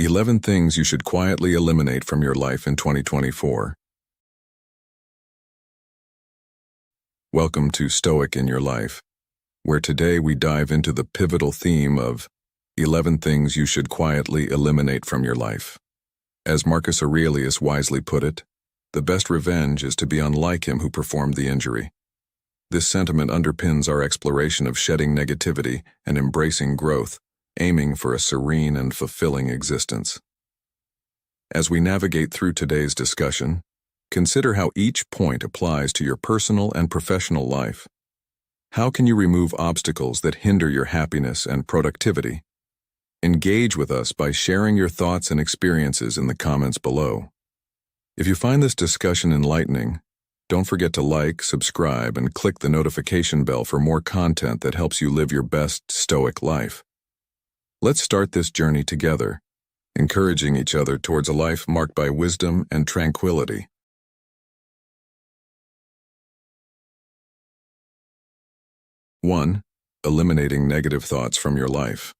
11 things you should quietly eliminate from your life in 2024. Welcome to Stoic in Your Life, where today we dive into the pivotal theme of 11 things you should quietly eliminate from your life. As Marcus Aurelius wisely put it, the best revenge is to be unlike him who performed the injury. This sentiment underpins our exploration of shedding negativity and embracing growth, aiming for a serene and fulfilling existence. As we navigate through today's discussion, consider how each point applies to your personal and professional life. How can you remove obstacles that hinder your happiness and productivity? Engage with us by sharing your thoughts and experiences in the comments below. If you find this discussion enlightening, don't forget to like, subscribe, and click the notification bell for more content that helps you live your best Stoic life. Let's start this journey together, encouraging each other towards a life marked by wisdom and tranquility. One, eliminating negative thoughts from your life.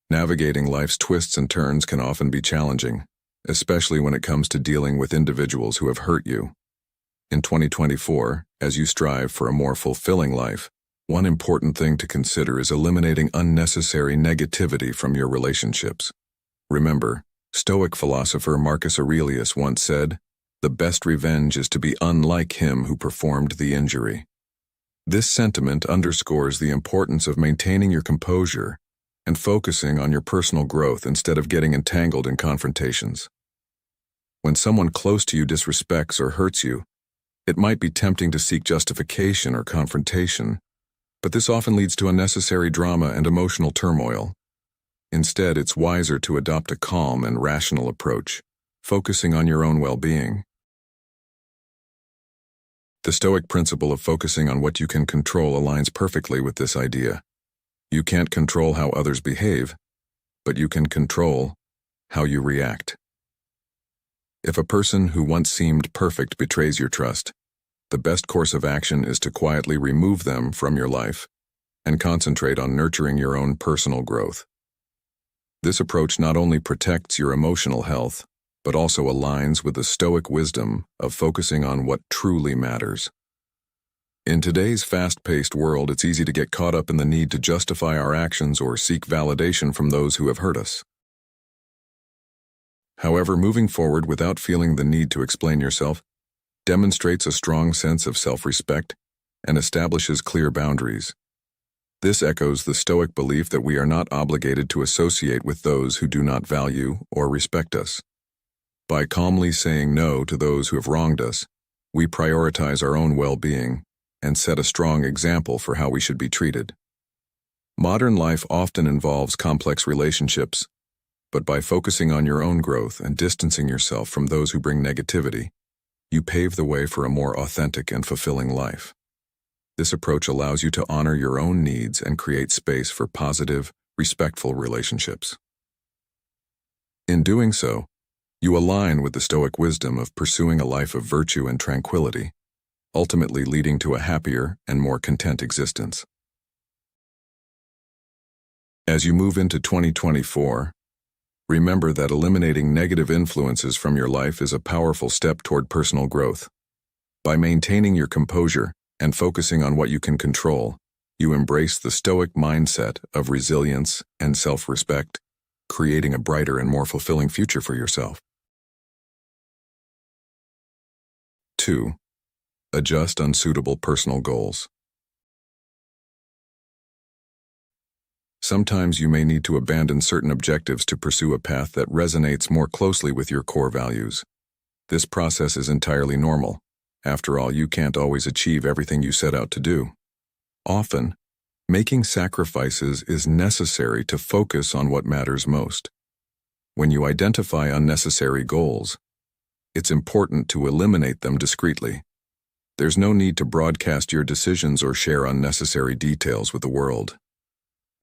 Navigating life's twists and turns can often be challenging, especially when it comes to dealing with individuals who have hurt you. In 2024, as you strive for a more fulfilling life, one important thing to consider is eliminating unnecessary negativity from your relationships. Remember, Stoic philosopher Marcus Aurelius once said, "The best revenge is to be unlike him who performed the injury." This sentiment underscores the importance of maintaining your composure and focusing on your personal growth instead of getting entangled in confrontations. When someone close to you disrespects or hurts you, it might be tempting to seek justification or confrontation, but this often leads to unnecessary drama and emotional turmoil. Instead, it's wiser to adopt a calm and rational approach, focusing on your own well-being. The Stoic principle of focusing on what you can control aligns perfectly with this idea. You can't control how others behave, but you can control how you react. If a person who once seemed perfect betrays your trust, the best course of action is to quietly remove them from your life and concentrate on nurturing your own personal growth. This approach not only protects your emotional health, but also aligns with the Stoic wisdom of focusing on what truly matters. In today's fast-paced world, it's easy to get caught up in the need to justify our actions or seek validation from those who have hurt us. However, moving forward without feeling the need to explain yourself demonstrates a strong sense of self-respect and establishes clear boundaries. This echoes the Stoic belief that we are not obligated to associate with those who do not value or respect us. By calmly saying no to those who have wronged us, we prioritize our own well-being and set a strong example for how we should be treated. Modern life often involves complex relationships, but by focusing on your own growth and distancing yourself from those who bring negativity, you pave the way for a more authentic and fulfilling life. This approach allows you to honor your own needs and create space for positive, respectful relationships. In doing so, you align with the Stoic wisdom of pursuing a life of virtue and tranquility, ultimately leading to a happier and more content existence. As you move into 2024, remember that eliminating negative influences from your life is a powerful step toward personal growth. By maintaining your composure and focusing on what you can control, you embrace the Stoic mindset of resilience and self-respect, creating a brighter and more fulfilling future for yourself. 2. Adjust unsuitable personal goals. Sometimes you may need to abandon certain objectives to pursue a path that resonates more closely with your core values. This process is entirely normal. After all, you can't always achieve everything you set out to do. Often, making sacrifices is necessary to focus on what matters most. When you identify unnecessary goals, it's important to eliminate them discreetly. There's no need to broadcast your decisions or share unnecessary details with the world.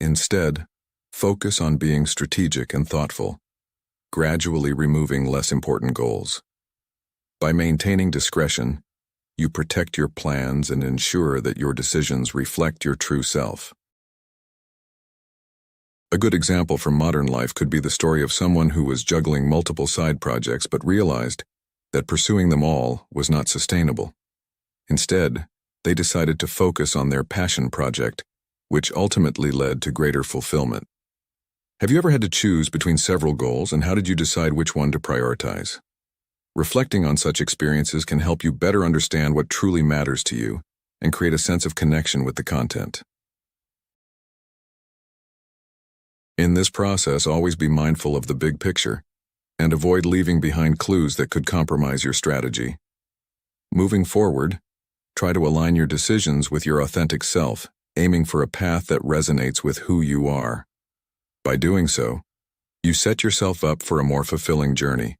Instead, focus on being strategic and thoughtful, gradually removing less important goals. By maintaining discretion, you protect your plans and ensure that your decisions reflect your true self. A good example from modern life could be the story of someone who was juggling multiple side projects but realized that pursuing them all was not sustainable. Instead, they decided to focus on their passion project, which ultimately led to greater fulfillment. Have you ever had to choose between several goals, and how did you decide which one to prioritize? Reflecting on such experiences can help you better understand what truly matters to you and create a sense of connection with the content. In this process, always be mindful of the big picture and avoid leaving behind clues that could compromise your strategy. Moving forward, try to align your decisions with your authentic self, aiming for a path that resonates with who you are. By doing so, you set yourself up for a more fulfilling journey,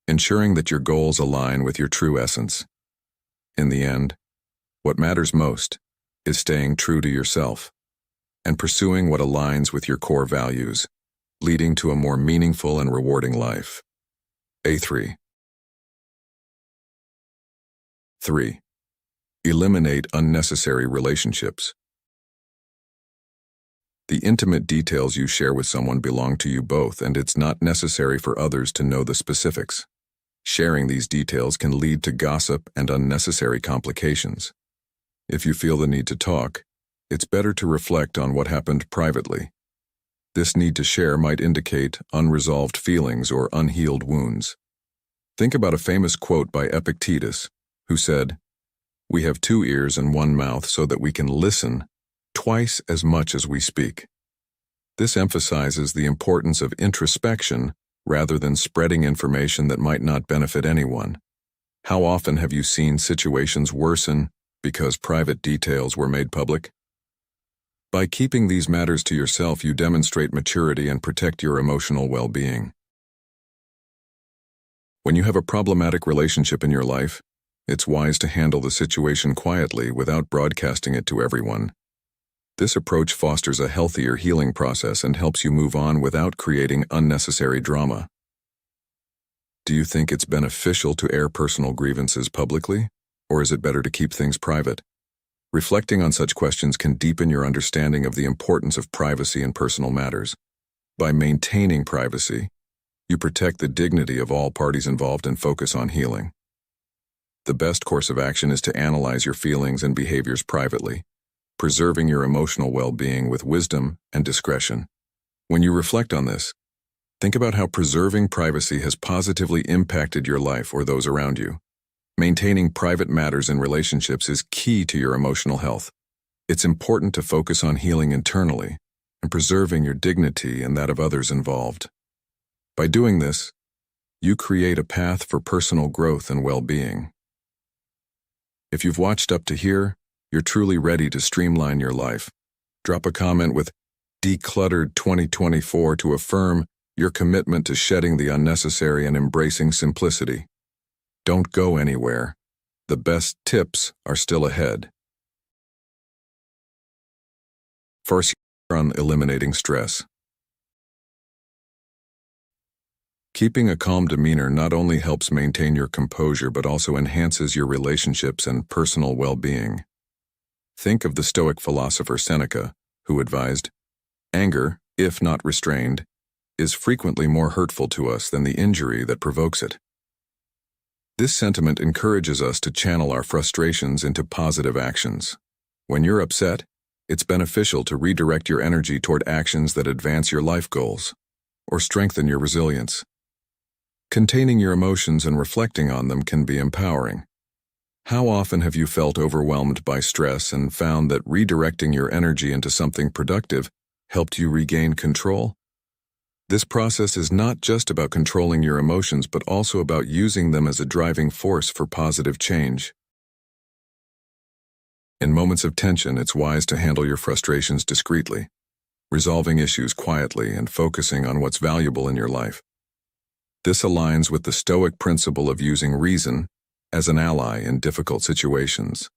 ensuring that your goals align with your true essence. In the end, what matters most is staying true to yourself and pursuing what aligns with your core values, leading to a more meaningful and rewarding life. A3. 3. Eliminate unnecessary relationships. The intimate details you share with someone belong to you both, and it's not necessary for others to know the specifics. Sharing these details can lead to gossip and unnecessary complications. If you feel the need to talk, it's better to reflect on what happened privately. This need to share might indicate unresolved feelings or unhealed wounds. Think about a famous quote by Epictetus, who said, "We have 2 ears and 1 mouth so that we can listen twice as much as we speak." This emphasizes the importance of introspection rather than spreading information that might not benefit anyone. How often have you seen situations worsen because private details were made public? By keeping these matters to yourself, you demonstrate maturity and protect your emotional well-being. When you have a problematic relationship in your life, it's wise to handle the situation quietly without broadcasting it to everyone. This approach fosters a healthier healing process and helps you move on without creating unnecessary drama. Do you think it's beneficial to air personal grievances publicly, or is it better to keep things private? Reflecting on such questions can deepen your understanding of the importance of privacy in personal matters. By maintaining privacy, you protect the dignity of all parties involved and focus on healing. The best course of action is to analyze your feelings and behaviors privately, preserving your emotional well-being with wisdom and discretion. When you reflect on this, think about how preserving privacy has positively impacted your life or those around you. Maintaining private matters in relationships is key to your emotional health. It's important to focus on healing internally and preserving your dignity and that of others involved. By doing this, you create a path for personal growth and well-being. If you've watched up to here, you're truly ready to streamline your life. Drop a comment with "Decluttered 2024" to affirm your commitment to shedding the unnecessary and embracing simplicity. Don't go anywhere. The best tips are still ahead. First, on eliminating stress. Keeping a calm demeanor not only helps maintain your composure but also enhances your relationships and personal well-being. Think of the Stoic philosopher Seneca, who advised, "Anger, if not restrained, is frequently more hurtful to us than the injury that provokes it." This sentiment encourages us to channel our frustrations into positive actions. When you're upset, it's beneficial to redirect your energy toward actions that advance your life goals or strengthen your resilience. Containing your emotions and reflecting on them can be empowering. How often have you felt overwhelmed by stress and found that redirecting your energy into something productive helped you regain control? This process is not just about controlling your emotions, but also about using them as a driving force for positive change. In moments of tension, it's wise to handle your frustrations discreetly, resolving issues quietly and focusing on what's valuable in your life. This aligns with the Stoic principle of using reason as an ally in difficult situations.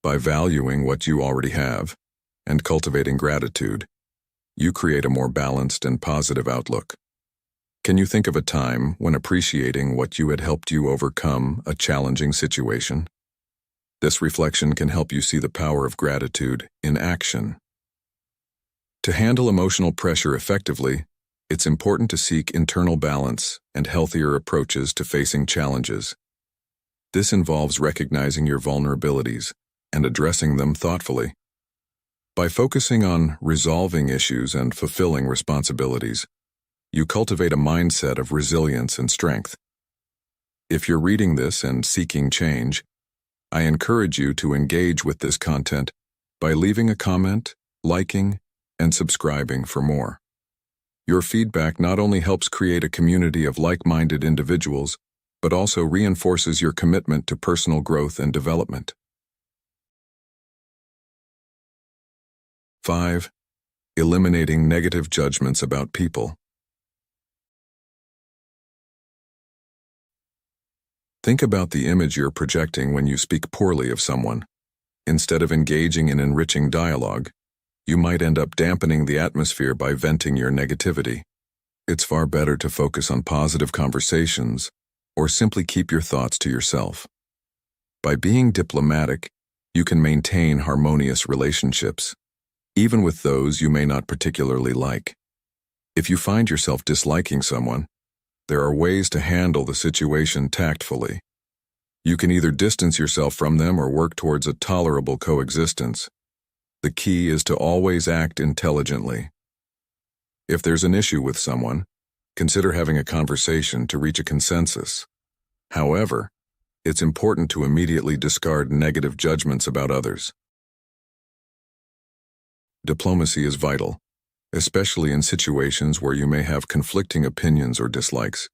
By valuing what you already have and cultivating gratitude, you create a more balanced and positive outlook. Can you think of a time when appreciating what you had helped you overcome a challenging situation? This reflection can help you see the power of gratitude in action. To handle emotional pressure effectively, it's important to seek internal balance and healthier approaches to facing challenges. This involves recognizing your vulnerabilities and addressing them thoughtfully. By focusing on resolving issues and fulfilling responsibilities, you cultivate a mindset of resilience and strength. If you're reading this and seeking change, I encourage you to engage with this content by leaving a comment, liking, and subscribing for more. Your feedback not only helps create a community of like-minded individuals, but also reinforces your commitment to personal growth and development. 5. Eliminating negative judgments about people. Think about the image you're projecting when you speak poorly of someone. Instead of engaging in enriching dialogue, you might end up dampening the atmosphere by venting your negativity. It's far better to focus on positive conversations or simply keep your thoughts to yourself. By being diplomatic, you can maintain harmonious relationships, even with those you may not particularly like. If you find yourself disliking someone, there are ways to handle the situation tactfully. You can either distance yourself from them or work towards a tolerable coexistence. The key is to always act intelligently. If there's an issue with someone, consider having a conversation to reach a consensus. However, it's important to immediately discard negative judgments about others. Diplomacy is vital, especially in situations where you may have conflicting opinions or dislikes.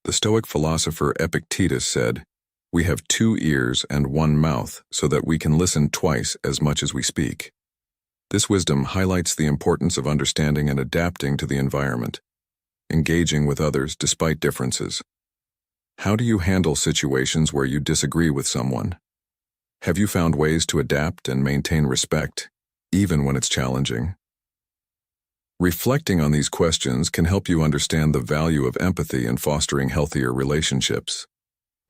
The Stoic philosopher Epictetus said, "We have 2 ears and 1 mouth so that we can listen twice as much as we speak." This wisdom highlights the importance of understanding and adapting to the environment, engaging with others despite differences. How do you handle situations where you disagree with someone? Have you found ways to adapt and maintain respect, even when it's challenging? Reflecting on these questions can help you understand the value of empathy in fostering healthier relationships.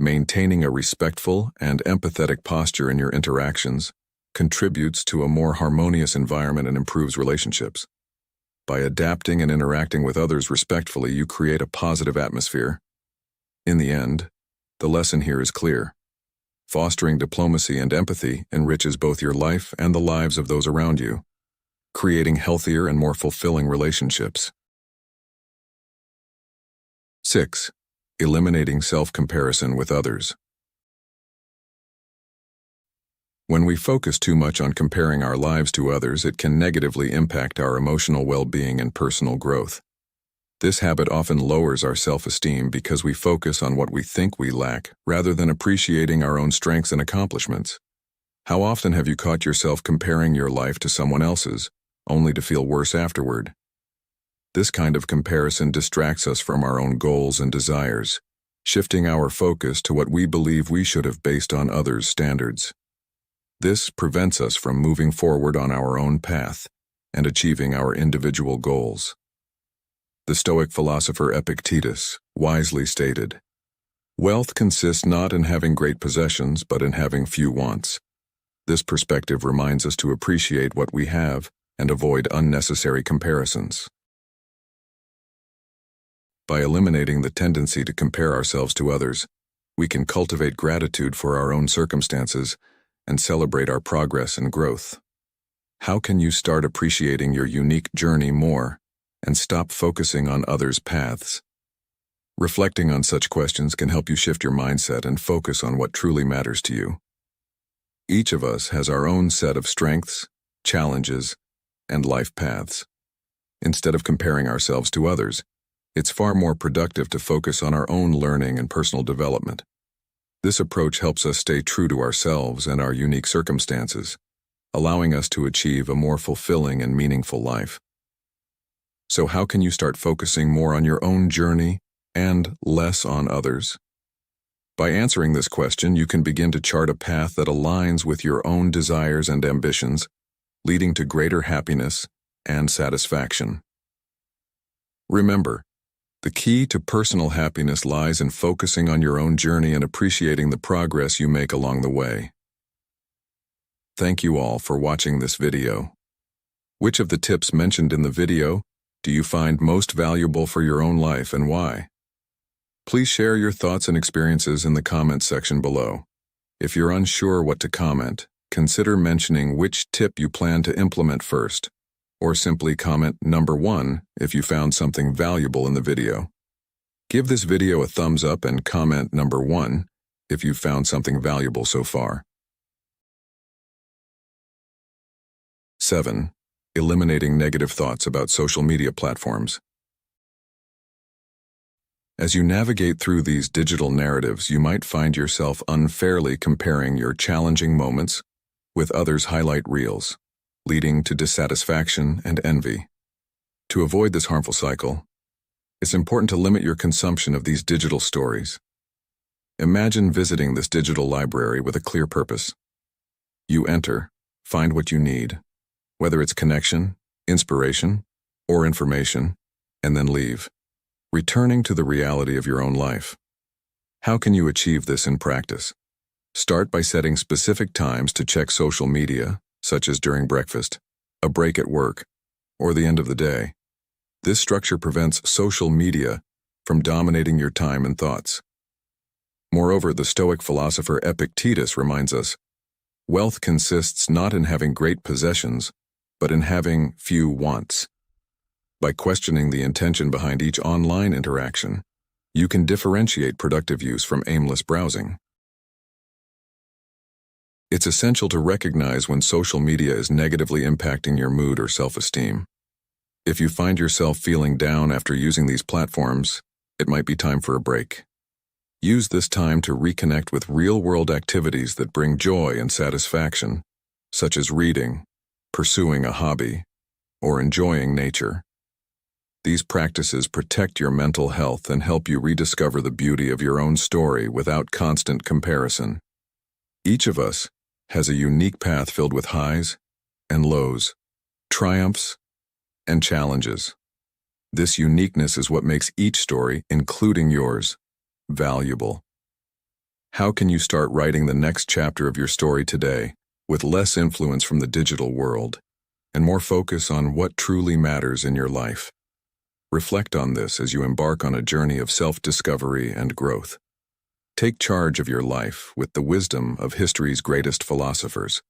Maintaining a respectful and empathetic posture in your interactions contributes to a more harmonious environment and improves relationships. By adapting and interacting with others respectfully, you create a positive atmosphere. In the end, the lesson here is clear. Fostering diplomacy and empathy enriches both your life and the lives of those around you, creating healthier and more fulfilling relationships. 6. Eliminating self-comparison with others. When we focus too much on comparing our lives to others, it can negatively impact our emotional well-being and personal growth. This habit often lowers our self-esteem because we focus on what we think we lack rather than appreciating our own strengths and accomplishments. How often have you caught yourself comparing your life to someone else's, only to feel worse afterward? This kind of comparison distracts us from our own goals and desires, shifting our focus to what we believe we should have based on others' standards. This prevents us from moving forward on our own path and achieving our individual goals. The Stoic philosopher Epictetus wisely stated, "Wealth consists not in having great possessions, but in having few wants." This perspective reminds us to appreciate what we have and avoid unnecessary comparisons. By eliminating the tendency to compare ourselves to others, we can cultivate gratitude for our own circumstances and celebrate our progress and growth. How can you start appreciating your unique journey more and stop focusing on others' paths? Reflecting on such questions can help you shift your mindset and focus on what truly matters to you. Each of us has our own set of strengths, challenges, and life paths. Instead of comparing ourselves to others, it's far more productive to focus on our own learning and personal development. This approach helps us stay true to ourselves and our unique circumstances, allowing us to achieve a more fulfilling and meaningful life. So how can you start focusing more on your own journey and less on others? By answering this question, you can begin to chart a path that aligns with your own desires and ambitions, leading to greater happiness and satisfaction. Remember, the key to personal happiness lies in focusing on your own journey and appreciating the progress you make along the way. Thank you all for watching this video. Which of the tips mentioned in the video do you find most valuable for your own life and why? Please share your thoughts and experiences in the comments section below. If you're unsure what to comment, consider mentioning which tip you plan to implement first, or simply comment number 1 if you found something valuable in the video. Give this video a thumbs up and comment number 1 if you found something valuable so far. 7. Eliminating negative thoughts about social media platforms. As you navigate through these digital narratives, you might find yourself unfairly comparing your challenging moments with others' highlight reels, leading to dissatisfaction and envy. To avoid this harmful cycle, it's important to limit your consumption of these digital stories. Imagine visiting this digital library with a clear purpose. You enter, find what you need, whether it's connection, inspiration, or information, and then leave, returning to the reality of your own life. How can you achieve this in practice? Start by setting specific times to check social media, such as during breakfast, a break at work, or the end of the day. This structure prevents social media from dominating your time and thoughts. Moreover, the Stoic philosopher Epictetus reminds us, wealth consists not in having great possessions, but in having few wants. By questioning the intention behind each online interaction, you can differentiate productive use from aimless browsing. It's essential to recognize when social media is negatively impacting your mood or self-esteem. If you find yourself feeling down after using these platforms, it might be time for a break. Use this time to reconnect with real-world activities that bring joy and satisfaction, such as reading, pursuing a hobby, or enjoying nature. These practices protect your mental health and help you rediscover the beauty of your own story without constant comparison. Each of us has a unique path filled with highs and lows, triumphs and challenges. This uniqueness is what makes each story, including yours, valuable. How can you start writing the next chapter of your story today with less influence from the digital world and more focus on what truly matters in your life? Reflect on this as you embark on a journey of self-discovery and growth. Take charge of your life with the wisdom of history's greatest philosophers.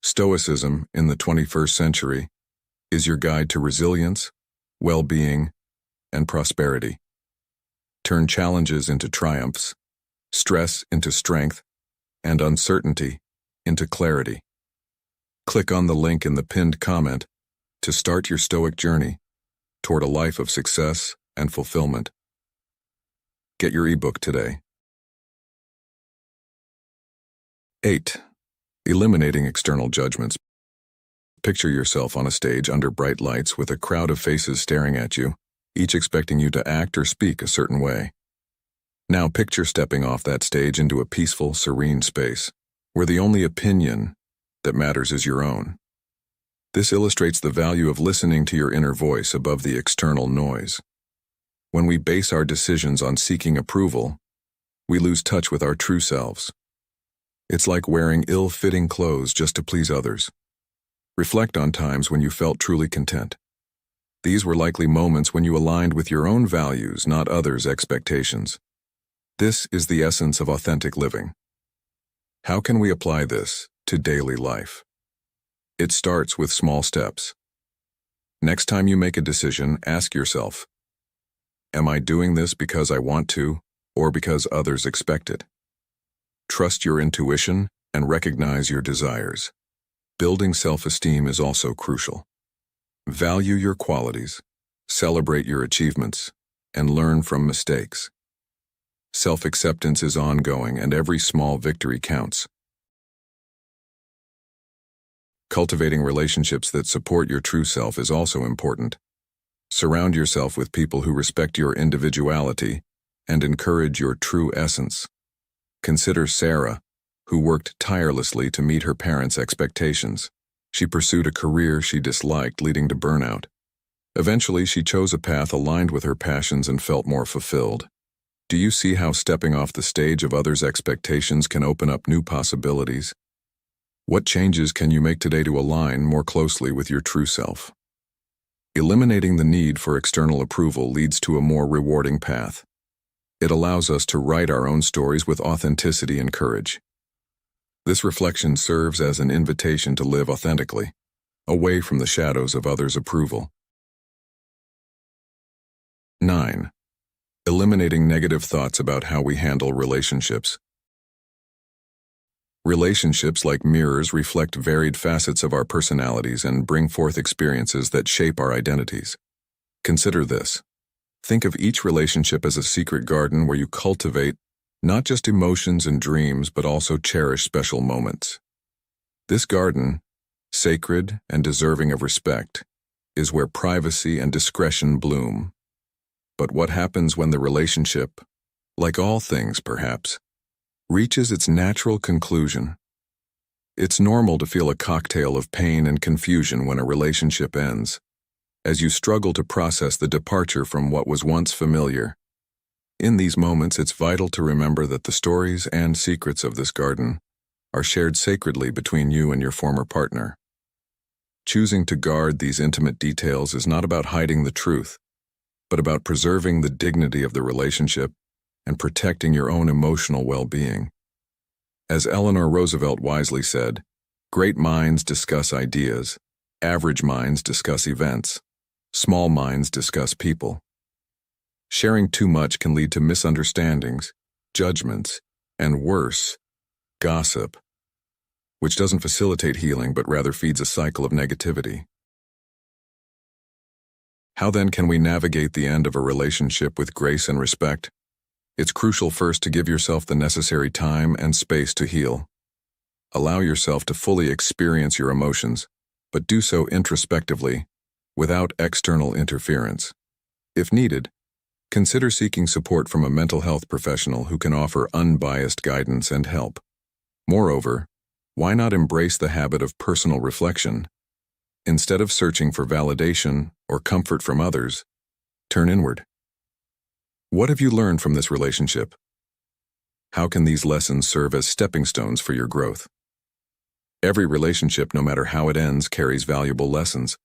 Stoicism in the 21st century is your guide to resilience, well-being, and prosperity. Turn challenges into triumphs, stress into strength, and uncertainty into clarity. Click on the link in the pinned comment to start your Stoic journey toward a life of success and fulfillment. Get your ebook today. 8. Eliminating external judgments. Picture yourself on a stage under bright lights with a crowd of faces staring at you, each expecting you to act or speak a certain way. Now picture stepping off that stage into a peaceful, serene space, where the only opinion that matters is your own. This illustrates the value of listening to your inner voice above the external noise. When we base our decisions on seeking approval, we lose touch with our true selves. It's like wearing ill-fitting clothes just to please others. Reflect on times when you felt truly content. These were likely moments when you aligned with your own values, not others' expectations. This is the essence of authentic living. How can we apply this to daily life? It starts with small steps. Next time you make a decision, ask yourself, am I doing this because I want to, or because others expect it? Trust your intuition and recognize your desires. Building self-esteem is also crucial. Value your qualities, celebrate your achievements, and learn from mistakes. Self-acceptance is ongoing, and every small victory counts. Cultivating relationships that support your true self is also important. Surround yourself with people who respect your individuality and encourage your true essence. Consider Sarah, who worked tirelessly to meet her parents' expectations. She pursued a career she disliked, leading to burnout. Eventually, she chose a path aligned with her passions and felt more fulfilled. Do you see how stepping off the stage of others' expectations can open up new possibilities? What changes can you make today to align more closely with your true self? Eliminating the need for external approval leads to a more rewarding path. It allows us to write our own stories with authenticity and courage. This reflection serves as an invitation to live authentically, away from the shadows of others' approval. 9. Eliminating negative thoughts about how we handle relationships. Relationships, like mirrors, reflect varied facets of our personalities and bring forth experiences that shape our identities. Consider this. Think of each relationship as a secret garden where you cultivate not just emotions and dreams, but also cherish special moments. This garden, sacred and deserving of respect, is where privacy and discretion bloom. But what happens when the relationship, like all things perhaps, reaches its natural conclusion? It's normal to feel a cocktail of pain and confusion when a relationship ends, as you struggle to process the departure from what was once familiar. In these moments, it's vital to remember that the stories and secrets of this garden are shared sacredly between you and your former partner. Choosing to guard these intimate details is not about hiding the truth, but about preserving the dignity of the relationship and protecting your own emotional well-being. As Eleanor Roosevelt wisely said, "Great minds discuss ideas, average minds discuss events, small minds discuss people." Sharing too much can lead to misunderstandings, judgments, and worse, gossip, which doesn't facilitate healing but rather feeds a cycle of negativity. How then can we navigate the end of a relationship with grace and respect? It's crucial first to give yourself the necessary time and space to heal. Allow yourself to fully experience your emotions, but do so introspectively, without external interference. If needed, consider seeking support from a mental health professional who can offer unbiased guidance and help. Moreover, why not embrace the habit of personal reflection? Instead of searching for validation or comfort from others, turn inward. What have you learned from this relationship? How can these lessons serve as stepping stones for your growth? Every relationship, no matter how it ends, carries valuable lessons.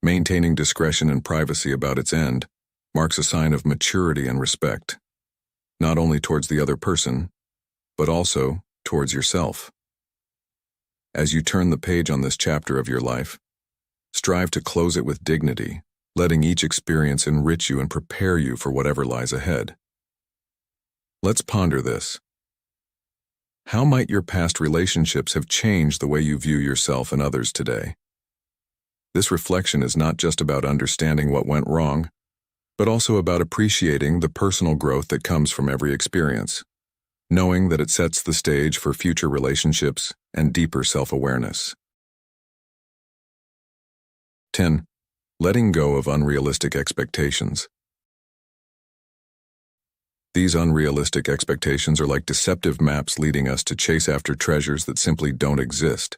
Maintaining discretion and privacy about its end marks a sign of maturity and respect, not only towards the other person, but also towards yourself. As you turn the page on this chapter of your life, strive to close it with dignity, letting each experience enrich you and prepare you for whatever lies ahead. Let's ponder this. How might your past relationships have changed the way you view yourself and others today? This reflection is not just about understanding what went wrong, but also about appreciating the personal growth that comes from every experience, knowing that it sets the stage for future relationships and deeper self-awareness. 10. Letting go of unrealistic expectations. These unrealistic expectations are like deceptive maps leading us to chase after treasures that simply don't exist.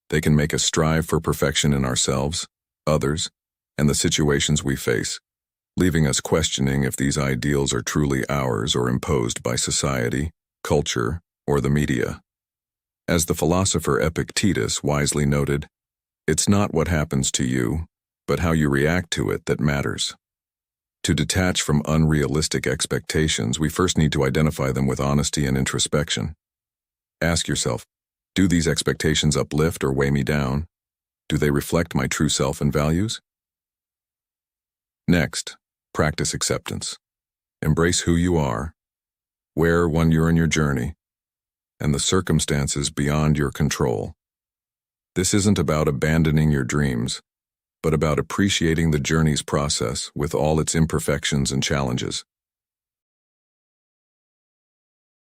They can make us strive for perfection in ourselves, others, and the situations we face, leaving us questioning if these ideals are truly ours or imposed by society, culture, or the media. As the philosopher Epictetus wisely noted, "It's not what happens to you, but how you react to it that matters." To detach from unrealistic expectations, we first need to identify them with honesty and introspection. Ask yourself, do these expectations uplift or weigh me down? Do they reflect my true self and values? Next, practice acceptance. Embrace who you are, where when you're in your journey, and the circumstances beyond your control. This isn't about abandoning your dreams, but about appreciating the journey's process with all its imperfections and challenges.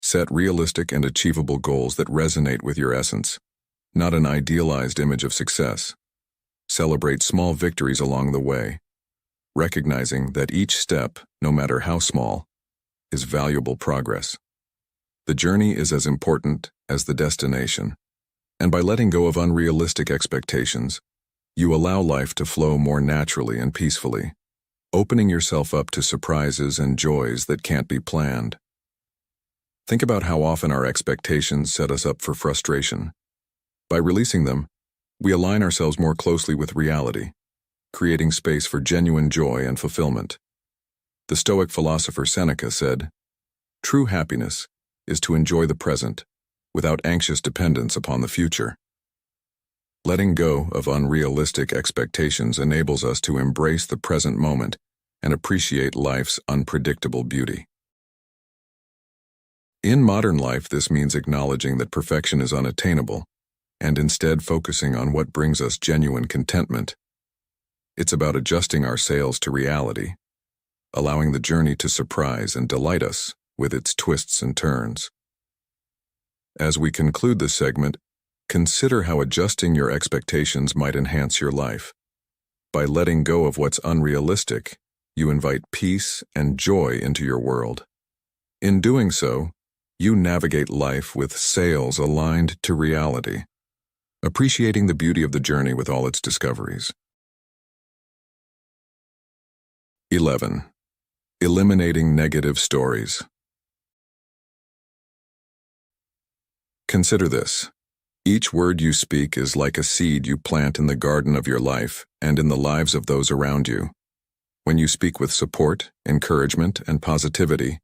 Set realistic and achievable goals that resonate with your essence, not an idealized image of success. Celebrate small victories along the way, recognizing that each step, no matter how small, is valuable progress. The journey is as important as the destination, and by letting go of unrealistic expectations, you allow life to flow more naturally and peacefully, opening yourself up to surprises and joys that can't be planned. Think about how often our expectations set us up for frustration, By releasing them, we align ourselves more closely with reality, creating space for genuine joy and fulfillment. The Stoic philosopher Seneca said, "True happiness is to enjoy the present without anxious dependence upon the future." Letting go of unrealistic expectations enables us to embrace the present moment and appreciate life's unpredictable beauty. In modern life, this means acknowledging that perfection is unattainable and instead focusing on what brings us genuine contentment. It's about adjusting our sails to reality, allowing the journey to surprise and delight us with its twists and turns. As we conclude this segment, consider how adjusting your expectations might enhance your life. By letting go of what's unrealistic, you invite peace and joy into your world. In doing so, you navigate life with sails aligned to reality, appreciating the beauty of the journey with all its discoveries. 11. Eliminating negative stories. Consider this. Each word you speak is like a seed you plant in the garden of your life and in the lives of those around you. When you speak with support, encouragement, and positivity,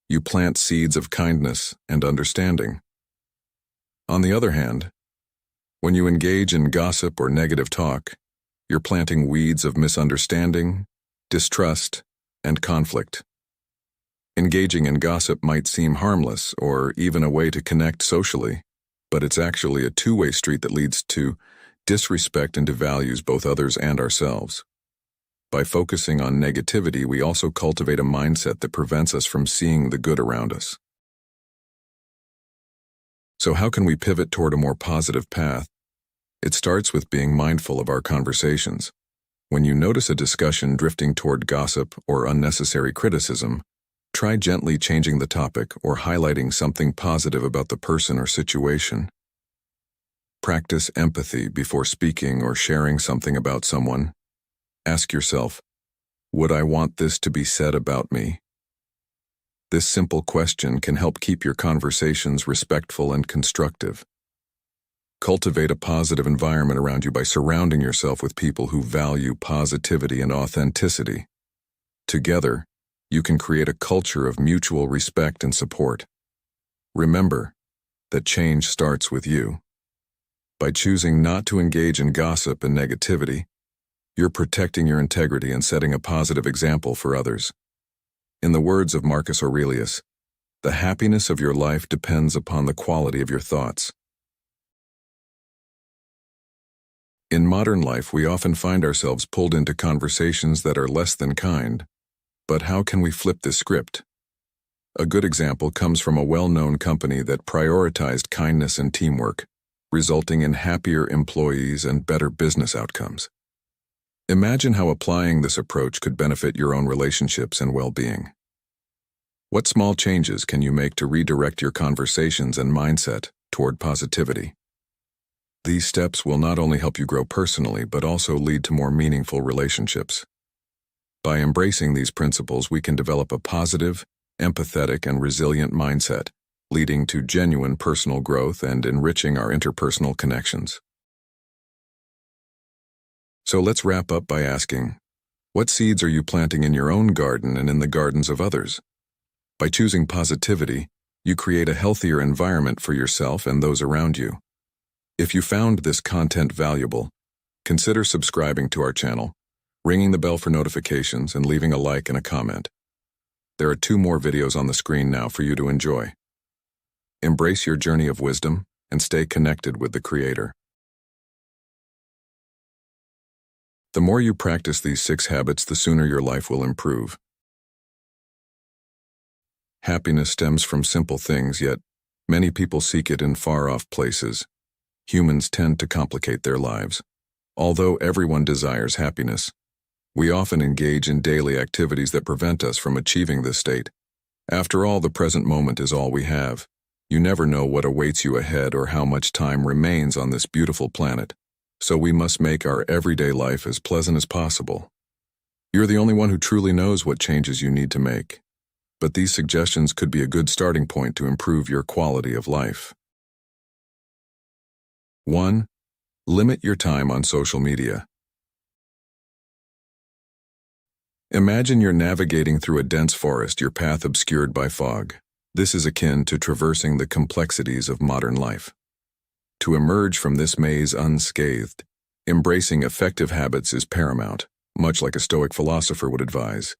you plant seeds of kindness and understanding. On the other hand, when you engage in gossip or negative talk, you're planting weeds of misunderstanding, distrust, and conflict. Engaging in gossip might seem harmless or even a way to connect socially, but it's actually a two-way street that leads to disrespect and devalues both others and ourselves. By focusing on negativity, we also cultivate a mindset that prevents us from seeing the good around us. So how can we pivot toward a more positive path? It starts with being mindful of our conversations. When you notice a discussion drifting toward gossip or unnecessary criticism, try gently changing the topic or highlighting something positive about the person or situation. Practice empathy before speaking or sharing something about someone. Ask yourself, would I want this to be said about me? This simple question can help keep your conversations respectful and constructive. Cultivate a positive environment around you by surrounding yourself with people who value positivity and authenticity. Together, you can create a culture of mutual respect and support. Remember that change starts with you. By choosing not to engage in gossip and negativity, you're protecting your integrity and setting a positive example for others. In the words of Marcus Aurelius, the happiness of your life depends upon the quality of your thoughts. In modern life, we often find ourselves pulled into conversations that are less than kind. But how can we flip this script? A good example comes from a well-known company that prioritized kindness and teamwork, resulting in happier employees and better business outcomes. Imagine how applying this approach could benefit your own relationships and well-being. What small changes can you make to redirect your conversations and mindset toward positivity? These steps will not only help you grow personally, but also lead to more meaningful relationships. By embracing these principles, we can develop a positive, empathetic, and resilient mindset, leading to genuine personal growth and enriching our interpersonal connections. So let's wrap up by asking, what seeds are you planting in your own garden and in the gardens of others? By choosing positivity, you create a healthier environment for yourself and those around you. If you found this content valuable, consider subscribing to our channel, ringing the bell for notifications, and leaving a like and a comment. There are 2 more videos on the screen now for you to enjoy. Embrace your journey of wisdom and stay connected with the Creator. The more you practice these 6 habits, the sooner your life will improve. Happiness stems from simple things, yet many people seek it in far-off places. Humans tend to complicate their lives. Although everyone desires happiness, we often engage in daily activities that prevent us from achieving this state. After all, the present moment is all we have. You never know what awaits you ahead or how much time remains on this beautiful planet. So we must make our everyday life as pleasant as possible. You're the only one who truly knows what changes you need to make. But these suggestions could be a good starting point to improve your quality of life. 1. Limit your time on social media. Imagine you're navigating through a dense forest, your path obscured by fog. This is akin to traversing the complexities of modern life. To emerge from this maze unscathed, embracing effective habits is paramount, much like a Stoic philosopher would advise.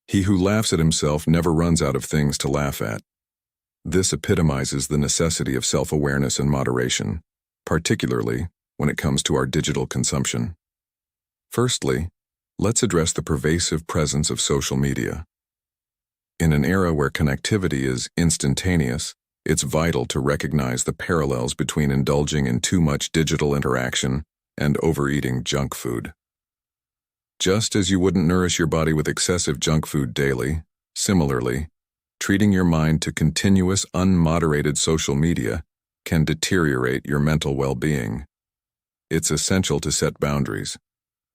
He who laughs at himself never runs out of things to laugh at. This epitomizes the necessity of self-awareness and moderation, particularly when it comes to our digital consumption. Firstly, let's address the pervasive presence of social media. In an era where connectivity is instantaneous, it's vital to recognize the parallels between indulging in too much digital interaction and overeating junk food. Just as you wouldn't nourish your body with excessive junk food daily, similarly, treating your mind to continuous, unmoderated social media can deteriorate your mental well-being. It's essential to set boundaries,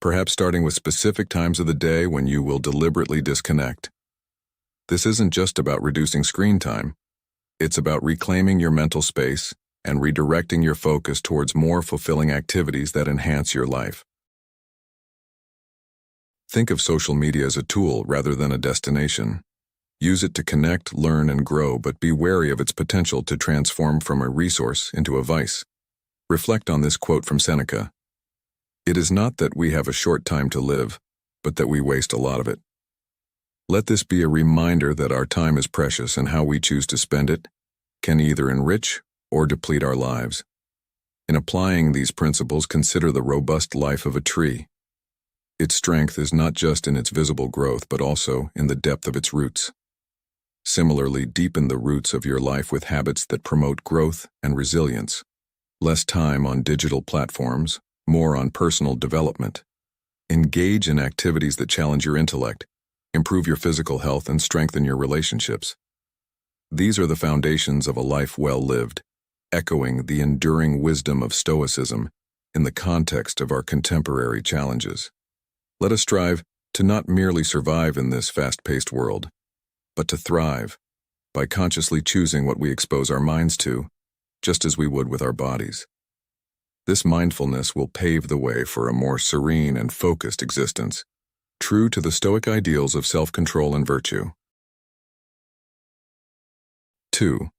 perhaps starting with specific times of the day when you will deliberately disconnect. This isn't just about reducing screen time. It's about reclaiming your mental space and redirecting your focus towards more fulfilling activities that enhance your life. Think of social media as a tool rather than a destination. Use it to connect, learn, and grow, but be wary of its potential to transform from a resource into a vice. Reflect on this quote from Seneca. It is not that we have a short time to live, but that we waste a lot of it. Let this be a reminder that our time is precious and how we choose to spend it can either enrich or deplete our lives. In applying these principles, consider the robust life of a tree. Its strength is not just in its visible growth, but also in the depth of its roots. Similarly, deepen the roots of your life with habits that promote growth and resilience. Less time on digital platforms, more on personal development. Engage in activities that challenge your intellect, improve your physical health, and strengthen your relationships. These are the foundations of a life well lived, echoing the enduring wisdom of Stoicism in the context of our contemporary challenges. Let us strive to not merely survive in this fast-paced world, but to thrive by consciously choosing what we expose our minds to, just as we would with our bodies. This mindfulness will pave the way for a more serene and focused existence, true to the Stoic ideals of self-control and virtue. 2.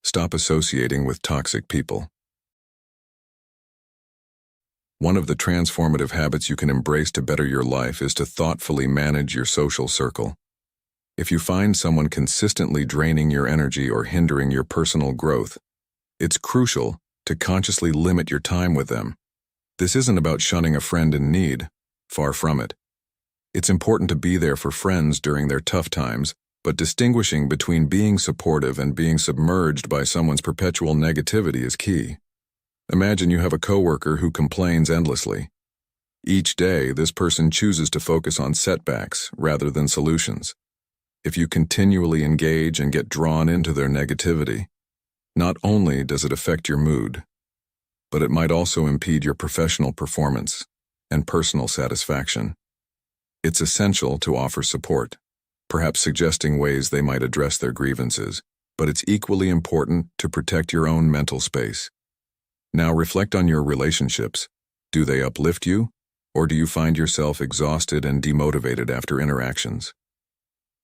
Stop associating with toxic people. One of the transformative habits you can embrace to better your life is to thoughtfully manage your social circle. If you find someone consistently draining your energy or hindering your personal growth, it's crucial to consciously limit your time with them. This isn't about shunning a friend in need, far from it. It's important to be there for friends during their tough times, but distinguishing between being supportive and being submerged by someone's perpetual negativity is key. Imagine you have a coworker who complains endlessly. Each day, this person chooses to focus on setbacks rather than solutions. If you continually engage and get drawn into their negativity, not only does it affect your mood, but it might also impede your professional performance and personal satisfaction. It's essential to offer support, perhaps suggesting ways they might address their grievances, but it's equally important to protect your own mental space. Now reflect on your relationships. Do they uplift you, or do you find yourself exhausted and demotivated after interactions?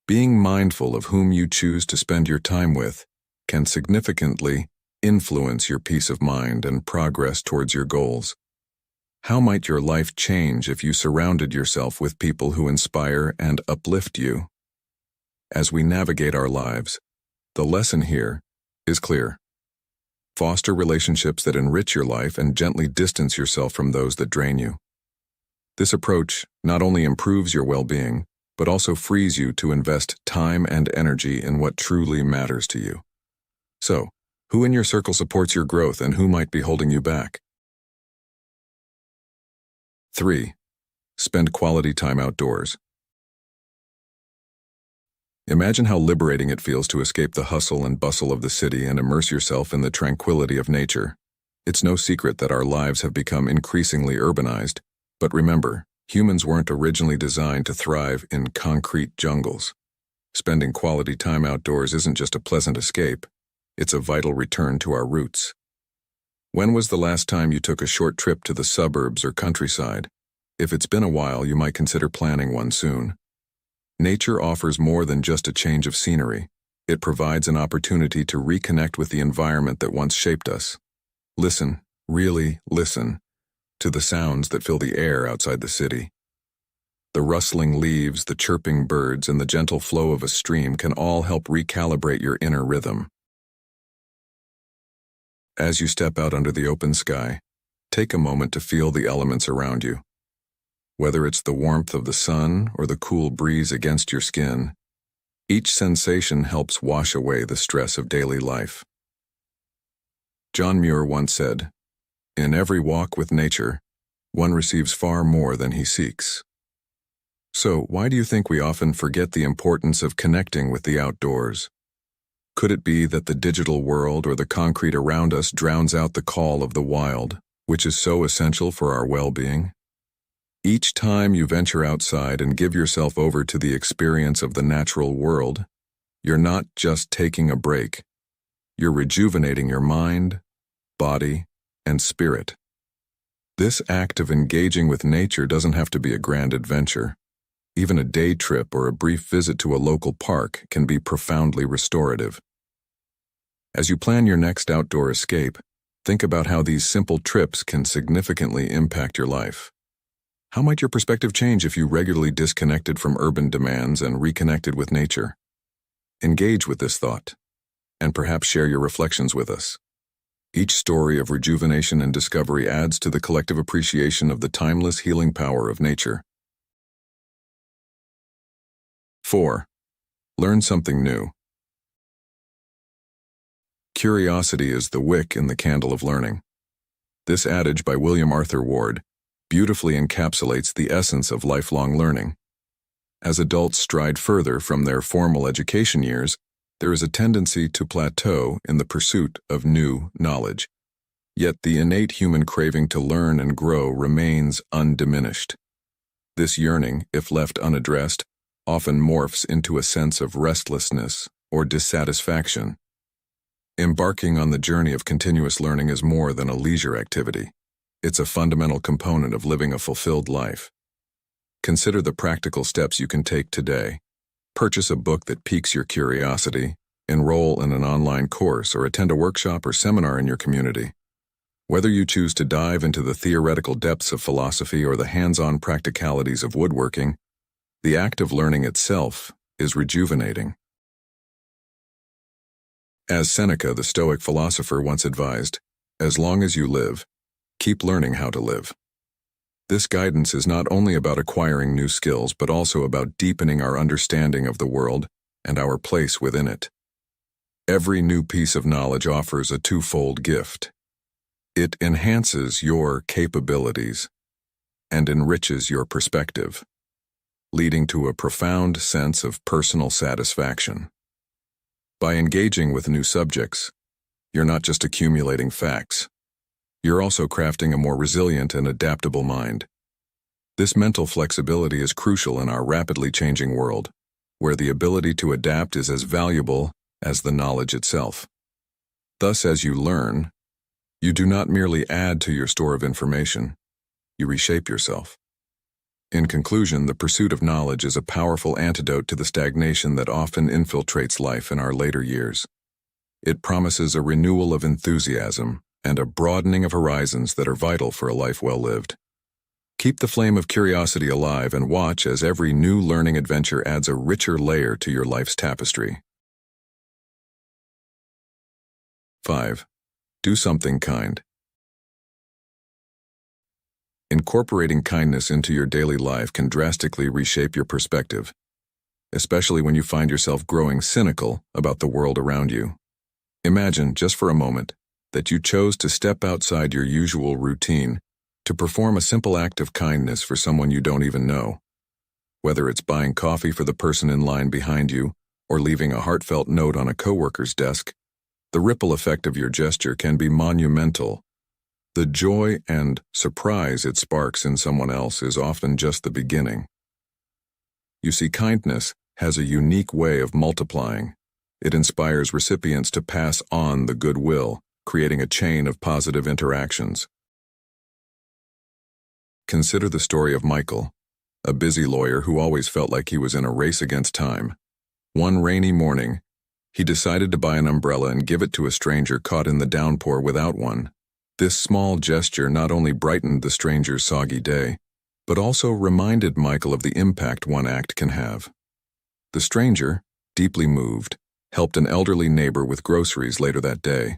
Being mindful of whom you choose to spend your time with can significantly influence your peace of mind and progress towards your goals. How might your life change if you surrounded yourself with people who inspire and uplift you? As we navigate our lives, the lesson here is clear. Foster relationships that enrich your life and gently distance yourself from those that drain you. This approach not only improves your well-being, but also frees you to invest time and energy in what truly matters to you. So, who in your circle supports your growth and who might be holding you back? 3. Spend quality time outdoors. Imagine how liberating it feels to escape the hustle and bustle of the city and immerse yourself in the tranquility of nature. It's no secret that our lives have become increasingly urbanized, but remember, humans weren't originally designed to thrive in concrete jungles. Spending quality time outdoors isn't just a pleasant escape, it's a vital return to our roots. When was the last time you took a short trip to the suburbs or countryside? If it's been a while, you might consider planning one soon. Nature offers more than just a change of scenery. It provides an opportunity to reconnect with the environment that once shaped us. Listen, really listen, to the sounds that fill the air outside the city. The rustling leaves, the chirping birds, and the gentle flow of a stream can all help recalibrate your inner rhythm. As you step out under the open sky, take a moment to feel the elements around you. Whether it's the warmth of the sun or the cool breeze against your skin, each sensation helps wash away the stress of daily life. John Muir once said, "In every walk with nature, one receives far more than he seeks." So, why do you think we often forget the importance of connecting with the outdoors? Could it be that the digital world or the concrete around us drowns out the call of the wild, which is so essential for our well-being? Each time you venture outside and give yourself over to the experience of the natural world, you're not just taking a break. You're rejuvenating your mind, body, and spirit. This act of engaging with nature doesn't have to be a grand adventure. Even a day trip or a brief visit to a local park can be profoundly restorative. As you plan your next outdoor escape, think about how these simple trips can significantly impact your life. How might your perspective change if you regularly disconnected from urban demands and reconnected with nature? Engage with this thought, and perhaps share your reflections with us. Each story of rejuvenation and discovery adds to the collective appreciation of the timeless healing power of nature. 4. Learn something new. Curiosity is the wick in the candle of learning. This adage by William Arthur Ward beautifully encapsulates the essence of lifelong learning. As adults stride further from their formal education years, there is a tendency to plateau in the pursuit of new knowledge. Yet the innate human craving to learn and grow remains undiminished. This yearning, if left unaddressed, often morphs into a sense of restlessness or dissatisfaction. Embarking on the journey of continuous learning is more than a leisure activity. It's a fundamental component of living a fulfilled life. Consider the practical steps you can take today. Purchase a book that piques your curiosity, enroll in an online course, or attend a workshop or seminar in your community. Whether you choose to dive into the theoretical depths of philosophy or the hands-on practicalities of woodworking, the act of learning itself is rejuvenating. As Seneca, the Stoic philosopher, once advised, "As long as you live, keep learning how to live." This guidance is not only about acquiring new skills, but also about deepening our understanding of the world and our place within it. Every new piece of knowledge offers a twofold gift. It enhances your capabilities and enriches your perspective, leading to a profound sense of personal satisfaction. By engaging with new subjects, you're not just accumulating facts. You're also crafting a more resilient and adaptable mind. This mental flexibility is crucial in our rapidly changing world, where the ability to adapt is as valuable as the knowledge itself. Thus, as you learn, you do not merely add to your store of information, you reshape yourself. In conclusion, the pursuit of knowledge is a powerful antidote to the stagnation that often infiltrates life in our later years. It promises a renewal of enthusiasm and a broadening of horizons that are vital for a life well lived. Keep the flame of curiosity alive and watch as every new learning adventure adds a richer layer to your life's tapestry. 5. Do something kind. Incorporating kindness into your daily life can drastically reshape your perspective, especially when you find yourself growing cynical about the world around you. Imagine, just for a moment, that you chose to step outside your usual routine to perform a simple act of kindness for someone you don't even know. Whether it's buying coffee for the person in line behind you or leaving a heartfelt note on a coworker's desk, the ripple effect of your gesture can be monumental. The joy and surprise it sparks in someone else is often just the beginning. You see, kindness has a unique way of multiplying. It inspires recipients to pass on the goodwill, creating a chain of positive interactions. Consider the story of Michael, a busy lawyer who always felt like he was in a race against time. One rainy morning, he decided to buy an umbrella and give it to a stranger caught in the downpour without one. This small gesture not only brightened the stranger's soggy day, but also reminded Michael of the impact one act can have. The stranger, deeply moved, helped an elderly neighbor with groceries later that day.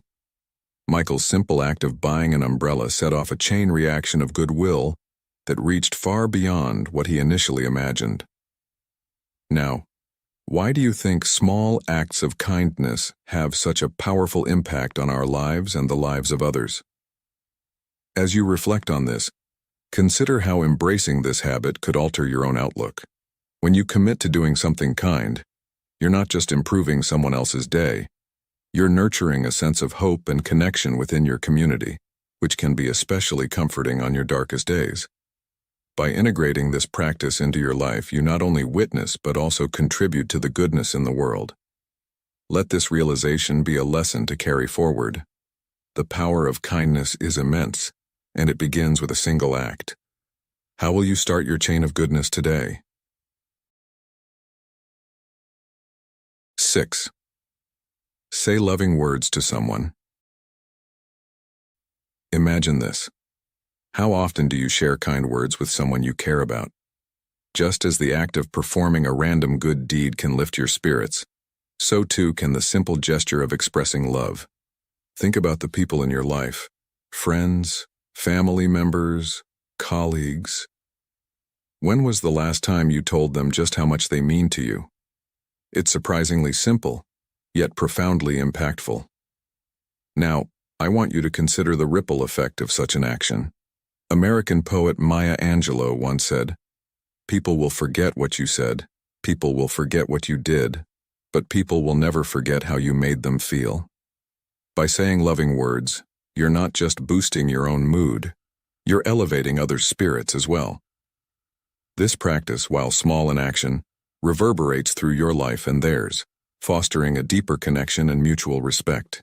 Michael's simple act of buying an umbrella set off a chain reaction of goodwill that reached far beyond what he initially imagined. Now, why do you think small acts of kindness have such a powerful impact on our lives and the lives of others? As you reflect on this, consider how embracing this habit could alter your own outlook. When you commit to doing something kind, you're not just improving someone else's day, you're nurturing a sense of hope and connection within your community, which can be especially comforting on your darkest days. By integrating this practice into your life, you not only witness but also contribute to the goodness in the world. Let this realization be a lesson to carry forward. The power of kindness is immense, and it begins with a single act. How will you start your chain of goodness today? 6. Say loving words to someone. Imagine this. How often do you share kind words with someone you care about? Just as the act of performing a random good deed can lift your spirits, so too can the simple gesture of expressing love. Think about the people in your life, friends, family members, colleagues. When was the last time you told them just how much they mean to you? It's surprisingly simple, yet profoundly impactful. Now, I want you to consider the ripple effect of such an action. American poet Maya Angelou once said, "People will forget what you said, people will forget what you did, but people will never forget how you made them feel." By saying loving words, you're not just boosting your own mood, you're elevating others' spirits as well. This practice, while small in action, reverberates through your life and theirs, fostering a deeper connection and mutual respect.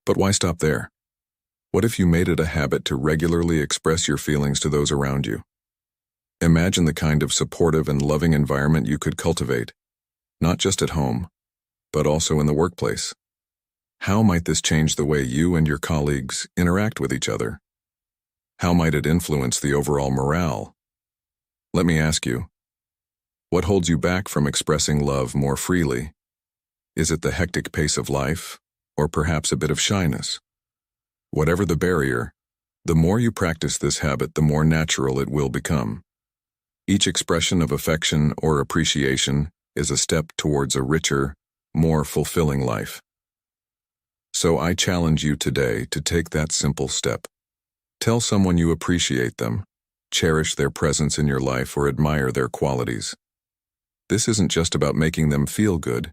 But why stop there? What if you made it a habit to regularly express your feelings to those around you? Imagine the kind of supportive and loving environment you could cultivate, not just at home, but also in the workplace. How might this change the way you and your colleagues interact with each other? How might it influence the overall morale? Let me ask you, what holds you back from expressing love more freely? Is it the hectic pace of life, or perhaps a bit of shyness? Whatever the barrier, the more you practice this habit, the more natural it will become. Each expression of affection or appreciation is a step towards a richer, more fulfilling life. So I challenge you today to take that simple step. Tell someone you appreciate them, cherish their presence in your life, or admire their qualities. This isn't just about making them feel good.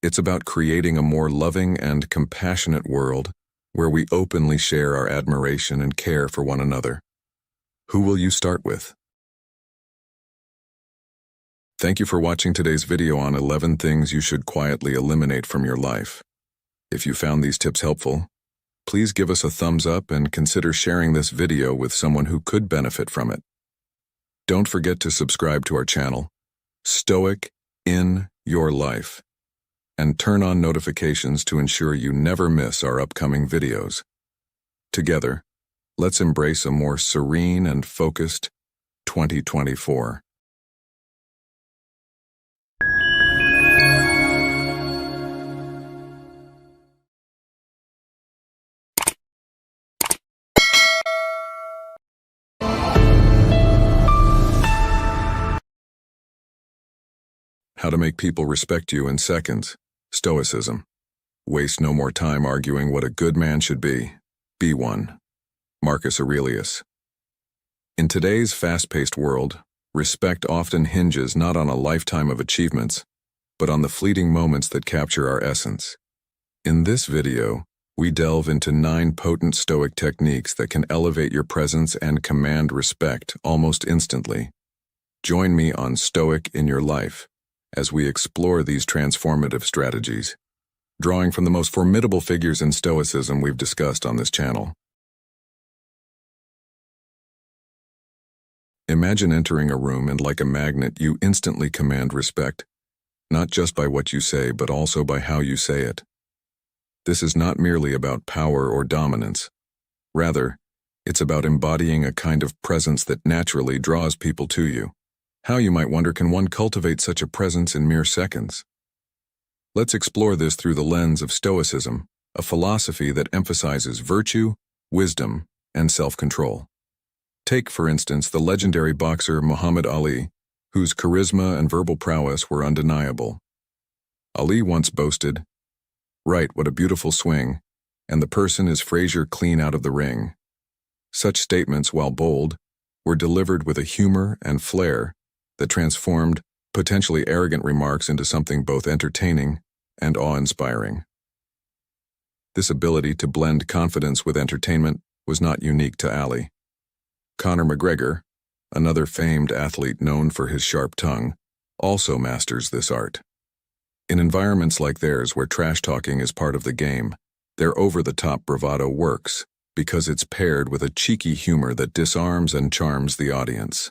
It's about creating a more loving and compassionate world where we openly share our admiration and care for one another. Who will you start with? Thank you for watching today's video on 11 things you should quietly eliminate from your life. If you found these tips helpful, please give us a thumbs up and consider sharing this video with someone who could benefit from it. Don't forget to subscribe to our channel, Stoic in Your Life, and turn on notifications to ensure you never miss our upcoming videos. Together, let's embrace a more serene and focused 2024. How to make people respect you in seconds. Stoicism. Waste no more time arguing what a good man should be. Be one. Marcus Aurelius. In today's fast-paced world, respect often hinges not on a lifetime of achievements, but on the fleeting moments that capture our essence. In this video, we delve into 9 potent Stoic techniques that can elevate your presence and command respect almost instantly. Join me on Stoic in Your Life as we explore these transformative strategies. drawing from the most formidable figures in Stoicism we've discussed on this channel. Imagine entering a room and like a magnet, you instantly command respect, not just by what you say, but also by how you say it. This is not merely about power or dominance. Rather, it's about embodying a kind of presence that naturally draws people to you. How, you might wonder, can one cultivate such a presence in mere seconds? Let's explore this through the lens of Stoicism, a philosophy that emphasizes virtue, wisdom, and self-control. Take, for instance, the legendary boxer Muhammad Ali, whose charisma and verbal prowess were undeniable. Ali once boasted, "Right, what a beautiful swing, and the person is Frazier clean out of the ring." Such statements, while bold, were delivered with a humor and flair that transformed potentially arrogant remarks into something both entertaining and awe-inspiring. This ability to blend confidence with entertainment was not unique to Ali. Conor McGregor, another famed athlete known for his sharp tongue, also masters this art. In environments like theirs where trash-talking is part of the game, their over-the-top bravado works because it's paired with a cheeky humor that disarms and charms the audience.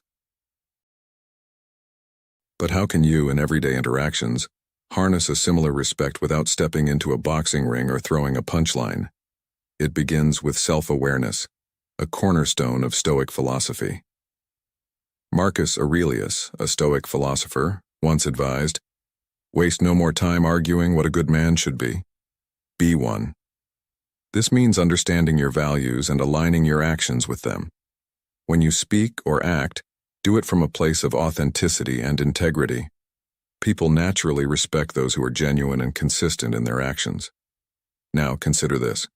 But how can you, in everyday interactions, harness a similar respect without stepping into a boxing ring or throwing a punchline? It begins with self-awareness, a cornerstone of Stoic philosophy. Marcus Aurelius, a Stoic philosopher, once advised, "Waste no more time arguing what a good man should be. Be one." This means understanding your values and aligning your actions with them. When you speak or act, do it from a place of authenticity and integrity. People naturally respect those who are genuine and consistent in their actions. Now consider this.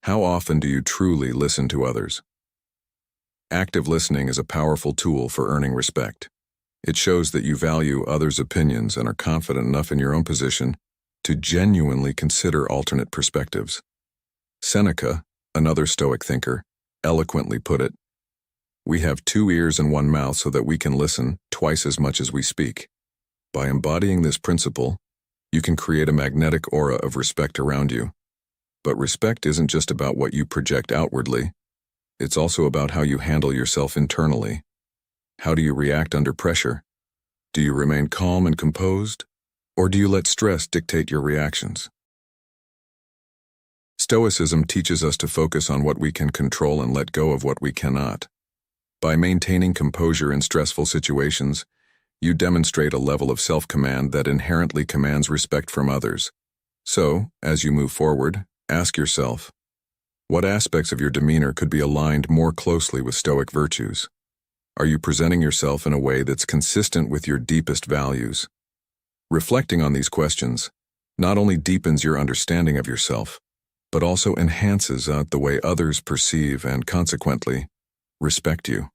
How often do you truly listen to others? Active listening is a powerful tool for earning respect. It shows that you value others' opinions and are confident enough in your own position to genuinely consider alternate perspectives. Seneca, another Stoic thinker, eloquently put it, "We have 2 ears and 1 mouth so that we can listen twice as much as we speak." By embodying this principle, you can create a magnetic aura of respect around you. But respect isn't just about what you project outwardly. It's also about how you handle yourself internally. How do you react under pressure? Do you remain calm and composed? Or do you let stress dictate your reactions? Stoicism teaches us to focus on what we can control and let go of what we cannot. By maintaining composure in stressful situations, you demonstrate a level of self-command that inherently commands respect from others. So, as you move forward, ask yourself, what aspects of your demeanor could be aligned more closely with Stoic virtues? Are you presenting yourself in a way that's consistent with your deepest values? Reflecting on these questions not only deepens your understanding of yourself, but also enhances the way others perceive and, consequently, respect you.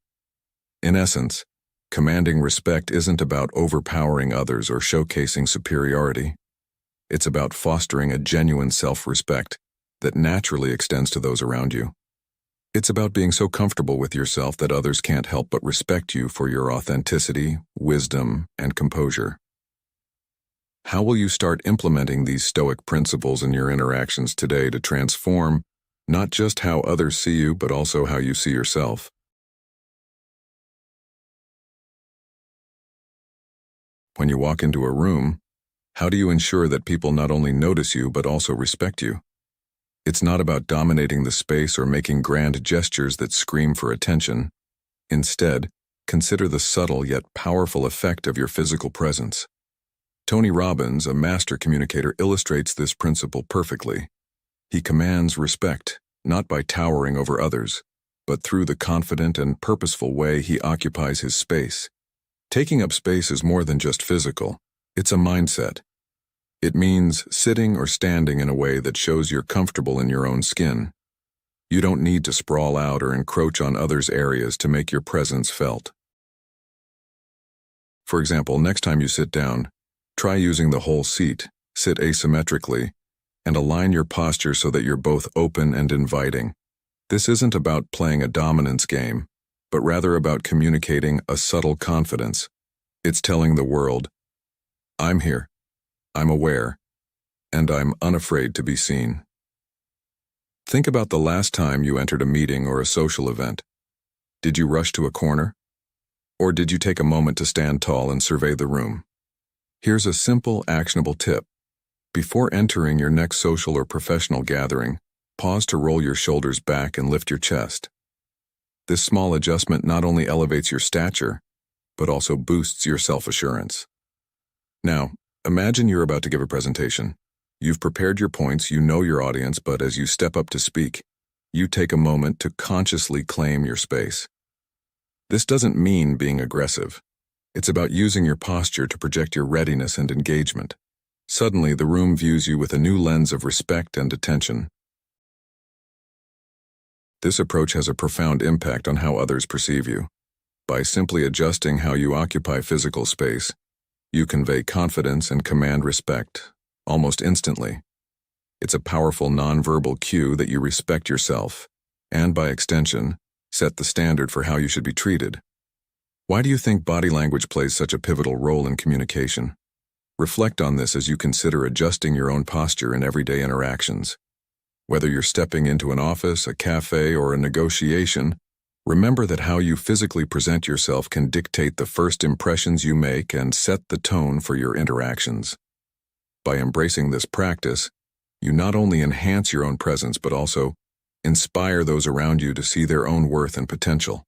In essence, commanding respect isn't about overpowering others or showcasing superiority. It's about fostering a genuine self-respect that naturally extends to those around you. It's about being so comfortable with yourself that others can't help but respect you for your authenticity, wisdom, and composure. How will you start implementing these Stoic principles in your interactions today to transform not just how others see you, but also how you see yourself? When you walk into a room, how do you ensure that people not only notice you but also respect you? It's not about dominating the space or making grand gestures that scream for attention. Instead, consider the subtle yet powerful effect of your physical presence. Tony Robbins, a master communicator, illustrates this principle perfectly. He commands respect, not by towering over others, but through the confident and purposeful way he occupies his space. Taking up space is more than just physical. It's a mindset. It means sitting or standing in a way that shows you're comfortable in your own skin. You don't need to sprawl out or encroach on others' areas to make your presence felt. For example, next time you sit down, try using the whole seat, sit asymmetrically, and align your posture so that you're both open and inviting. This isn't about playing a dominance game, but rather about communicating a subtle confidence. It's telling the world, "I'm here. I'm aware. and I'm unafraid to be seen. Think about the last time you entered a meeting or a social event. Did you rush to a corner? Or did you take a moment to stand tall and survey the room? Here's a simple, actionable tip. Before entering your next social or professional gathering, pause to roll your shoulders back and lift your chest. This small adjustment not only elevates your stature, but also boosts your self-assurance. Now, imagine you're about to give a presentation. You've prepared your points, you know your audience, but as you step up to speak, you take a moment to consciously claim your space. This doesn't mean being aggressive. It's about using your posture to project your readiness and engagement. Suddenly, the room views you with a new lens of respect and attention. This approach has a profound impact on how others perceive you. By simply adjusting how you occupy physical space, you convey confidence and command respect, almost instantly. It's a powerful nonverbal cue that you respect yourself, and by extension, set the standard for how you should be treated. Why do you think body language plays such a pivotal role in communication? Reflect on this as you consider adjusting your own posture in everyday interactions. Whether you're stepping into an office, a cafe, or a negotiation, remember that how you physically present yourself can dictate the first impressions you make and set the tone for your interactions. By embracing this practice, you not only enhance your own presence but also inspire those around you to see their own worth and potential.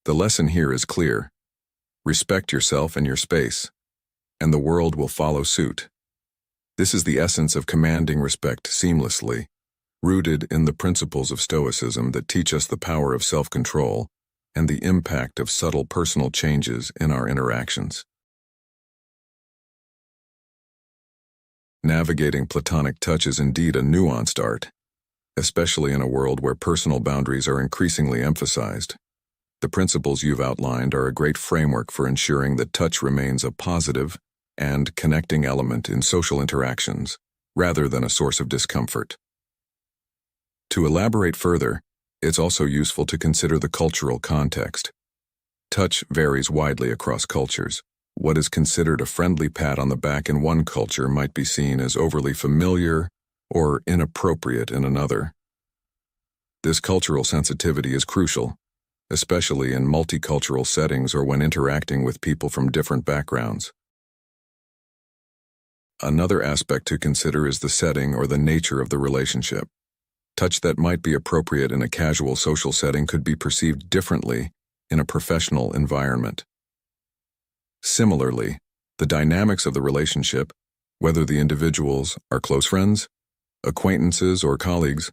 The lesson here is clear. Respect yourself and your space, and the world will follow suit. This is the essence of commanding respect seamlessly, rooted in the principles of Stoicism that teach us the power of self-control and the impact of subtle personal changes in our interactions. Navigating platonic touch is indeed a nuanced art, especially in a world where personal boundaries are increasingly emphasized. The principles you've outlined are a great framework for ensuring that touch remains a positive and connecting element in social interactions, rather than a source of discomfort. To elaborate further, it's also useful to consider the cultural context. Touch varies widely across cultures. What is considered a friendly pat on the back in one culture might be seen as overly familiar or inappropriate in another. This cultural sensitivity is crucial, especially in multicultural settings or when interacting with people from different backgrounds. Another aspect to consider is the setting or the nature of the relationship. Touch that might be appropriate in a casual social setting could be perceived differently in a professional environment. Similarly, the dynamics of the relationship, whether the individuals are close friends, acquaintances, or colleagues,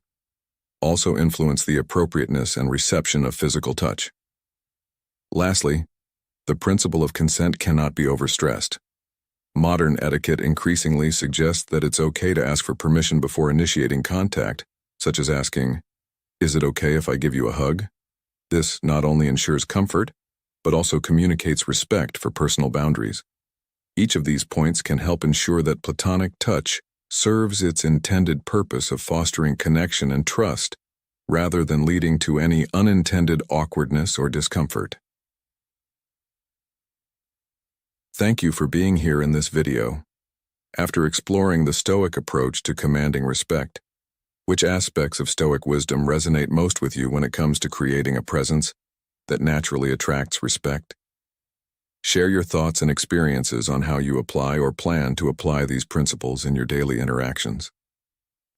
also influence the appropriateness and reception of physical touch. Lastly, the principle of consent cannot be overstressed. Modern etiquette increasingly suggests that it's okay to ask for permission before initiating contact, such as asking, "Is it okay if I give you a hug?" This not only ensures comfort, but also communicates respect for personal boundaries. Each of these points can help ensure that platonic touch serves its intended purpose of fostering connection and trust, rather than leading to any unintended awkwardness or discomfort. Thank you for being here in this video. After exploring the Stoic approach to commanding respect, which aspects of Stoic wisdom resonate most with you when it comes to creating a presence that naturally attracts respect? Share your thoughts and experiences on how you apply or plan to apply these principles in your daily interactions.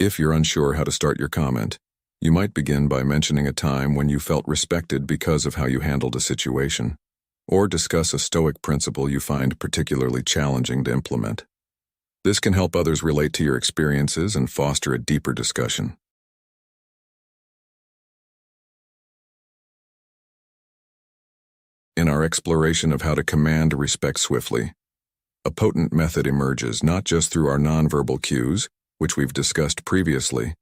If you're unsure how to start your comment, you might begin by mentioning a time when you felt respected because of how you handled a situation, or discuss a Stoic principle you find particularly challenging to implement. This can help others relate to your experiences and foster a deeper discussion. In our exploration of how to command respect swiftly, a potent method emerges not just through our nonverbal cues, which we've discussed previously,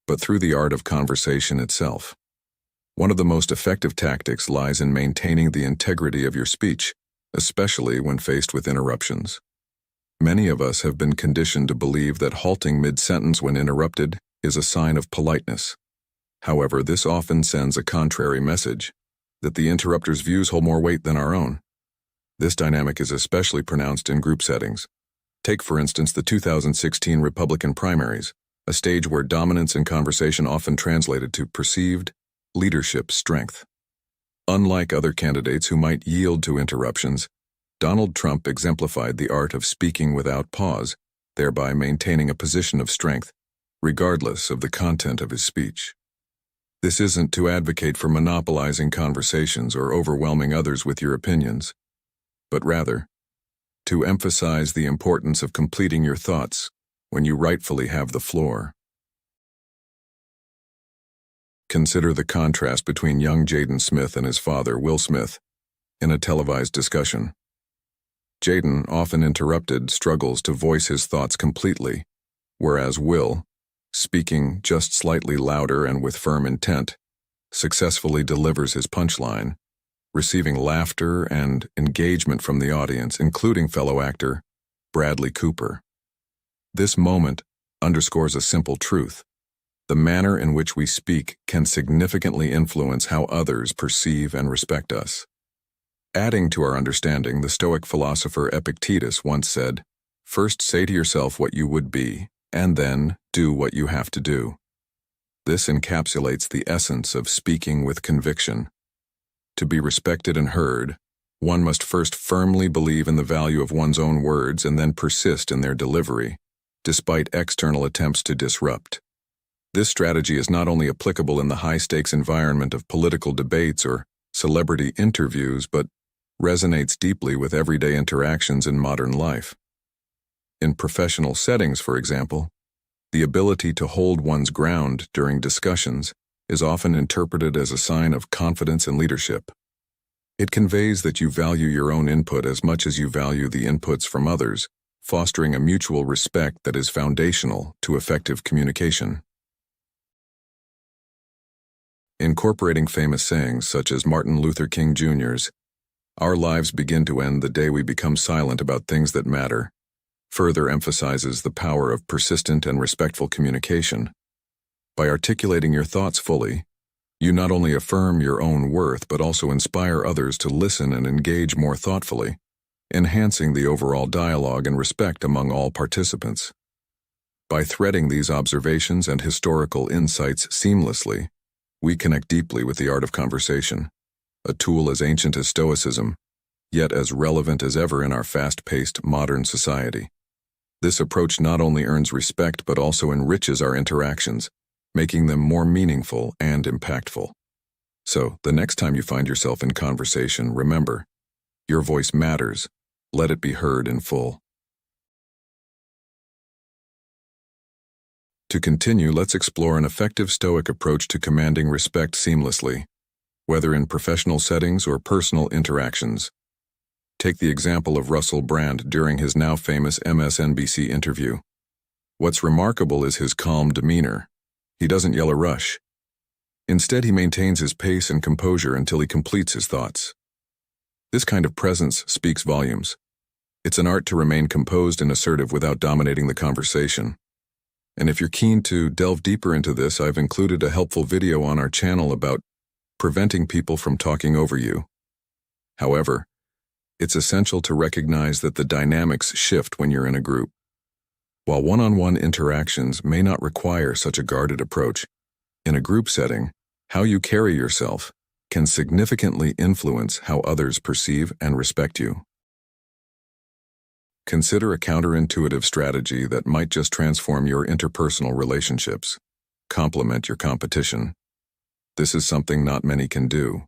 but through the art of conversation itself. One of the most effective tactics lies in maintaining the integrity of your speech, especially when faced with interruptions. Many of us have been conditioned to believe that halting mid-sentence when interrupted is a sign of politeness. However, this often sends a contrary message, that the interrupter's views hold more weight than our own. This dynamic is especially pronounced in group settings, Take, for instance, the 2016 Republican primaries, a stage where dominance in conversation often translated to perceived leadership strength. Unlike other candidates who might yield to interruptions, Donald Trump exemplified the art of speaking without pause, thereby maintaining a position of strength, regardless of the content of his speech. This isn't to advocate for monopolizing conversations or overwhelming others with your opinions, but rather to emphasize the importance of completing your thoughts when you rightfully have the floor. Consider the contrast between young Jaden Smith and his father, Will Smith, in a televised discussion. Jaden, often interrupted, struggles to voice his thoughts completely, whereas Will, speaking just slightly louder and with firm intent, successfully delivers his punchline, receiving laughter and engagement from the audience, including fellow actor Bradley Cooper. This moment underscores a simple truth. The manner in which we speak can significantly influence how others perceive and respect us. Adding to our understanding, the Stoic philosopher Epictetus once said, "First say to yourself what you would be, and then do what you have to do." This encapsulates the essence of speaking with conviction. To be respected and heard, one must first firmly believe in the value of one's own words and then persist in their delivery, despite external attempts to disrupt. This strategy is not only applicable in the high-stakes environment of political debates or celebrity interviews, but resonates deeply with everyday interactions in modern life. In professional settings, for example, the ability to hold one's ground during discussions is often interpreted as a sign of confidence and leadership. It conveys that you value your own input as much as you value the inputs from others, fostering a mutual respect that is foundational to effective communication. Incorporating famous sayings such as Martin Luther King Jr.'s, "Our lives begin to end the day we become silent about things that matter," further emphasizes the power of persistent and respectful communication. By articulating your thoughts fully, you not only affirm your own worth but also inspire others to listen and engage more thoughtfully, enhancing the overall dialogue and respect among all participants. By threading these observations and historical insights seamlessly, we connect deeply with the art of conversation, a tool as ancient as Stoicism, yet as relevant as ever in our fast-paced modern society. This approach not only earns respect but also enriches our interactions, making them more meaningful and impactful. So, the next time you find yourself in conversation, remember, your voice matters. Let it be heard in full. To continue, let's explore an effective Stoic approach to commanding respect seamlessly, whether in professional settings or personal interactions. Take the example of Russell Brand during his now famous MSNBC interview. What's remarkable is his calm demeanor. He doesn't yell or rush. Instead, he maintains his pace and composure until he completes his thoughts. This kind of presence speaks volumes. It's an art to remain composed and assertive without dominating the conversation. And if you're keen to delve deeper into this, I've included a helpful video on our channel about preventing people from talking over you. However, it's essential to recognize that the dynamics shift when you're in a group. While one-on-one interactions may not require such a guarded approach, in a group setting, how you carry yourself can significantly influence how others perceive and respect you. Consider a counterintuitive strategy that might just transform your interpersonal relationships. Compliment your competition. This is something not many can do.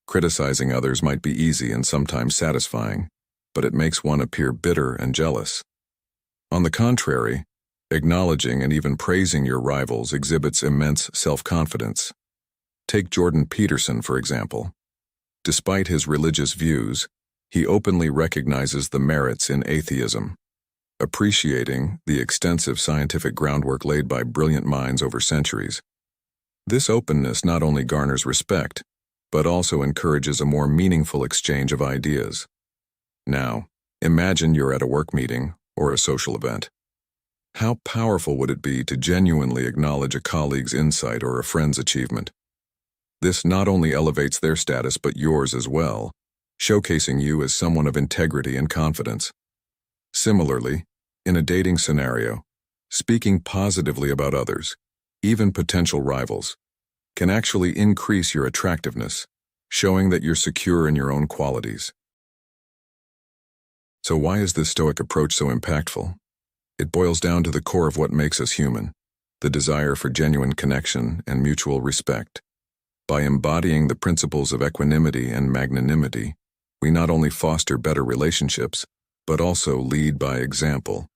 Criticizing others might be easy and sometimes satisfying, but it makes one appear bitter and jealous. On the contrary, acknowledging and even praising your rivals exhibits immense self-confidence. Take Jordan Peterson, for example. Despite his religious views, he openly recognizes the merits in atheism, appreciating the extensive scientific groundwork laid by brilliant minds over centuries. This openness not only garners respect, but also encourages a more meaningful exchange of ideas. Now, imagine you're at a work meeting or a social event. How powerful would it be to genuinely acknowledge a colleague's insight or a friend's achievement? This not only elevates their status but yours as well, showcasing you as someone of integrity and confidence. Similarly, In a dating scenario, speaking positively about others, even potential rivals, can actually increase your attractiveness, showing that you're secure in your own qualities. So why is this Stoic approach so impactful? It boils down to the core of what makes us human, the desire for genuine connection and mutual respect. By embodying the principles of equanimity and magnanimity, we not only foster better relationships, but also lead by example.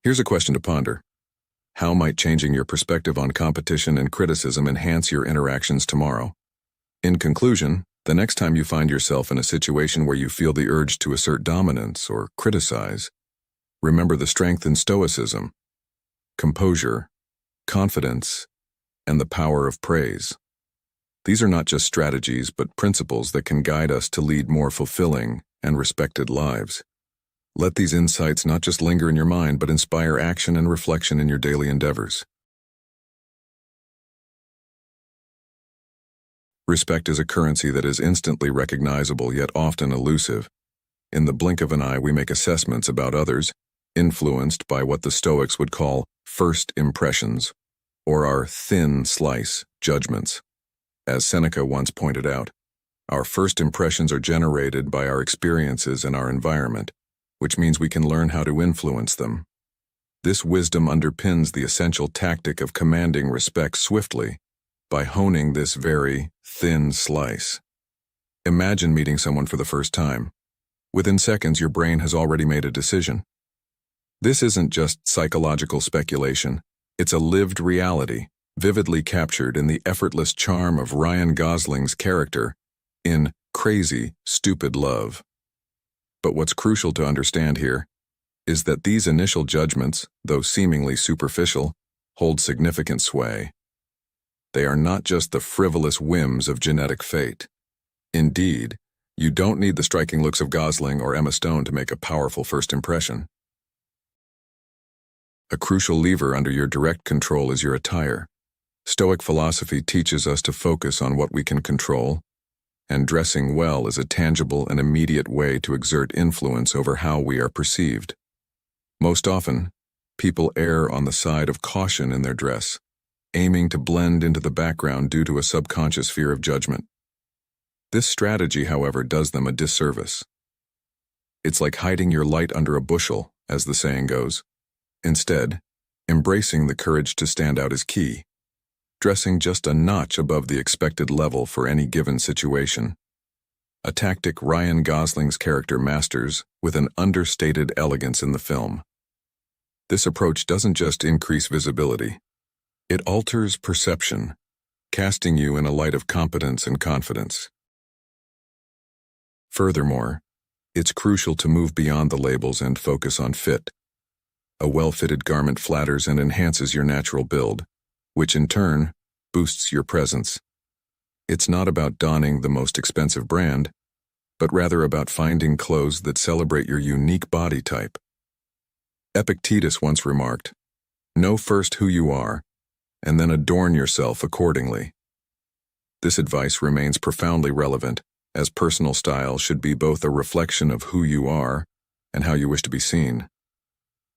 Here's a question to ponder. How might changing your perspective on competition and criticism enhance your interactions tomorrow? In conclusion, the next time you find yourself in a situation where you feel the urge to assert dominance or criticize, remember the strength in Stoicism, composure, confidence, and the power of praise. These are not just strategies, but principles that can guide us to lead more fulfilling and respected lives. Let these insights not just linger in your mind, but inspire action and reflection in your daily endeavors. Respect is a currency that is instantly recognizable yet often elusive. In the blink of an eye, we make assessments about others, influenced by what the Stoics would call first impressions, or our thin slice judgments. As Seneca once pointed out, our first impressions are generated by our experiences and our environment, which means we can learn how to influence them. This wisdom underpins the essential tactic of commanding respect swiftly by honing this very thin slice. Imagine meeting someone for the first time. Within seconds, your brain has already made a decision. This isn't just psychological speculation, it's a lived reality, vividly captured in the effortless charm of Ryan Gosling's character in Crazy, Stupid Love. But what's crucial to understand here is that these initial judgments, though seemingly superficial, hold significant sway. They are not just the frivolous whims of genetic fate. Indeed, you don't need the striking looks of Gosling or Emma Stone to make a powerful first impression. A crucial lever under your direct control is your attire. Stoic philosophy teaches us to focus on what we can control, and dressing well is a tangible and immediate way to exert influence over how we are perceived. Most often, people err on the side of caution in their dress, aiming to blend into the background due to a subconscious fear of judgment. This strategy, however, does them a disservice. It's like hiding your light under a bushel, as the saying goes. Instead, embracing the courage to stand out is key, dressing just a notch above the expected level for any given situation. A tactic Ryan Gosling's character masters with an understated elegance in the film. This approach doesn't just increase visibility, it alters perception, casting you in a light of competence and confidence. Furthermore, it's crucial to move beyond the labels and focus on fit. A well-fitted garment flatters and enhances your natural build, which in turn boosts your presence. It's not about donning the most expensive brand, but rather about finding clothes that celebrate your unique body type. Epictetus once remarked, "Know first who you are, and then adorn yourself accordingly." This advice remains profoundly relevant, as personal style should be both a reflection of who you are and how you wish to be seen.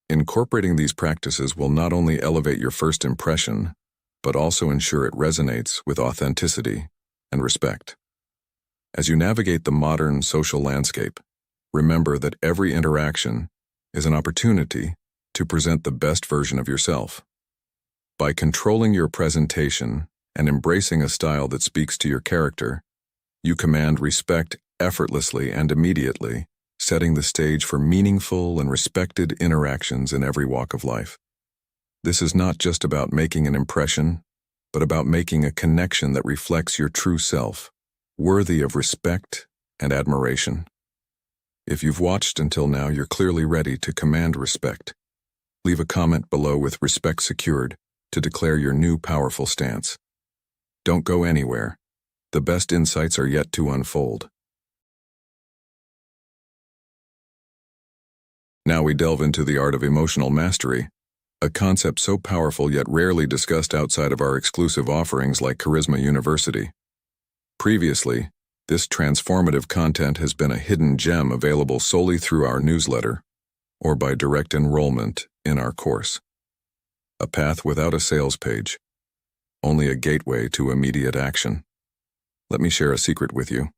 Incorporating these practices will not only elevate your first impression, but also ensure it resonates with authenticity and respect. As you navigate the modern social landscape, remember that every interaction is an opportunity to present the best version of yourself. By controlling your presentation and embracing a style that speaks to your character, you command respect effortlessly and immediately, setting the stage for meaningful and respected interactions in every walk of life. This is not just about making an impression, but about making a connection that reflects your true self, worthy of respect and admiration. If you've watched until now, you're clearly ready to command respect. Leave a comment below with "respect secured" to declare your new powerful stance. Don't go anywhere. The best insights are yet to unfold. Now we delve into the art of emotional mastery, a concept so powerful yet rarely discussed outside of our exclusive offerings like Charisma University. Previously, this transformative content has been a hidden gem available solely through our newsletter. or by direct enrollment in our course. A path without a sales page, only a gateway to immediate action. Let me share a secret with you.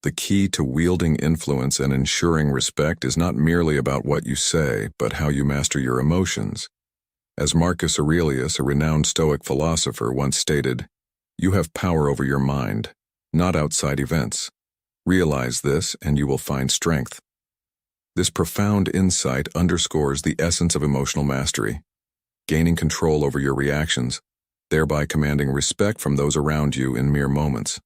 The key to wielding influence and ensuring respect is not merely about what you say, but how you master your emotions. As Marcus Aurelius, a renowned Stoic philosopher, once stated, "You have power over your mind, not outside events. Realize this and you will find strength." This profound insight underscores the essence of emotional mastery, gaining control over your reactions, thereby commanding respect from those around you in mere moments.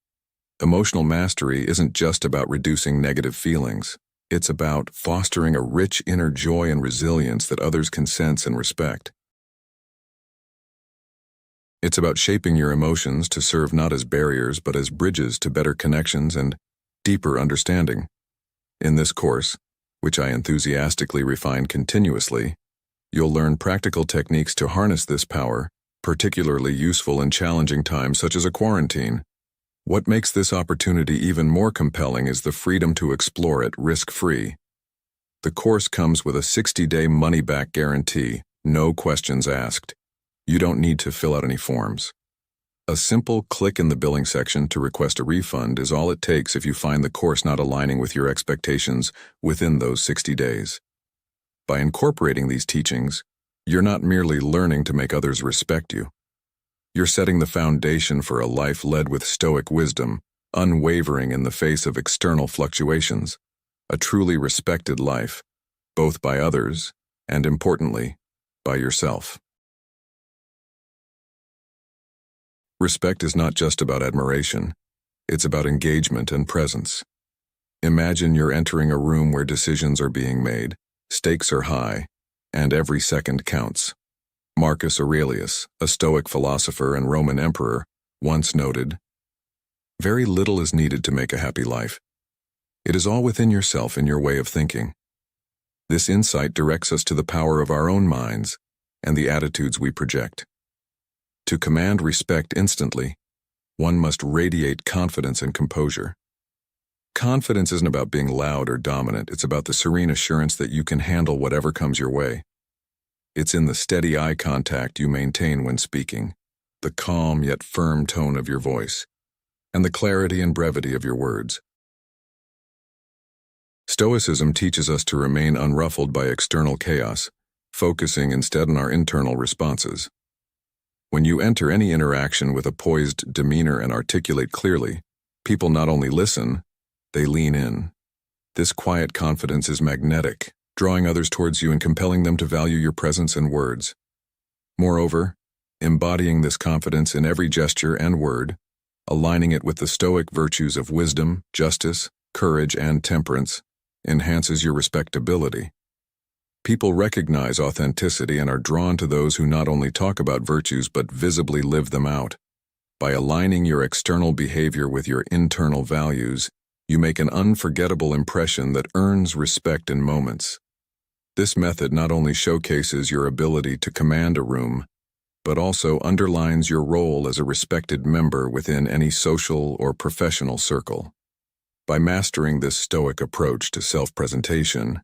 Emotional mastery isn't just about reducing negative feelings. It's about fostering a rich inner joy and resilience that others can sense and respect. It's about shaping your emotions to serve not as barriers but as bridges to better connections and deeper understanding. In this course, which I enthusiastically refine continuously, you'll learn practical techniques to harness this power, particularly useful in challenging times such as a quarantine. What makes this opportunity even more compelling is the freedom to explore it risk-free. The course comes with a 60-day money-back guarantee, no questions asked. You don't need to fill out any forms. A simple click in the billing section to request a refund is all it takes if you find the course not aligning with your expectations within those 60 days. By incorporating these teachings, you're not merely learning to make others respect you. You're setting the foundation for a life led with Stoic wisdom, unwavering in the face of external fluctuations, a truly respected life, both by others and, importantly, by yourself. Respect is not just about admiration, it's about engagement and presence. Imagine you're entering a room where decisions are being made, stakes are high, and every second counts. Marcus Aurelius, a Stoic philosopher and Roman emperor, once noted, "Very little is needed to make a happy life. It is all within yourself in your way of thinking." This insight directs us to the power of our own minds and the attitudes we project. To command respect instantly, one must radiate confidence and composure. Confidence isn't about being loud or dominant, it's about the serene assurance that you can handle whatever comes your way. It's in the steady eye contact you maintain when speaking, the calm yet firm tone of your voice, and the clarity and brevity of your words. Stoicism teaches us to remain unruffled by external chaos, focusing instead on our internal responses. When you enter any interaction with a poised demeanor and articulate clearly, people not only listen, they lean in. This quiet confidence is magnetic, drawing others towards you and compelling them to value your presence and words. Moreover, embodying this confidence in every gesture and word, aligning it with the Stoic virtues of wisdom, justice, courage, and temperance, enhances your respectability. People recognize authenticity and are drawn to those who not only talk about virtues but visibly live them out. By aligning your external behavior with your internal values, you make an unforgettable impression that earns respect in moments. This method not only showcases your ability to command a room, but also underlines your role as a respected member within any social or professional circle. By mastering this Stoic approach to self-presentation,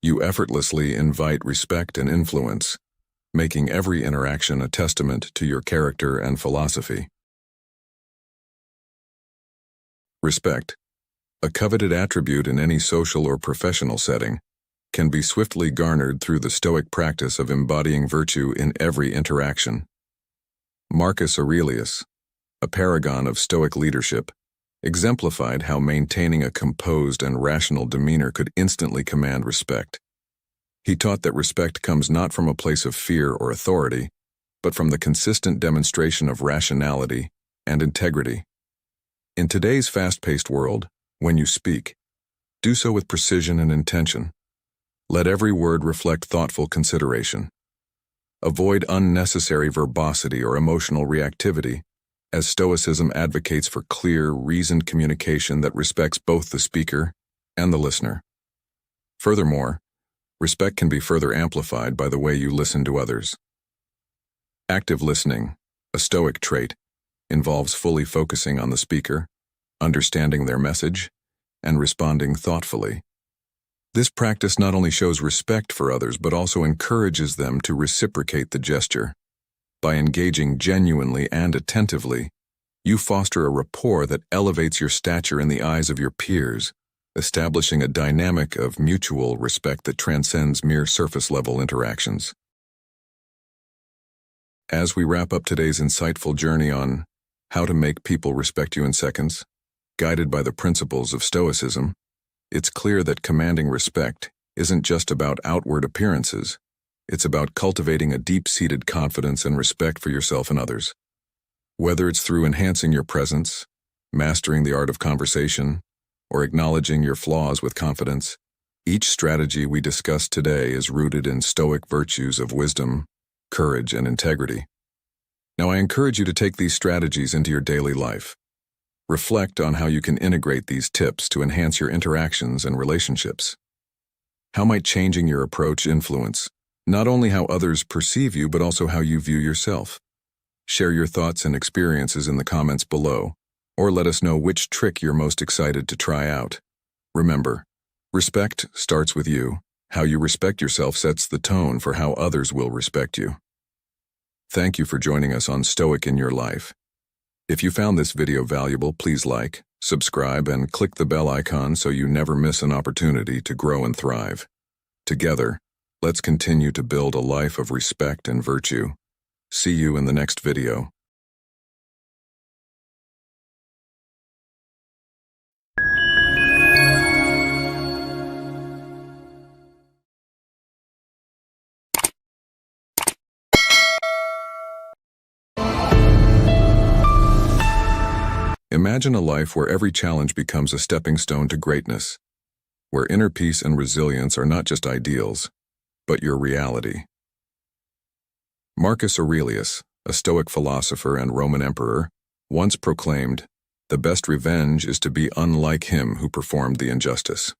you effortlessly invite respect and influence, making every interaction a testament to your character and philosophy. Respect, a coveted attribute in any social or professional setting, can be swiftly garnered through the Stoic practice of embodying virtue in every interaction. Marcus Aurelius, a paragon of Stoic leadership, exemplified how maintaining a composed and rational demeanor could instantly command respect. He taught that respect comes not from a place of fear or authority, but from the consistent demonstration of rationality and integrity. In today's fast-paced world, when you speak, do so with precision and intention. Let every word reflect thoughtful consideration. Avoid unnecessary verbosity or emotional reactivity, as Stoicism advocates for clear, reasoned communication that respects both the speaker and the listener. Furthermore, respect can be further amplified by the way you listen to others. Active listening, a Stoic trait, involves fully focusing on the speaker, understanding their message, and responding thoughtfully. This practice not only shows respect for others but also encourages them to reciprocate the gesture. By engaging genuinely and attentively, you foster a rapport that elevates your stature in the eyes of your peers, establishing a dynamic of mutual respect that transcends mere surface-level interactions. As we wrap up today's insightful journey on how to make people respect you in seconds, guided by the principles of Stoicism, it's clear that commanding respect isn't just about outward appearances. It's about cultivating a deep-seated confidence and respect for yourself and others. Whether it's through enhancing your presence, mastering the art of conversation, or acknowledging your flaws with confidence, each strategy we discussed today is rooted in Stoic virtues of wisdom, courage, and integrity. Now, I encourage you to take these strategies into your daily life. Reflect on how you can integrate these tips to enhance your interactions and relationships. How might changing your approach influence not only how others perceive you, but also how you view yourself? Share your thoughts and experiences in the comments below, or let us know which trick you're most excited to try out. Remember, respect starts with you. How you respect yourself sets the tone for how others will respect you. Thank you for joining us on Stoic in Your Life. If you found this video valuable, please like, subscribe, and click the bell icon so you never miss an opportunity to grow and thrive. Together, let's continue to build a life of respect and virtue. See you in the next video. Imagine a life where every challenge becomes a stepping stone to greatness, where inner peace and resilience are not just ideals, but your reality. Marcus Aurelius, a Stoic philosopher and Roman emperor, once proclaimed, "The best revenge is to be unlike him who performed the injustice."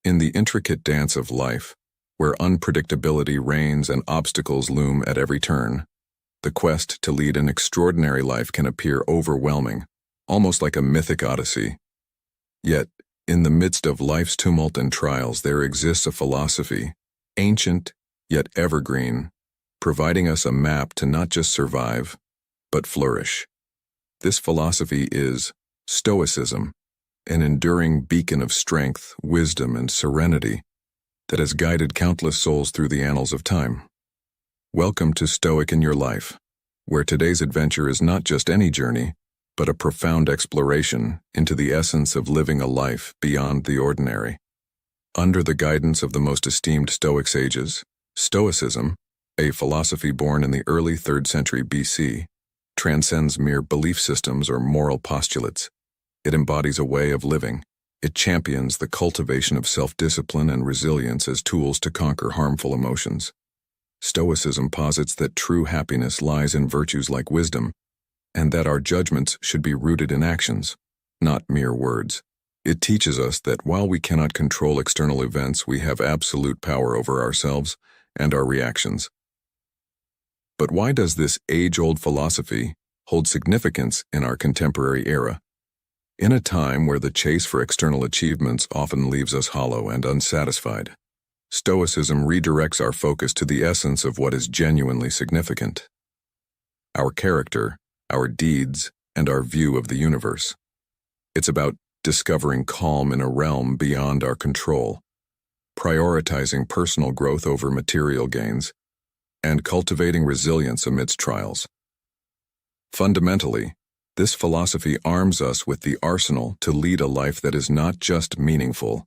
In the intricate dance of life, where unpredictability reigns and obstacles loom at every turn, the quest to lead an extraordinary life can appear overwhelming, almost like a mythic odyssey. Yet, in the midst of life's tumult and trials, there exists a philosophy, ancient yet evergreen, providing us a map to not just survive, but flourish. This philosophy is Stoicism, an enduring beacon of strength, wisdom, and serenity that has guided countless souls through the annals of time. Welcome to Stoic in Your Life, where today's adventure is not just any journey, but a profound exploration into the essence of living a life beyond the ordinary. Under the guidance of the most esteemed Stoic sages, Stoicism, a philosophy born in the early 3rd century BC, transcends mere belief systems or moral postulates. It embodies a way of living. It champions the cultivation of self-discipline and resilience as tools to conquer harmful emotions. Stoicism posits that true happiness lies in virtues like wisdom, and that our judgments should be rooted in actions, not mere words. It teaches us that while we cannot control external events, we have absolute power over ourselves and our reactions. But why does this age-old philosophy hold significance in our contemporary era? In a time where the chase for external achievements often leaves us hollow and unsatisfied, Stoicism redirects our focus to the essence of what is genuinely significant: our character, our deeds, and our view of the universe. It's about discovering calm in a realm beyond our control, prioritizing personal growth over material gains, and cultivating resilience amidst trials. Fundamentally, this philosophy arms us with the arsenal to lead a life that is not just meaningful,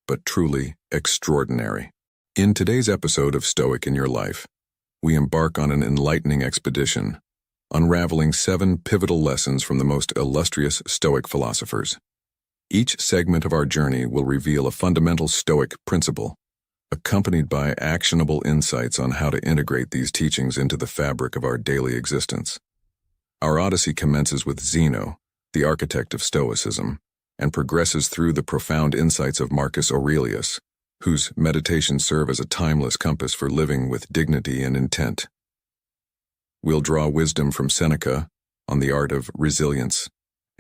but truly extraordinary. In today's episode of Stoic in Your Life, we embark on an enlightening expedition, unraveling 7 pivotal lessons from the most illustrious Stoic philosophers. Each segment of our journey will reveal a fundamental Stoic principle, accompanied by actionable insights on how to integrate these teachings into the fabric of our daily existence. Our odyssey commences with Zeno, the architect of Stoicism, and progresses through the profound insights of Marcus Aurelius, whose meditations serve as a timeless compass for living with dignity and intent. We'll draw wisdom from Seneca on the art of resilience,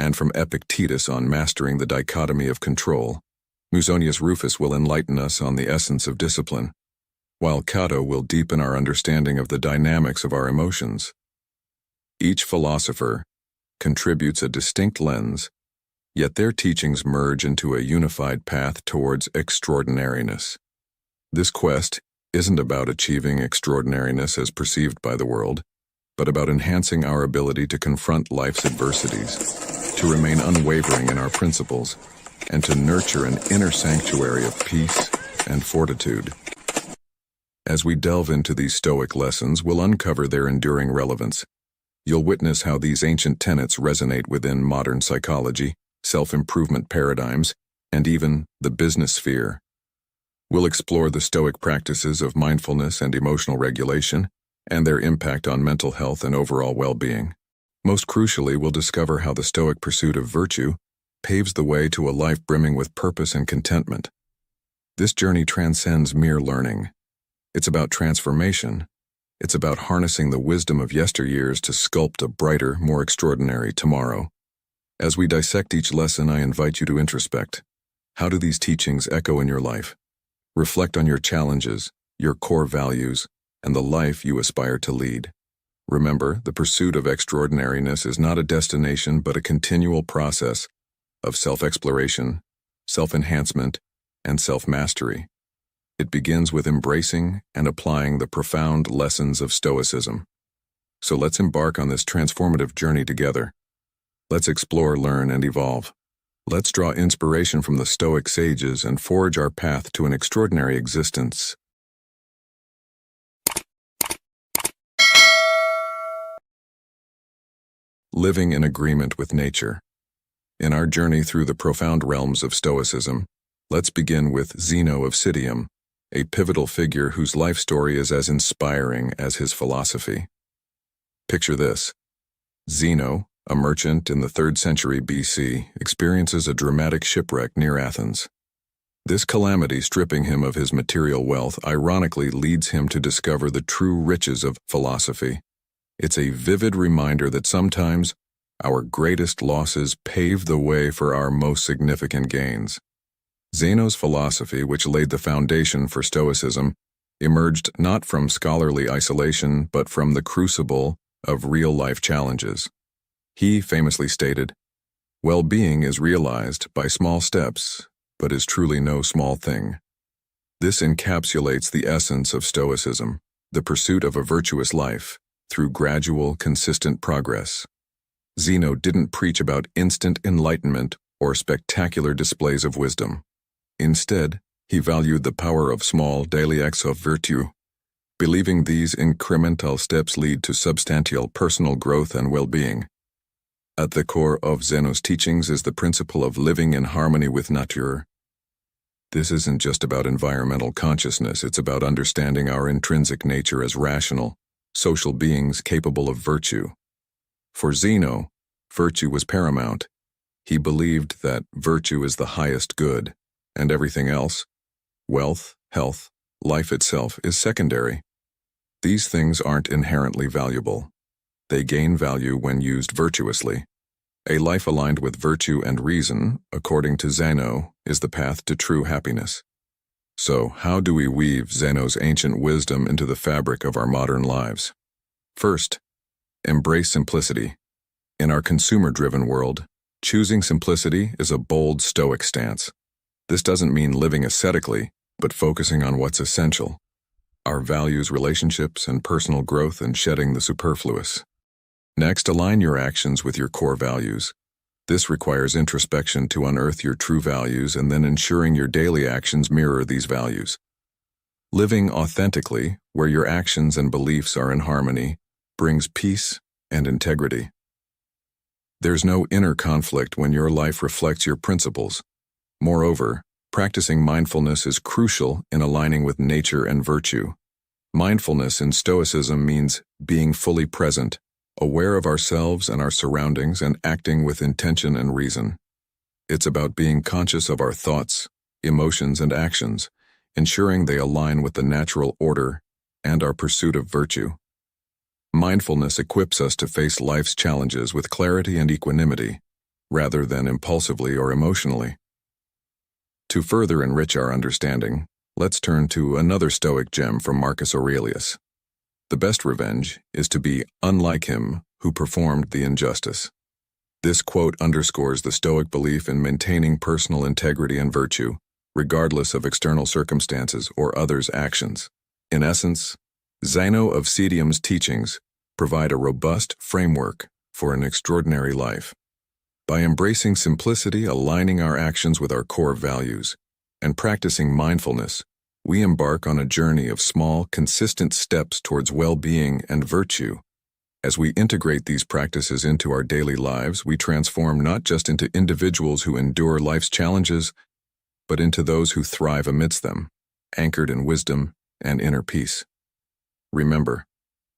and from Epictetus on mastering the dichotomy of control, Musonius Rufus will enlighten us on the essence of discipline, while Cato will deepen our understanding of the dynamics of our emotions. Each philosopher contributes a distinct lens, yet their teachings merge into a unified path towards extraordinariness. This quest isn't about achieving extraordinariness as perceived by the world, but about enhancing our ability to confront life's adversities, to remain unwavering in our principles, and to nurture an inner sanctuary of peace and fortitude. As we delve into these Stoic lessons, we'll uncover their enduring relevance. You'll witness how these ancient tenets resonate within modern psychology, self-improvement paradigms, and even the business sphere. We'll explore the Stoic practices of mindfulness and emotional regulation, and their impact on mental health and overall well-being. Most crucially, we'll discover how the Stoic pursuit of virtue paves the way to a life brimming with purpose and contentment. This journey transcends mere learning. It's about transformation. It's about harnessing the wisdom of yesteryears to sculpt a brighter, more extraordinary tomorrow. As we dissect each lesson, I invite you to introspect. How do these teachings echo in your life? Reflect on your challenges, your core values, and the life you aspire to lead. Remember, the pursuit of extraordinariness is not a destination but a continual process of self-exploration, self-enhancement, and self-mastery. It begins with embracing and applying the profound lessons of Stoicism. So let's embark on this transformative journey together. Let's explore, learn, and evolve. Let's draw inspiration from the Stoic sages and forge our path to an extraordinary existence. Living in agreement with nature. In our journey through the profound realms of Stoicism, let's begin with Zeno of Citium, a pivotal figure whose life story is as inspiring as his philosophy. Picture this. Zeno, a merchant in the 3rd century BC, experiences a dramatic shipwreck near Athens. This calamity, stripping him of his material wealth, ironically leads him to discover the true riches of philosophy. It's a vivid reminder that sometimes our greatest losses pave the way for our most significant gains. Zeno's philosophy, which laid the foundation for Stoicism, emerged not from scholarly isolation but from the crucible of real-life challenges. He famously stated, "Well-being is realized by small steps, but is truly no small thing." This encapsulates the essence of Stoicism, the pursuit of a virtuous life through gradual, consistent progress. Zeno didn't preach about instant enlightenment or spectacular displays of wisdom. Instead, he valued the power of small daily acts of virtue, believing these incremental steps lead to substantial personal growth and well-being. At the core of Zeno's teachings is the principle of living in harmony with nature. This isn't just about environmental consciousness, it's about understanding our intrinsic nature as rational, social beings capable of virtue. For Zeno, virtue was paramount. He believed that virtue is the highest good, and everything else, wealth, health, life itself, is secondary. These things aren't inherently valuable. They gain value when used virtuously. A life aligned with virtue and reason, according to Zeno, is the path to true happiness. So, how do we weave Zeno's ancient wisdom into the fabric of our modern lives? First, embrace simplicity. In our consumer-driven world, choosing simplicity is a bold Stoic stance. This doesn't mean living ascetically, but focusing on what's essential: our values, relationships, and personal growth, and shedding the superfluous. Next, align your actions with your core values. This requires introspection to unearth your true values and then ensuring your daily actions mirror these values. Living authentically, where your actions and beliefs are in harmony, brings peace and integrity. There's no inner conflict when your life reflects your principles. Moreover, practicing mindfulness is crucial in aligning with nature and virtue. Mindfulness in Stoicism means being fully present, aware of ourselves and our surroundings, and acting with intention and reason. It's about being conscious of our thoughts, emotions, and actions, ensuring they align with the natural order and our pursuit of virtue. Mindfulness equips us to face life's challenges with clarity and equanimity, rather than impulsively or emotionally. To further enrich our understanding, let's turn to another Stoic gem from Marcus Aurelius. The best revenge is to be unlike him who performed the injustice. This quote underscores the Stoic belief in maintaining personal integrity and virtue, regardless of external circumstances or others' actions. In essence, Zeno of Citium's teachings provide a robust framework for an extraordinary life. By embracing simplicity, aligning our actions with our core values, and practicing mindfulness, we embark on a journey of small, consistent steps towards well-being and virtue. As we integrate these practices into our daily lives, we transform not just into individuals who endure life's challenges, but into those who thrive amidst them, anchored in wisdom and inner peace. Remember,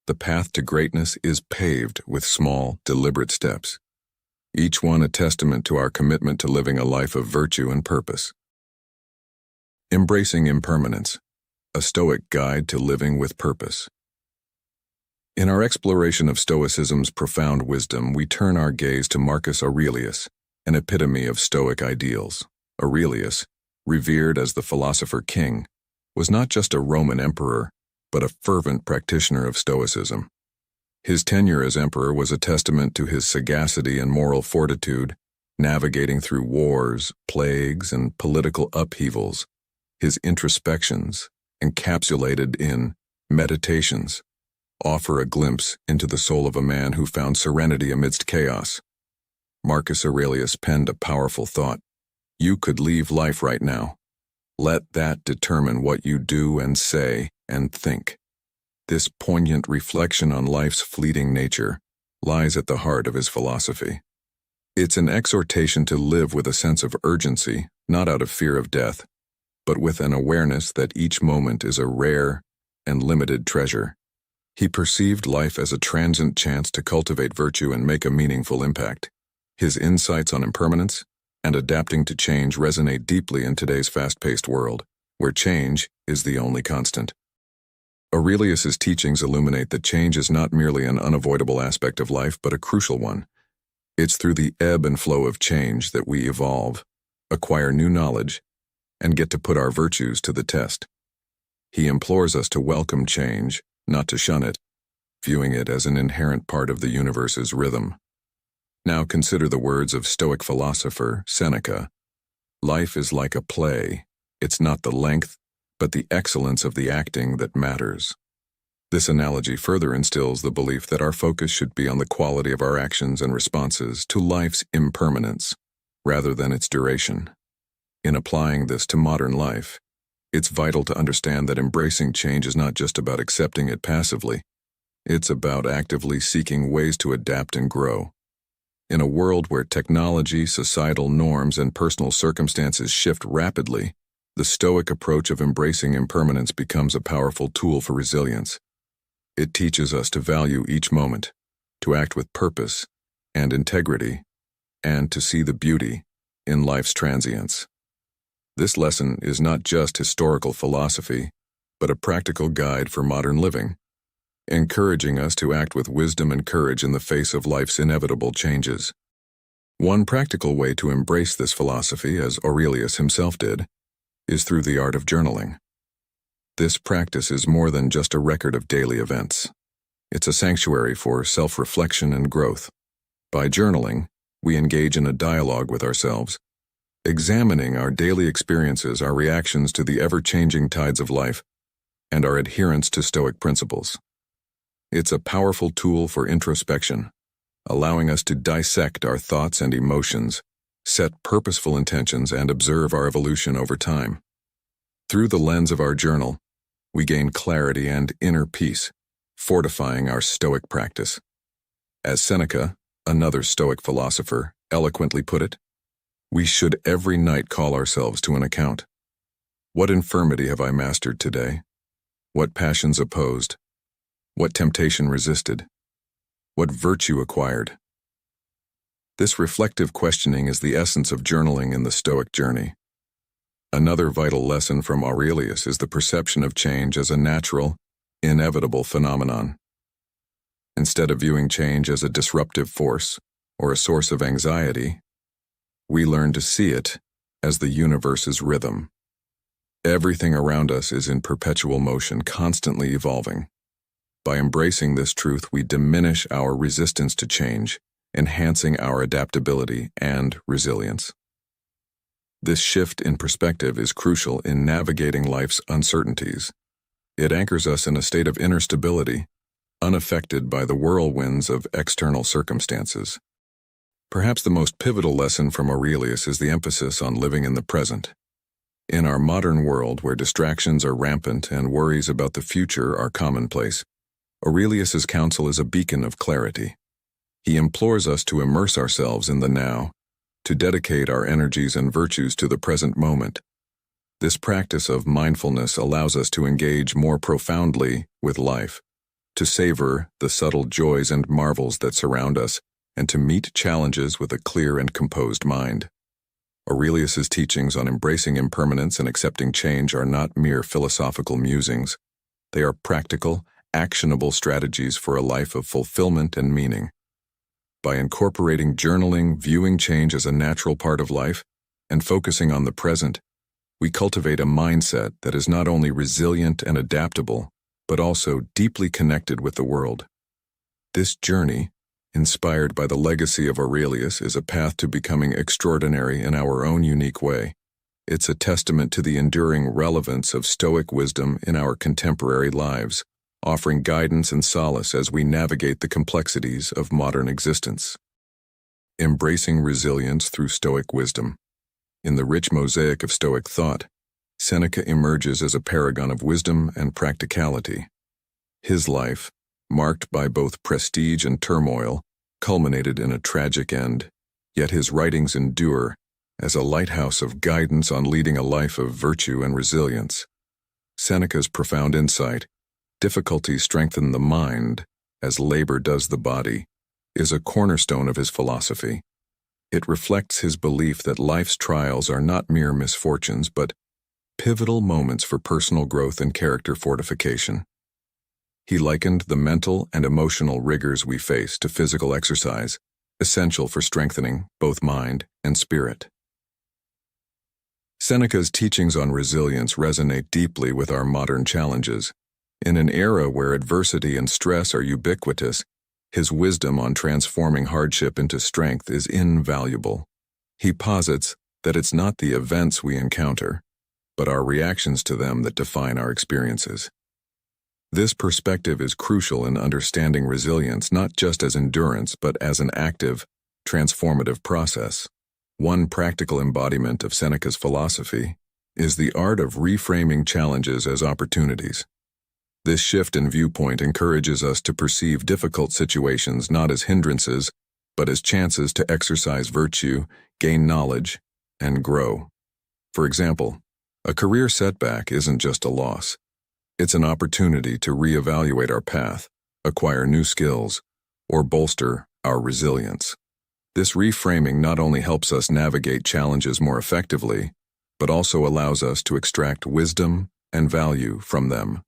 the path to greatness is paved with small, deliberate steps, each one a testament to our commitment to living a life of virtue and purpose. Embracing impermanence, a Stoic guide to living with purpose. In our exploration of Stoicism's profound wisdom, we turn our gaze to Marcus Aurelius, an epitome of Stoic ideals. Aurelius, revered as the philosopher king, was not just a Roman emperor, but a fervent practitioner of Stoicism. His tenure as emperor was a testament to his sagacity and moral fortitude, navigating through wars, plagues, and political upheavals. His introspections, encapsulated in Meditations, offer a glimpse into the soul of a man who found serenity amidst chaos. Marcus Aurelius penned a powerful thought: "You could leave life right now. Let that determine what you do and say and think." This poignant reflection on life's fleeting nature lies at the heart of his philosophy. It's an exhortation to live with a sense of urgency, not out of fear of death, but with an awareness that each moment is a rare and limited treasure. He perceived life as a transient chance to cultivate virtue and make a meaningful impact. His insights on impermanence and adapting to change resonate deeply in today's fast-paced world, where change is the only constant. Aurelius's teachings illuminate that change is not merely an unavoidable aspect of life, but a crucial one. It's through the ebb and flow of change that we evolve, acquire new knowledge, and get to put our virtues to the test. He implores us to welcome change, not to shun it, viewing it as an inherent part of the universe's rhythm. Now consider the words of Stoic philosopher Seneca. Life is like a play. It's not the length, but the excellence of the acting that matters. This analogy further instills the belief that our focus should be on the quality of our actions and responses to life's impermanence, rather than its duration. In applying this to modern life, it's vital to understand that embracing change is not just about accepting it passively. It's about actively seeking ways to adapt and grow. In a world where technology, societal norms, and personal circumstances shift rapidly, the Stoic approach of embracing impermanence becomes a powerful tool for resilience. It teaches us to value each moment, to act with purpose and integrity, and to see the beauty in life's transience. This lesson is not just historical philosophy, but a practical guide for modern living, encouraging us to act with wisdom and courage in the face of life's inevitable changes. One practical way to embrace this philosophy, as Aurelius himself did, is through the art of journaling. This practice is more than just a record of daily events. It's a sanctuary for self-reflection and growth. By journaling, we engage in a dialogue with ourselves, examining our daily experiences, our reactions to the ever-changing tides of life, and our adherence to Stoic principles. It's a powerful tool for introspection, allowing us to dissect our thoughts and emotions, set purposeful intentions, and observe our evolution over time. Through the lens of our journal, we gain clarity and inner peace, fortifying our Stoic practice. As Seneca, another Stoic philosopher, eloquently put it, we should every night call ourselves to an account. What infirmity have I mastered today? What passions opposed? What temptation resisted? What virtue acquired? This reflective questioning is the essence of journaling in the Stoic journey. Another vital lesson from Aurelius is the perception of change as a natural, inevitable phenomenon. Instead of viewing change as a disruptive force or a source of anxiety, we learn to see it as the universe's rhythm. Everything around us is in perpetual motion, constantly evolving. By embracing this truth, we diminish our resistance to change, enhancing our adaptability and resilience. This shift in perspective is crucial in navigating life's uncertainties. It anchors us in a state of inner stability, unaffected by the whirlwinds of external circumstances. Perhaps the most pivotal lesson from Aurelius is the emphasis on living in the present. In our modern world, where distractions are rampant and worries about the future are commonplace, Aurelius's counsel is a beacon of clarity. He implores us to immerse ourselves in the now, to dedicate our energies and virtues to the present moment. This practice of mindfulness allows us to engage more profoundly with life, to savor the subtle joys and marvels that surround us, and to meet challenges with a clear and composed mind. Aurelius's teachings on embracing impermanence and accepting change are not mere philosophical musings. They are practical, actionable strategies for a life of fulfillment and meaning. By incorporating journaling, viewing change as a natural part of life, and focusing on the present, we cultivate a mindset that is not only resilient and adaptable, but also deeply connected with the world. This journey, inspired by the legacy of Aurelius, is a path to becoming extraordinary in our own unique way. It's a testament to the enduring relevance of Stoic wisdom in our contemporary lives, offering guidance and solace as we navigate the complexities of modern existence. Embracing resilience through Stoic wisdom. In the rich mosaic of Stoic thought, Seneca emerges as a paragon of wisdom and practicality. His life, marked by both prestige and turmoil, culminated in a tragic end, yet his writings endure as a lighthouse of guidance on leading a life of virtue and resilience. Seneca's profound insight, "Difficulties strengthen the mind, as labor does the body," is a cornerstone of his philosophy. It reflects his belief that life's trials are not mere misfortunes, but pivotal moments for personal growth and character fortification. He likened the mental and emotional rigors we face to physical exercise, essential for strengthening both mind and spirit. Seneca's teachings on resilience resonate deeply with our modern challenges. In an era where adversity and stress are ubiquitous, his wisdom on transforming hardship into strength is invaluable. He posits that it's not the events we encounter, but our reactions to them that define our experiences. This perspective is crucial in understanding resilience not just as endurance but as an active, transformative process. One practical embodiment of Seneca's philosophy is the art of reframing challenges as opportunities. This shift in viewpoint encourages us to perceive difficult situations not as hindrances, but as chances to exercise virtue, gain knowledge, and grow. For example, a career setback isn't just a loss. It's an opportunity to reevaluate our path, acquire new skills, or bolster our resilience. This reframing not only helps us navigate challenges more effectively, but also allows us to extract wisdom and value from them.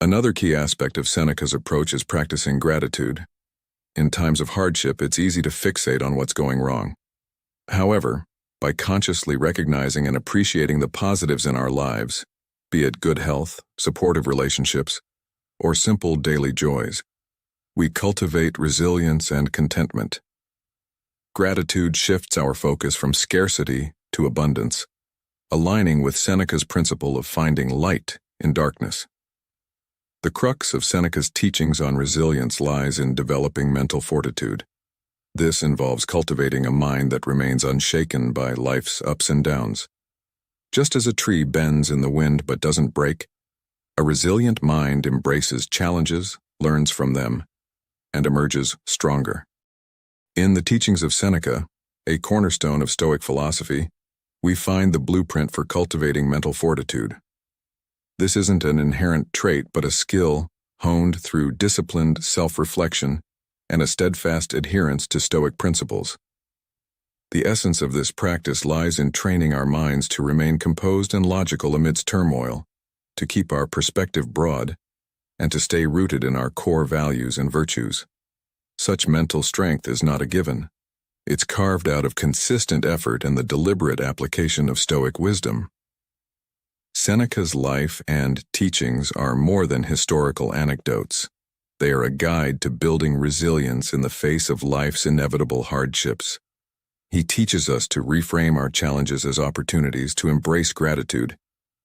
Another key aspect of Seneca's approach is practicing gratitude. In times of hardship, it's easy to fixate on what's going wrong. However, by consciously recognizing and appreciating the positives in our lives, be it good health, supportive relationships, or simple daily joys, we cultivate resilience and contentment. Gratitude shifts our focus from scarcity to abundance, aligning with Seneca's principle of finding light in darkness. The crux of Seneca's teachings on resilience lies in developing mental fortitude. This involves cultivating a mind that remains unshaken by life's ups and downs. Just as a tree bends in the wind but doesn't break, a resilient mind embraces challenges, learns from them, and emerges stronger. In the teachings of Seneca, a cornerstone of Stoic philosophy, we find the blueprint for cultivating mental fortitude. This isn't an inherent trait but a skill honed through disciplined self-reflection and a steadfast adherence to Stoic principles. The essence of this practice lies in training our minds to remain composed and logical amidst turmoil, to keep our perspective broad, and to stay rooted in our core values and virtues. Such mental strength is not a given. It's carved out of consistent effort and the deliberate application of Stoic wisdom. Seneca's life and teachings are more than historical anecdotes. They are a guide to building resilience in the face of life's inevitable hardships. He teaches us to reframe our challenges as opportunities, to embrace gratitude,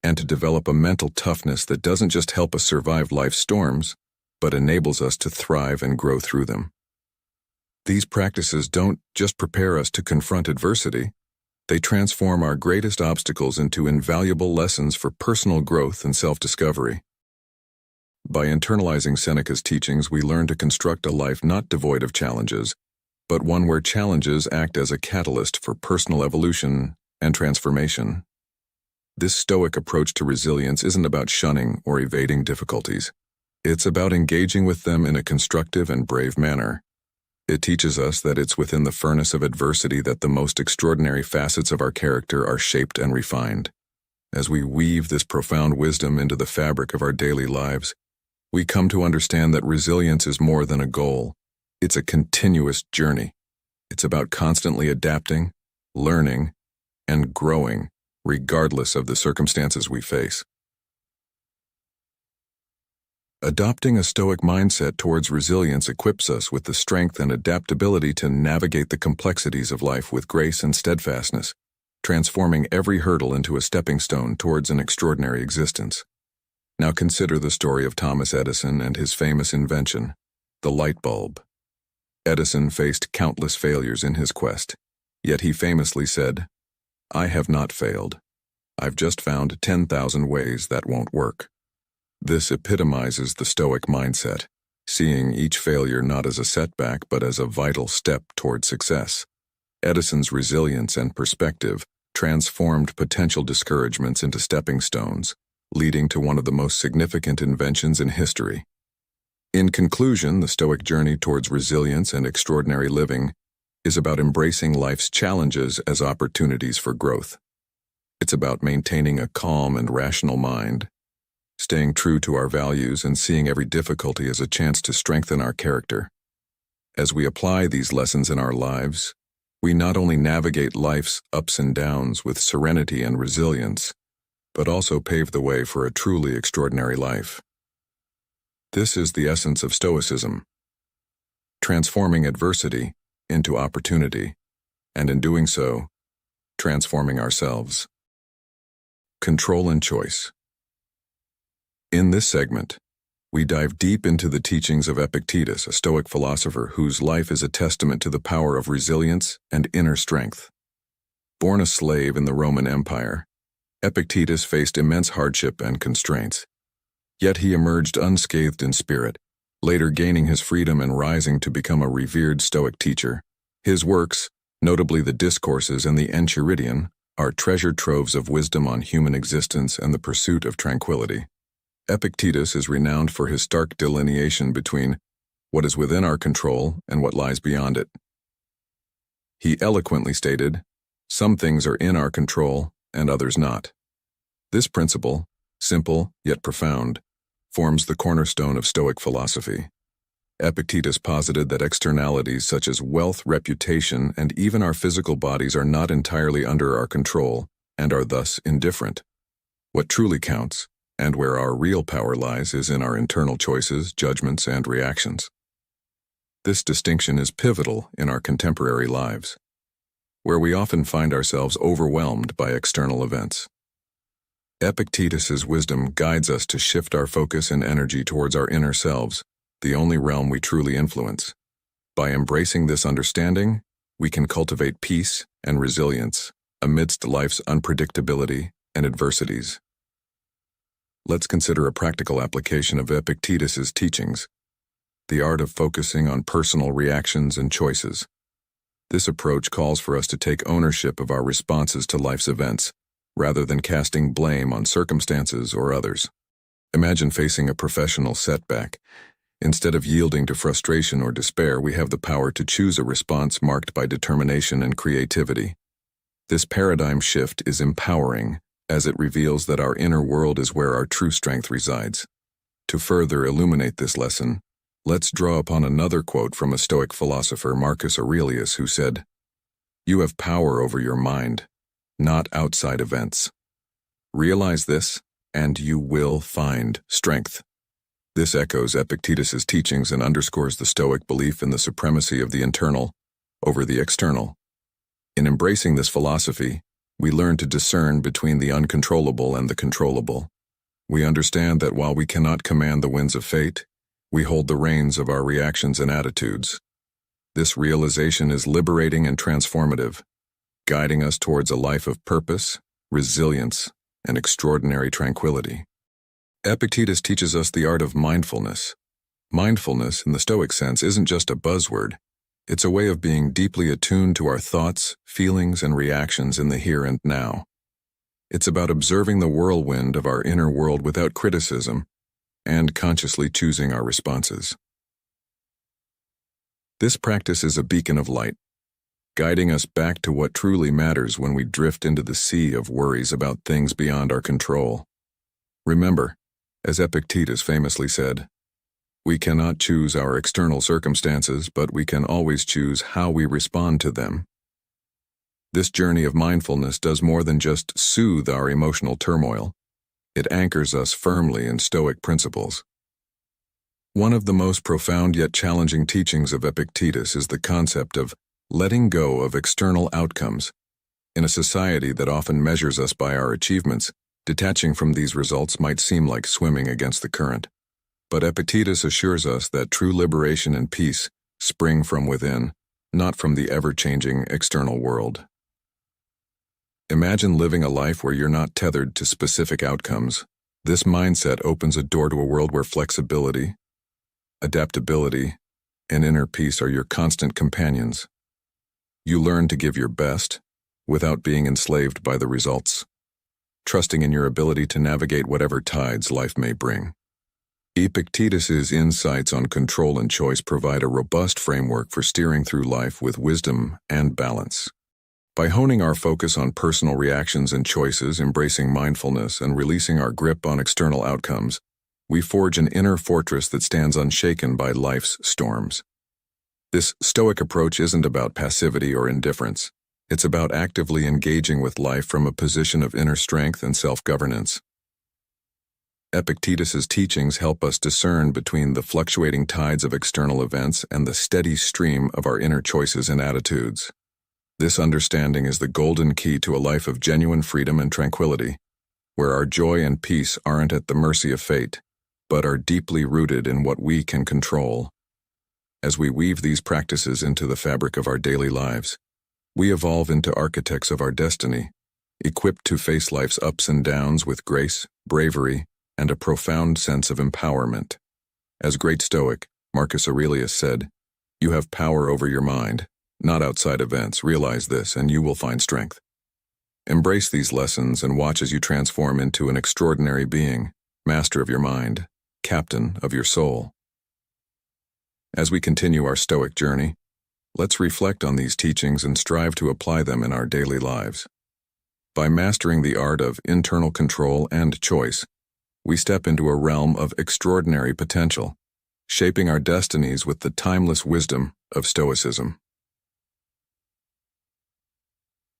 and to develop a mental toughness that doesn't just help us survive life's storms, but enables us to thrive and grow through them. These practices don't just prepare us to confront adversity, they transform our greatest obstacles into invaluable lessons for personal growth and self-discovery. By internalizing Seneca's teachings, we learn to construct a life not devoid of challenges, but one where challenges act as a catalyst for personal evolution and transformation. This Stoic approach to resilience isn't about shunning or evading difficulties. It's about engaging with them in a constructive and brave manner. It teaches us that it's within the furnace of adversity that the most extraordinary facets of our character are shaped and refined. As we weave this profound wisdom into the fabric of our daily lives, we come to understand that resilience is more than a goal. It's a continuous journey. It's about constantly adapting, learning, and growing, regardless of the circumstances we face. Adopting a Stoic mindset towards resilience equips us with the strength and adaptability to navigate the complexities of life with grace and steadfastness, transforming every hurdle into a stepping stone towards an extraordinary existence. Now consider the story of Thomas Edison and his famous invention, the light bulb. Edison faced countless failures in his quest, yet he famously said, "I have not failed. I've just found 10,000 ways that won't work." This epitomizes the Stoic mindset, seeing each failure not as a setback but as a vital step toward success. Edison's resilience and perspective transformed potential discouragements into stepping stones, leading to one of the most significant inventions in history. In conclusion, the Stoic journey towards resilience and extraordinary living is about embracing life's challenges as opportunities for growth. It's about maintaining a calm and rational mind, staying true to our values, and seeing every difficulty as a chance to strengthen our character. As we apply these lessons in our lives, we not only navigate life's ups and downs with serenity and resilience, but also pave the way for a truly extraordinary life. This is the essence of Stoicism, transforming adversity into opportunity, and in doing so, transforming ourselves. Control and choice. In this segment, we dive deep into the teachings of Epictetus, a Stoic philosopher whose life is a testament to the power of resilience and inner strength. Born a slave in the Roman Empire, Epictetus faced immense hardship and constraints. Yet he emerged unscathed in spirit, later gaining his freedom and rising to become a revered Stoic teacher. His works, notably the Discourses and the Enchiridion, are treasure troves of wisdom on human existence and the pursuit of tranquility. Epictetus is renowned for his stark delineation between what is within our control and what lies beyond it. He eloquently stated, "Some things are in our control and others not." This principle, simple yet profound, forms the cornerstone of Stoic philosophy. Epictetus posited that externalities such as wealth, reputation, and even our physical bodies are not entirely under our control and are thus indifferent. What truly counts, and where our real power lies, is in our internal choices, judgments, and reactions. This distinction is pivotal in our contemporary lives, where we often find ourselves overwhelmed by external events. Epictetus's wisdom guides us to shift our focus and energy towards our inner selves, the only realm we truly influence. By embracing this understanding, we can cultivate peace and resilience amidst life's unpredictability and adversities. Let's consider a practical application of Epictetus's teachings, the art of focusing on personal reactions and choices. This approach calls for us to take ownership of our responses to life's events, rather than casting blame on circumstances or others. Imagine facing a professional setback. Instead of yielding to frustration or despair, we have the power to choose a response marked by determination and creativity. This paradigm shift is empowering, as it reveals that our inner world is where our true strength resides. To further illuminate this lesson, let's draw upon another quote from a Stoic philosopher, Marcus Aurelius, who said, You have power over your mind, not outside events. Realize this, and you will find strength. This echoes Epictetus's teachings and underscores the Stoic belief in the supremacy of the internal over the external. In embracing this philosophy, we learn to discern between the uncontrollable and the controllable. We understand that while we cannot command the winds of fate, we hold the reins of our reactions and attitudes. This realization is liberating and transformative, guiding us towards a life of purpose, resilience, and extraordinary tranquility. Epictetus teaches us the art of mindfulness. Mindfulness, in the Stoic sense, isn't just a buzzword. It's a way of being deeply attuned to our thoughts, feelings, and reactions in the here and now. It's about observing the whirlwind of our inner world without criticism and consciously choosing our responses. This practice is a beacon of light, guiding us back to what truly matters when we drift into the sea of worries about things beyond our control. Remember, as Epictetus famously said, we cannot choose our external circumstances, but we can always choose how we respond to them. This journey of mindfulness does more than just soothe our emotional turmoil. It anchors us firmly in Stoic principles. One of the most profound yet challenging teachings of Epictetus is the concept of letting go of external outcomes. In a society that often measures us by our achievements, detaching from these results might seem like swimming against the current. But Epictetus assures us that true liberation and peace spring from within, not from the ever-changing external world. Imagine living a life where you're not tethered to specific outcomes. This mindset opens a door to a world where flexibility, adaptability, and inner peace are your constant companions. You learn to give your best without being enslaved by the results, trusting in your ability to navigate whatever tides life may bring. Epictetus's insights on control and choice provide a robust framework for steering through life with wisdom and balance. By honing our focus on personal reactions and choices, embracing mindfulness, and releasing our grip on external outcomes, we forge an inner fortress that stands unshaken by life's storms. This Stoic approach isn't about passivity or indifference. It's about actively engaging with life from a position of inner strength and self-governance. Epictetus's teachings help us discern between the fluctuating tides of external events and the steady stream of our inner choices and attitudes. This understanding is the golden key to a life of genuine freedom and tranquility, where our joy and peace aren't at the mercy of fate, but are deeply rooted in what we can control. As we weave these practices into the fabric of our daily lives, we evolve into architects of our destiny, equipped to face life's ups and downs with grace, bravery, and a profound sense of empowerment. As great Stoic, Marcus Aurelius said, "You have power over your mind, not outside events. Realize this, and you will find strength." Embrace these lessons and watch as you transform into an extraordinary being, master of your mind, captain of your soul. As we continue our Stoic journey, let's reflect on these teachings and strive to apply them in our daily lives. By mastering the art of internal control and choice, we step into a realm of extraordinary potential, shaping our destinies with the timeless wisdom of Stoicism.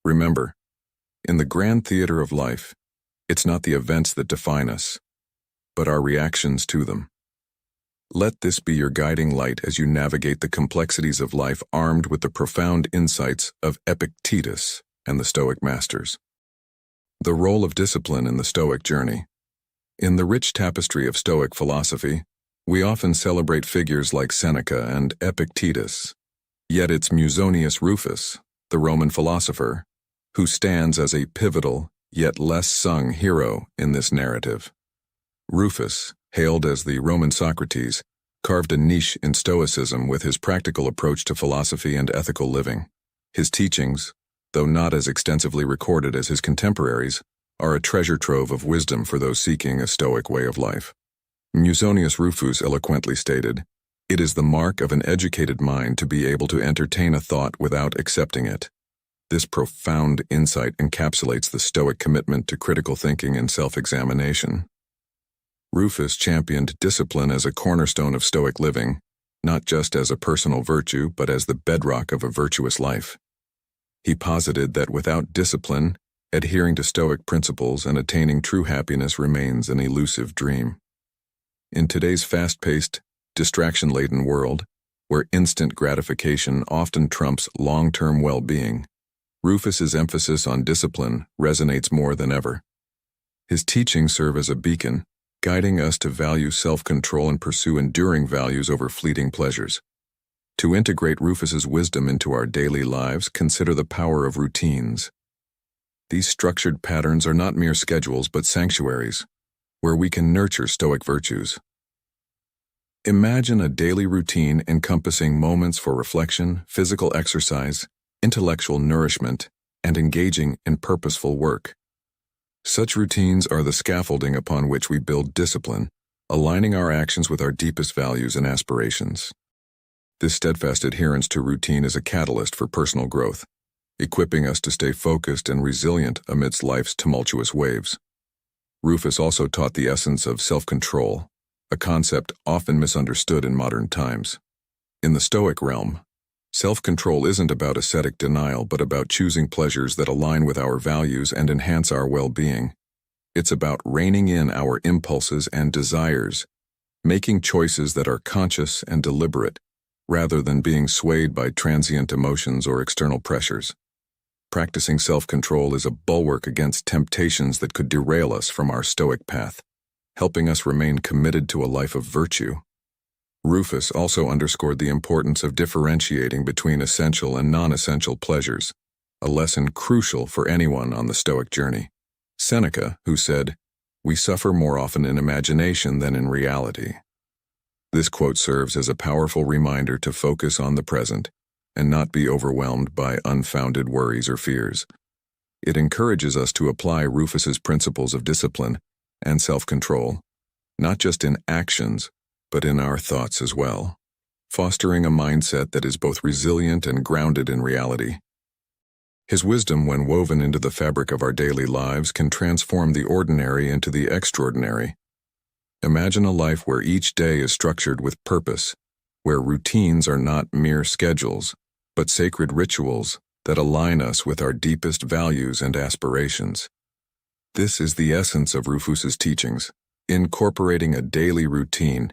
Remember, in the grand theater of life, it's not the events that define us, but our reactions to them. Let this be your guiding light as you navigate the complexities of life, armed with the profound insights of Epictetus and the Stoic masters. The role of discipline in the Stoic journey. In the rich tapestry of Stoic philosophy, we often celebrate figures like Seneca and Epictetus. Yet it's Musonius Rufus, the Roman philosopher, who stands as a pivotal, yet less sung hero in this narrative. Rufus, hailed as the Roman Socrates, carved a niche in Stoicism with his practical approach to philosophy and ethical living. His teachings, though not as extensively recorded as his contemporaries, are a treasure trove of wisdom for those seeking a Stoic way of life. Musonius Rufus eloquently stated, "It is the mark of an educated mind to be able to entertain a thought without accepting it." This profound insight encapsulates the Stoic commitment to critical thinking and self-examination. Rufus championed discipline as a cornerstone of Stoic living, not just as a personal virtue, but as the bedrock of a virtuous life. He posited that without discipline, adhering to Stoic principles and attaining true happiness remains an elusive dream. In today's fast-paced, distraction-laden world, where instant gratification often trumps long-term well-being, Rufus's emphasis on discipline resonates more than ever. His teachings serve as a beacon, guiding us to value self-control and pursue enduring values over fleeting pleasures. To integrate Rufus's wisdom into our daily lives, consider the power of routines. These structured patterns are not mere schedules but sanctuaries, where we can nurture Stoic virtues. Imagine a daily routine encompassing moments for reflection, physical exercise, intellectual nourishment, and engaging in purposeful work. Such routines are the scaffolding upon which we build discipline, aligning our actions with our deepest values and aspirations. This steadfast adherence to routine is a catalyst for personal growth, equipping us to stay focused and resilient amidst life's tumultuous waves. Rufus also taught the essence of self-control, a concept often misunderstood in modern times. In the Stoic realm, self-control isn't about ascetic denial but about choosing pleasures that align with our values and enhance our well-being. It's about reining in our impulses and desires, making choices that are conscious and deliberate, rather than being swayed by transient emotions or external pressures. Practicing self-control is a bulwark against temptations that could derail us from our Stoic path, helping us remain committed to a life of virtue. Rufus also underscored the importance of differentiating between essential and non-essential pleasures, a lesson crucial for anyone on the Stoic journey. Seneca, who said, "We suffer more often in imagination than in reality." This quote serves as a powerful reminder to focus on the present and not be overwhelmed by unfounded worries or fears. It encourages us to apply Rufus's principles of discipline and self-control, not just in actions, but in our thoughts as well, fostering a mindset that is both resilient and grounded in reality. His wisdom, when woven into the fabric of our daily lives, can transform the ordinary into the extraordinary. Imagine a life where each day is structured with purpose, where routines are not mere schedules, but sacred rituals that align us with our deepest values and aspirations. This is the essence of Rufus's teachings. Incorporating a daily routine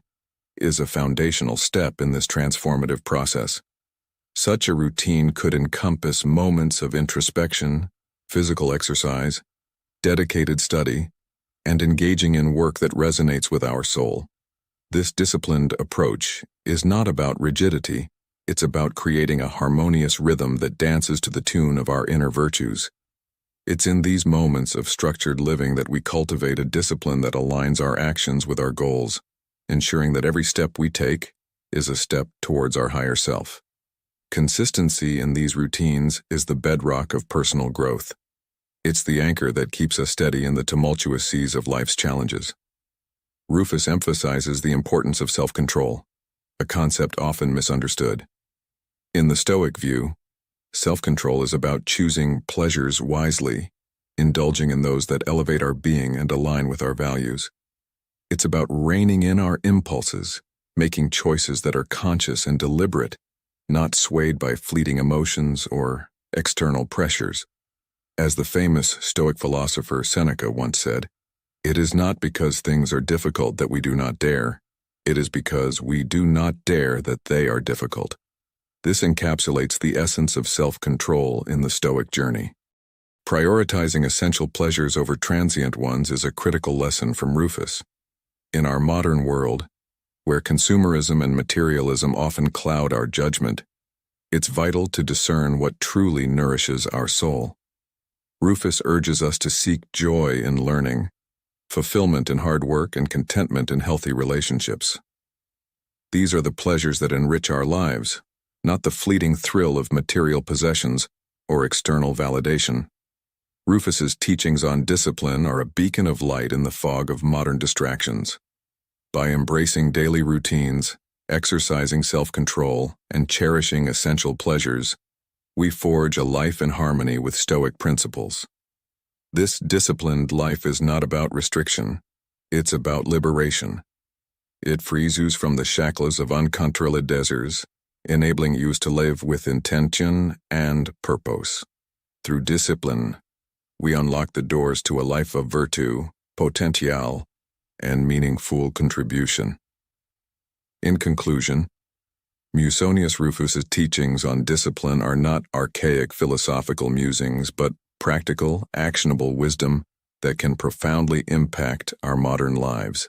is a foundational step in this transformative process. Such a routine could encompass moments of introspection, physical exercise, dedicated study, and engaging in work that resonates with our soul. This disciplined approach is not about rigidity, it's about creating a harmonious rhythm that dances to the tune of our inner virtues. It's in these moments of structured living that we cultivate a discipline that aligns our actions with our goals, ensuring that every step we take is a step towards our higher self. Consistency in these routines is the bedrock of personal growth. It's the anchor that keeps us steady in the tumultuous seas of life's challenges. Rufus emphasizes the importance of self-control, a concept often misunderstood. In the Stoic view, self-control is about choosing pleasures wisely, indulging in those that elevate our being and align with our values. It's about reining in our impulses, making choices that are conscious and deliberate, not swayed by fleeting emotions or external pressures. As the famous Stoic philosopher Seneca once said, "It is not because things are difficult that we do not dare. It is because we do not dare that they are difficult." This encapsulates the essence of self-control in the Stoic journey. Prioritizing essential pleasures over transient ones is a critical lesson from Rufus. In our modern world, where consumerism and materialism often cloud our judgment, it's vital to discern what truly nourishes our soul. Rufus urges us to seek joy in learning, fulfillment in hard work, and contentment in healthy relationships. These are the pleasures that enrich our lives, not the fleeting thrill of material possessions or external validation. Rufus's teachings on discipline are a beacon of light in the fog of modern distractions. By embracing daily routines, exercising self-control, and cherishing essential pleasures, we forge a life in harmony with Stoic principles. This disciplined life is not about restriction, it's about liberation. It frees you from the shackles of uncontrolled desires, enabling you to live with intention and purpose. Through discipline, we unlock the doors to a life of virtue, potential, and meaningful contribution. In conclusion, Musonius Rufus's teachings on discipline are not archaic philosophical musings, but practical, actionable wisdom that can profoundly impact our modern lives.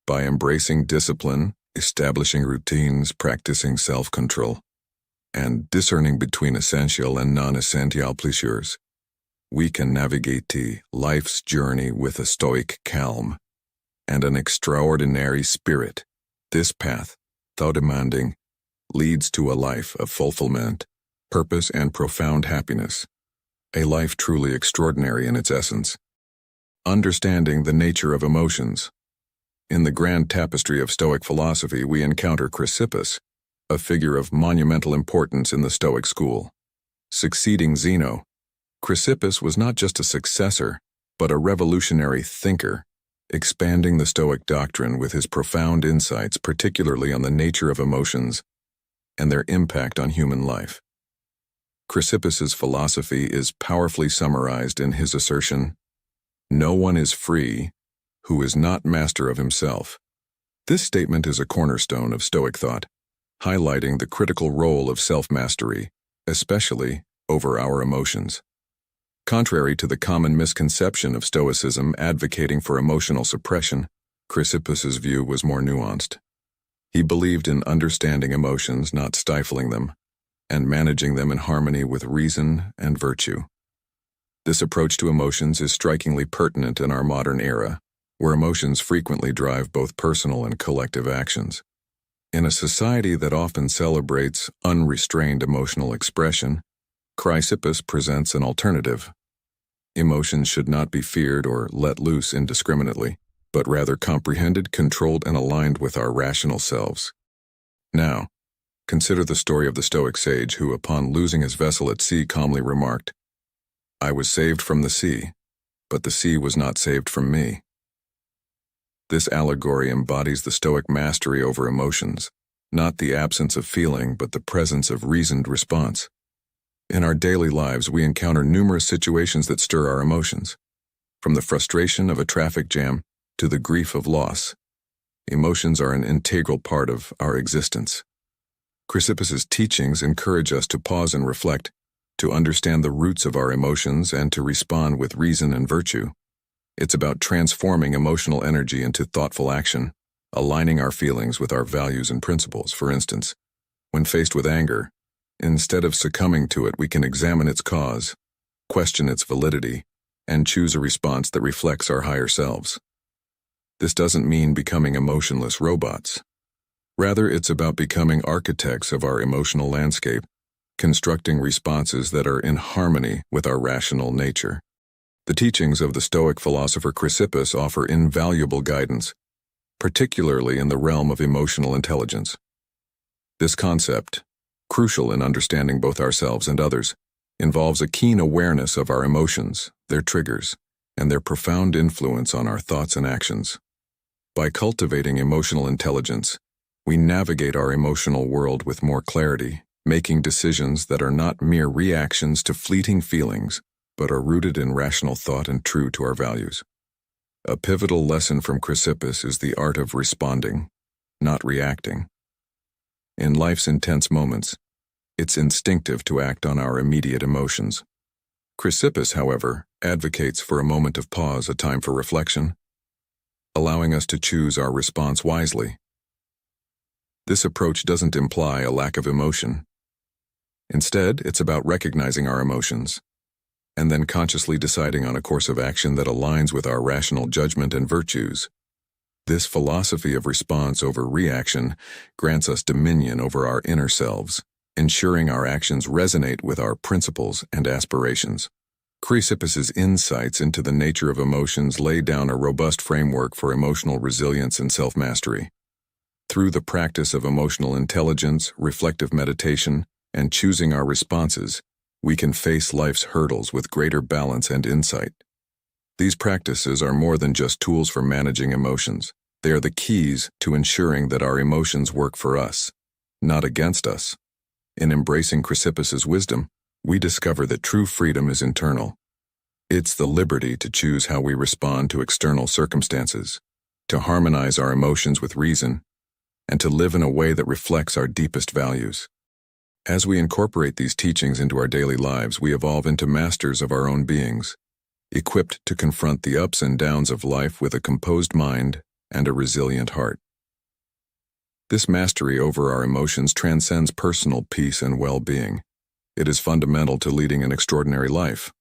By embracing discipline, establishing routines, practicing self-control, and discerning between essential and non-essential pleasures, we can navigate life's journey with a stoic calm and an extraordinary spirit. This path, though demanding, leads to a life of fulfillment, purpose, and profound happiness. A life truly extraordinary in its essence. Understanding the nature of emotions. In the grand tapestry of Stoic philosophy, we encounter Chrysippus, a figure of monumental importance in the Stoic school. Succeeding Zeno, Chrysippus was not just a successor, but a revolutionary thinker, expanding the Stoic doctrine with his profound insights, particularly on the nature of emotions and their impact on human life. Chrysippus's philosophy is powerfully summarized in his assertion, "No one is free who is not master of himself." This statement is a cornerstone of Stoic thought, highlighting the critical role of self-mastery, especially over our emotions. Contrary to the common misconception of Stoicism advocating for emotional suppression, Chrysippus's view was more nuanced. He believed in understanding emotions, not stifling them, and managing them in harmony with reason and virtue. This approach to emotions is strikingly pertinent in our modern era, where emotions frequently drive both personal and collective actions. In a society that often celebrates unrestrained emotional expression, Chrysippus presents an alternative. Emotions should not be feared or let loose indiscriminately, but rather comprehended, controlled, and aligned with our rational selves. Now, consider the story of the Stoic sage who, upon losing his vessel at sea, calmly remarked, "I was saved from the sea, but the sea was not saved from me." This allegory embodies the Stoic mastery over emotions, not the absence of feeling, but the presence of reasoned response. In our daily lives, we encounter numerous situations that stir our emotions. From the frustration of a traffic jam to the grief of loss, emotions are an integral part of our existence. Chrysippus's teachings encourage us to pause and reflect, to understand the roots of our emotions, and to respond with reason and virtue. It's about transforming emotional energy into thoughtful action, aligning our feelings with our values and principles. For instance, when faced with anger, instead of succumbing to it, we can examine its cause, question its validity, and choose a response that reflects our higher selves. This doesn't mean becoming emotionless robots. Rather, it's about becoming architects of our emotional landscape, constructing responses that are in harmony with our rational nature. The teachings of the Stoic philosopher Chrysippus offer invaluable guidance, particularly in the realm of emotional intelligence. This concept, crucial in understanding both ourselves and others, involves a keen awareness of our emotions, their triggers, and their profound influence on our thoughts and actions. By cultivating emotional intelligence, we navigate our emotional world with more clarity, making decisions that are not mere reactions to fleeting feelings, but are rooted in rational thought and true to our values. A pivotal lesson from Chrysippus is the art of responding, not reacting. In life's intense moments, it's instinctive to act on our immediate emotions. Chrysippus, however, advocates for a moment of pause, a time for reflection, allowing us to choose our response wisely. This approach doesn't imply a lack of emotion. Instead, it's about recognizing our emotions, and then consciously deciding on a course of action that aligns with our rational judgment and virtues. This philosophy of response over reaction grants us dominion over our inner selves, ensuring our actions resonate with our principles and aspirations. Chrysippus's insights into the nature of emotions lay down a robust framework for emotional resilience and self-mastery. Through the practice of emotional intelligence, reflective meditation, and choosing our responses, we can face life's hurdles with greater balance and insight. These practices are more than just tools for managing emotions. They are the keys to ensuring that our emotions work for us, not against us. In embracing Chrysippus's wisdom, we discover that true freedom is internal. It's the liberty to choose how we respond to external circumstances, to harmonize our emotions with reason, and to live in a way that reflects our deepest values. As we incorporate these teachings into our daily lives, we evolve into masters of our own beings, equipped to confront the ups and downs of life with a composed mind and a resilient heart. This mastery over our emotions transcends personal peace and well-being. It is fundamental to leading an extraordinary life,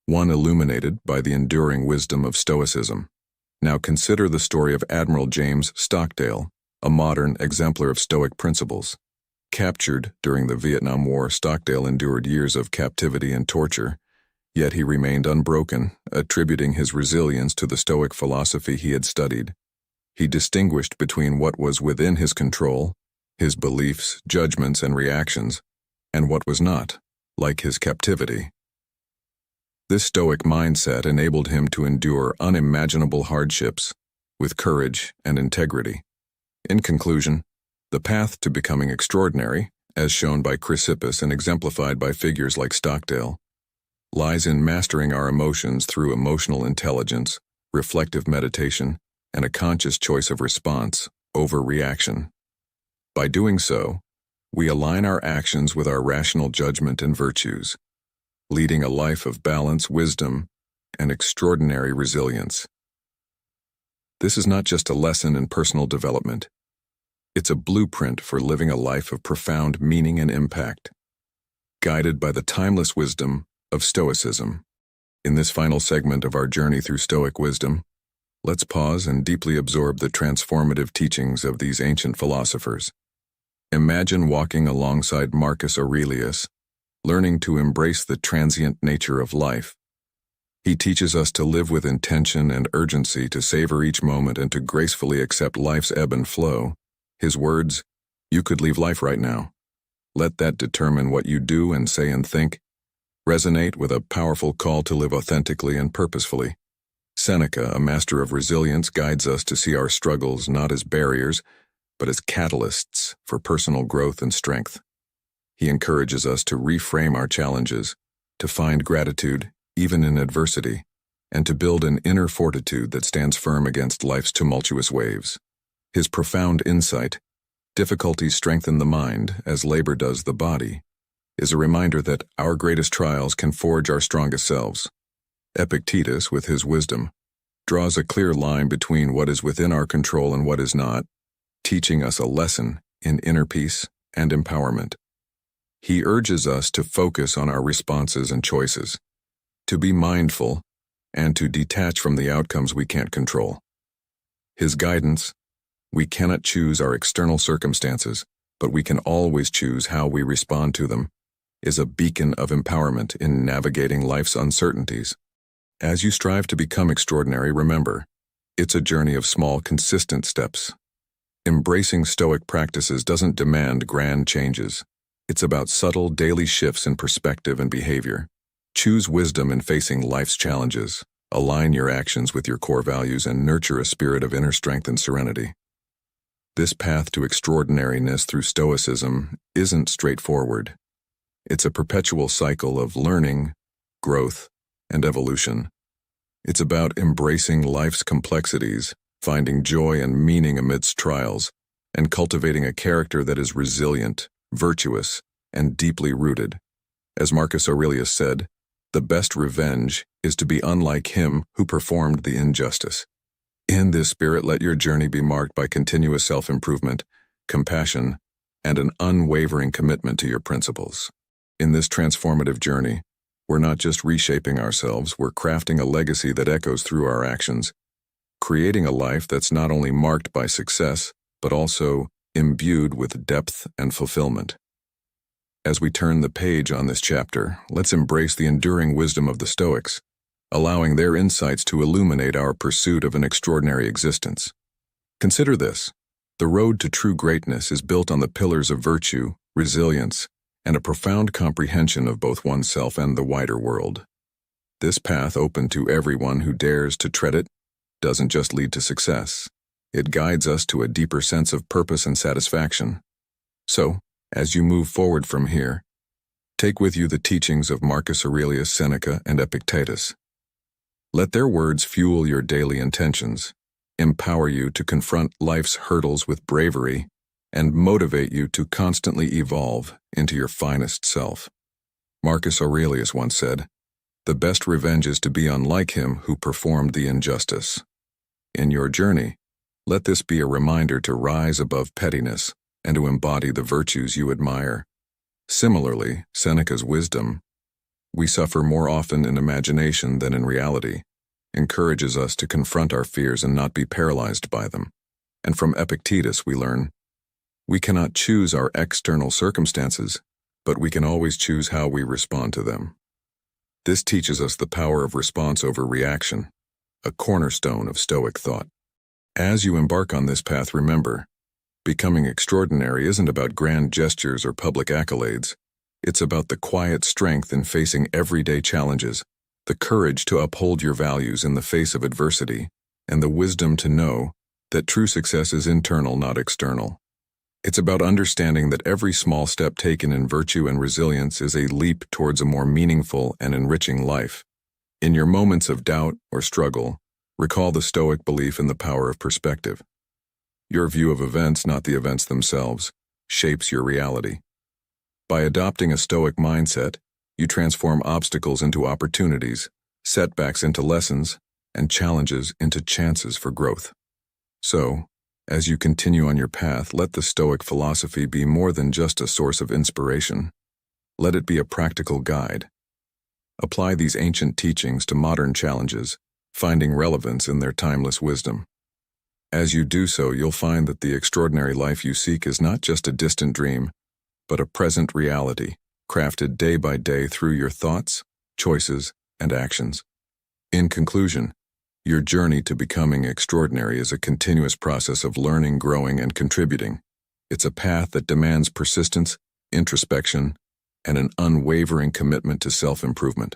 one illuminated by the enduring wisdom of Stoicism. Now consider the story of Admiral James Stockdale, a modern exemplar of Stoic principles. Captured during the Vietnam War, Stockdale endured years of captivity and torture, yet he remained unbroken, attributing his resilience to the Stoic philosophy he had studied. He distinguished between what was within his control, his beliefs, judgments, and reactions, and what was not, like his captivity. This Stoic mindset enabled him to endure unimaginable hardships with courage and integrity. In conclusion, the path to becoming extraordinary, as shown by Chrysippus and exemplified by figures like Stockdale, lies in mastering our emotions through emotional intelligence, reflective meditation, and a conscious choice of response over reaction. By doing so, we align our actions with our rational judgment and virtues, leading a life of balance, wisdom, and extraordinary resilience. This is not just a lesson in personal development. It's a blueprint for living a life of profound meaning and impact, guided by the timeless wisdom of Stoicism. In this final segment of our journey through Stoic wisdom, let's pause and deeply absorb the transformative teachings of these ancient philosophers. Imagine walking alongside Marcus Aurelius, learning to embrace the transient nature of life. He teaches us to live with intention and urgency, to savor each moment, and to gracefully accept life's ebb and flow. His words, "You could leave life right now. Let that determine what you do and say and think," resonate with a powerful call to live authentically and purposefully. Seneca, a master of resilience, guides us to see our struggles not as barriers, but as catalysts for personal growth and strength. He encourages us to reframe our challenges, to find gratitude even in adversity, and to build an inner fortitude that stands firm against life's tumultuous waves. His profound insight, "Difficulties strengthen the mind as labor does the body," is a reminder that our greatest trials can forge our strongest selves. Epictetus, with his wisdom, draws a clear line between what is within our control and what is not, teaching us a lesson in inner peace and empowerment. He urges us to focus on our responses and choices, to be mindful, and to detach from the outcomes we can't control. His guidance, "We cannot choose our external circumstances, but we can always choose how we respond to them," is a beacon of empowerment in navigating life's uncertainties. As you strive to become extraordinary, remember, it's a journey of small, consistent steps. Embracing Stoic practices doesn't demand grand changes. It's about subtle, daily shifts in perspective and behavior. Choose wisdom in facing life's challenges, align your actions with your core values, and nurture a spirit of inner strength and serenity. This path to extraordinariness through Stoicism isn't straightforward. It's a perpetual cycle of learning, growth, and evolution. It's about embracing life's complexities, finding joy and meaning amidst trials, and cultivating a character that is resilient, virtuous, and deeply rooted. As Marcus Aurelius said, "The best revenge is to be unlike him who performed the injustice." In this spirit, let your journey be marked by continuous self-improvement, compassion, and an unwavering commitment to your principles. In this transformative journey, we're not just reshaping ourselves, we're crafting a legacy that echoes through our actions, creating a life that's not only marked by success, but also imbued with depth and fulfillment. As we turn the page on this chapter, let's embrace the enduring wisdom of the Stoics, allowing their insights to illuminate our pursuit of an extraordinary existence. Consider this: the road to true greatness is built on the pillars of virtue, resilience, and a profound comprehension of both oneself and the wider world. This path, open to everyone who dares to tread it, doesn't just lead to success. It guides us to a deeper sense of purpose and satisfaction. So, as you move forward from here, Take with you the teachings of Marcus Aurelius Seneca and Epictetus. Let their words fuel your daily intentions, empower you to confront life's hurdles with bravery, and motivate you to constantly evolve into your finest self. Marcus Aurelius once said, "The best revenge is to be unlike him who performed the injustice." In your journey, let this be a reminder to rise above pettiness and to embody the virtues you admire. Similarly, Seneca's wisdom, "We suffer more often in imagination than in reality," encourages us to confront our fears and not be paralyzed by them. And from Epictetus we learn, "We cannot choose our external circumstances, but we can always choose how we respond to them." This teaches us the power of response over reaction, a cornerstone of Stoic thought. As you embark on this path, remember, becoming extraordinary isn't about grand gestures or public accolades. It's about the quiet strength in facing everyday challenges, the courage to uphold your values in the face of adversity, and the wisdom to know that true success is internal, not external. It's about understanding that every small step taken in virtue and resilience is a leap towards a more meaningful and enriching life. In your moments of doubt or struggle, recall the Stoic belief in the power of perspective. Your view of events, not the events themselves, shapes your reality. By adopting a Stoic mindset, you transform obstacles into opportunities, setbacks into lessons, and challenges into chances for growth. So, as you continue on your path, let the Stoic philosophy be more than just a source of inspiration. Let it be a practical guide. Apply these ancient teachings to modern challenges, finding relevance in their timeless wisdom. As you do so, you'll find that the extraordinary life you seek is not just a distant dream, but a present reality, crafted day by day through your thoughts, choices, and actions. In conclusion, your journey to becoming extraordinary is a continuous process of learning, growing, and contributing. It's a path that demands persistence, introspection, and an unwavering commitment to self-improvement.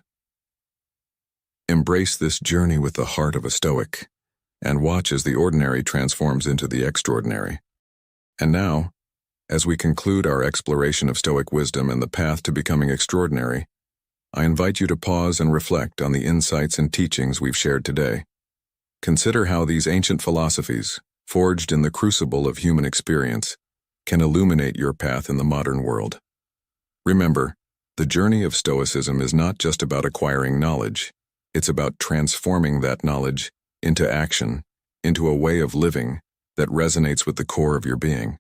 Embrace this journey with the heart of a Stoic, and watch as the ordinary transforms into the extraordinary. And now, as we conclude our exploration of Stoic wisdom and the path to becoming extraordinary, I invite you to pause and reflect on the insights and teachings we've shared today. Consider how these ancient philosophies, forged in the crucible of human experience, can illuminate your path in the modern world. Remember, the journey of Stoicism is not just about acquiring knowledge, it's about transforming that knowledge into action, into a way of living that resonates with the core of your being.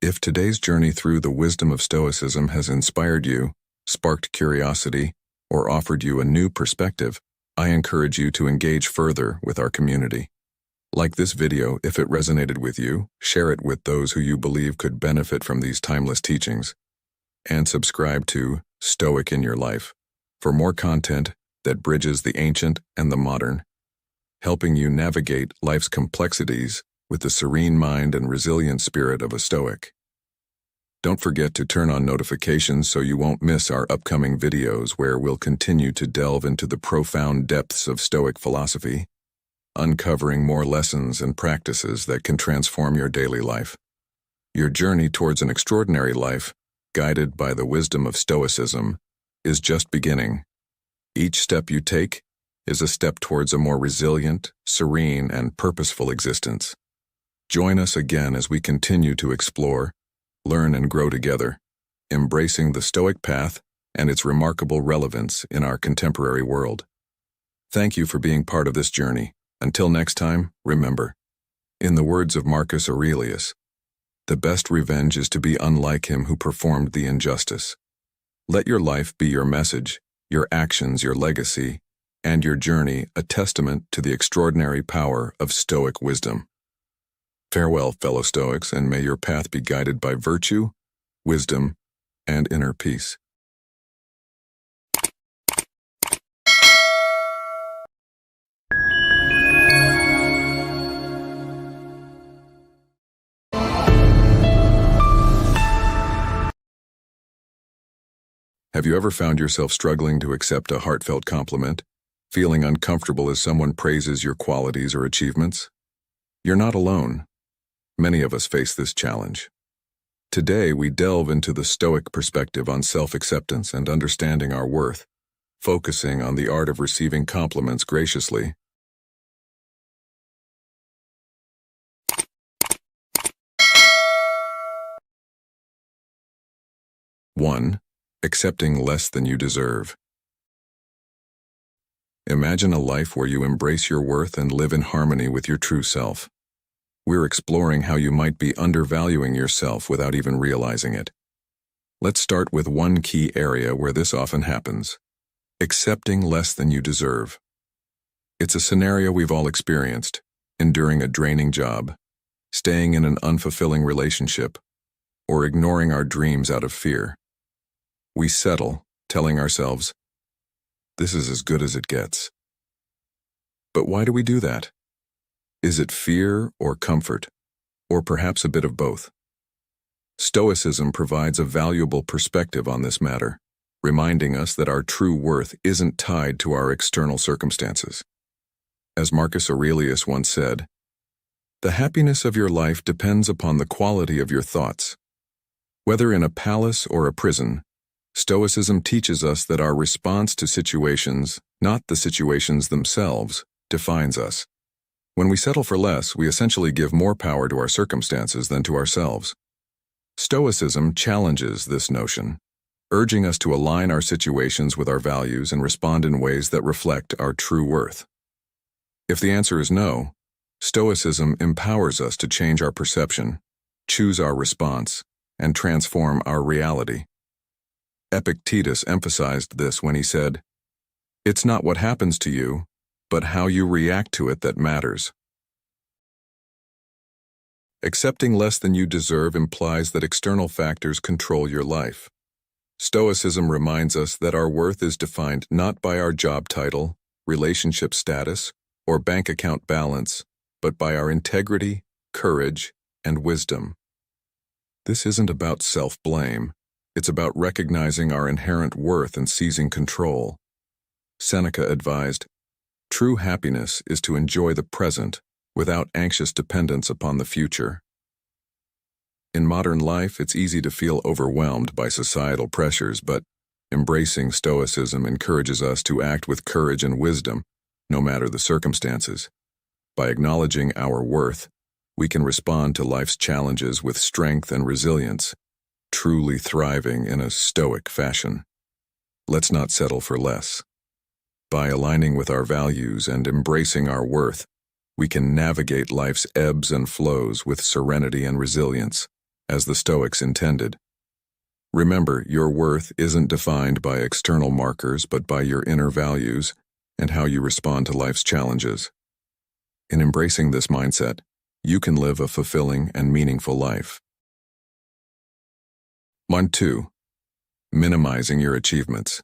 If today's journey through the wisdom of Stoicism has inspired you, sparked curiosity, or offered you a new perspective, I encourage you to engage further with our community. Like this video if it resonated with you, share it with those who you believe could benefit from these timeless teachings, and subscribe to Stoic in Your Life for more content that bridges the ancient and the modern, helping you navigate life's complexities with the serene mind and resilient spirit of a Stoic. Don't forget to turn on notifications so you won't miss our upcoming videos where we'll continue to delve into the profound depths of Stoic philosophy, uncovering more lessons and practices that can transform your daily life. Your journey towards an extraordinary life, guided by the wisdom of Stoicism, is just beginning. Each step you take is a step towards a more resilient, serene, and purposeful existence. Join us again as we continue to explore, learn, and grow together, embracing the Stoic path and its remarkable relevance in our contemporary world. Thank you for being part of this journey. Until next time, remember, in the words of Marcus Aurelius, the best revenge is to be unlike him who performed the injustice. Let your life be your message, your actions your legacy, and your journey a testament to the extraordinary power of Stoic wisdom. Farewell, fellow Stoics, and may your path be guided by virtue, wisdom, and inner peace. Have you ever found yourself struggling to accept a heartfelt compliment, feeling uncomfortable as someone praises your qualities or achievements? You're not alone. Many of us face this challenge. Today, we delve into the Stoic perspective on self-acceptance and understanding our worth, focusing on the art of receiving compliments graciously. 1. Accepting less than you deserve. Imagine a life where you embrace your worth and live in harmony with your true self. We're exploring how you might be undervaluing yourself without even realizing it. Let's start with one key area where this often happens: accepting less than you deserve. It's a scenario we've all experienced: enduring a draining job, staying in an unfulfilling relationship, or ignoring our dreams out of fear. We settle, telling ourselves, "This is as good as it gets." But why do we do that? Is it fear or comfort, or perhaps a bit of both? Stoicism provides a valuable perspective on this matter, reminding us that our true worth isn't tied to our external circumstances. As Marcus Aurelius once said, "The happiness of your life depends upon the quality of your thoughts." Whether in a palace or a prison, Stoicism teaches us that our response to situations, not the situations themselves, defines us. When we settle for less, we essentially give more power to our circumstances than to ourselves. Stoicism challenges this notion, urging us to align our situations with our values and respond in ways that reflect our true worth. If the answer is no, Stoicism empowers us to change our perception, choose our response, and transform our reality. Epictetus emphasized this when he said, "It's not what happens to you, but how you react to it that matters." Accepting less than you deserve implies that external factors control your life. Stoicism reminds us that our worth is defined not by our job title, relationship status, or bank account balance, but by our integrity, courage, and wisdom. This isn't about self-blame. It's about recognizing our inherent worth and seizing control. Seneca advised, "True happiness is to enjoy the present without anxious dependence upon the future." In modern life, it's easy to feel overwhelmed by societal pressures, but embracing Stoicism encourages us to act with courage and wisdom, no matter the circumstances. By acknowledging our worth, we can respond to life's challenges with strength and resilience, truly thriving in a Stoic fashion. Let's not settle for less. By aligning with our values and embracing our worth, we can navigate life's ebbs and flows with serenity and resilience, as the Stoics intended. Remember, your worth isn't defined by external markers but by your inner values and how you respond to life's challenges. In embracing this mindset, you can live a fulfilling and meaningful life. 2. Minimizing your achievements.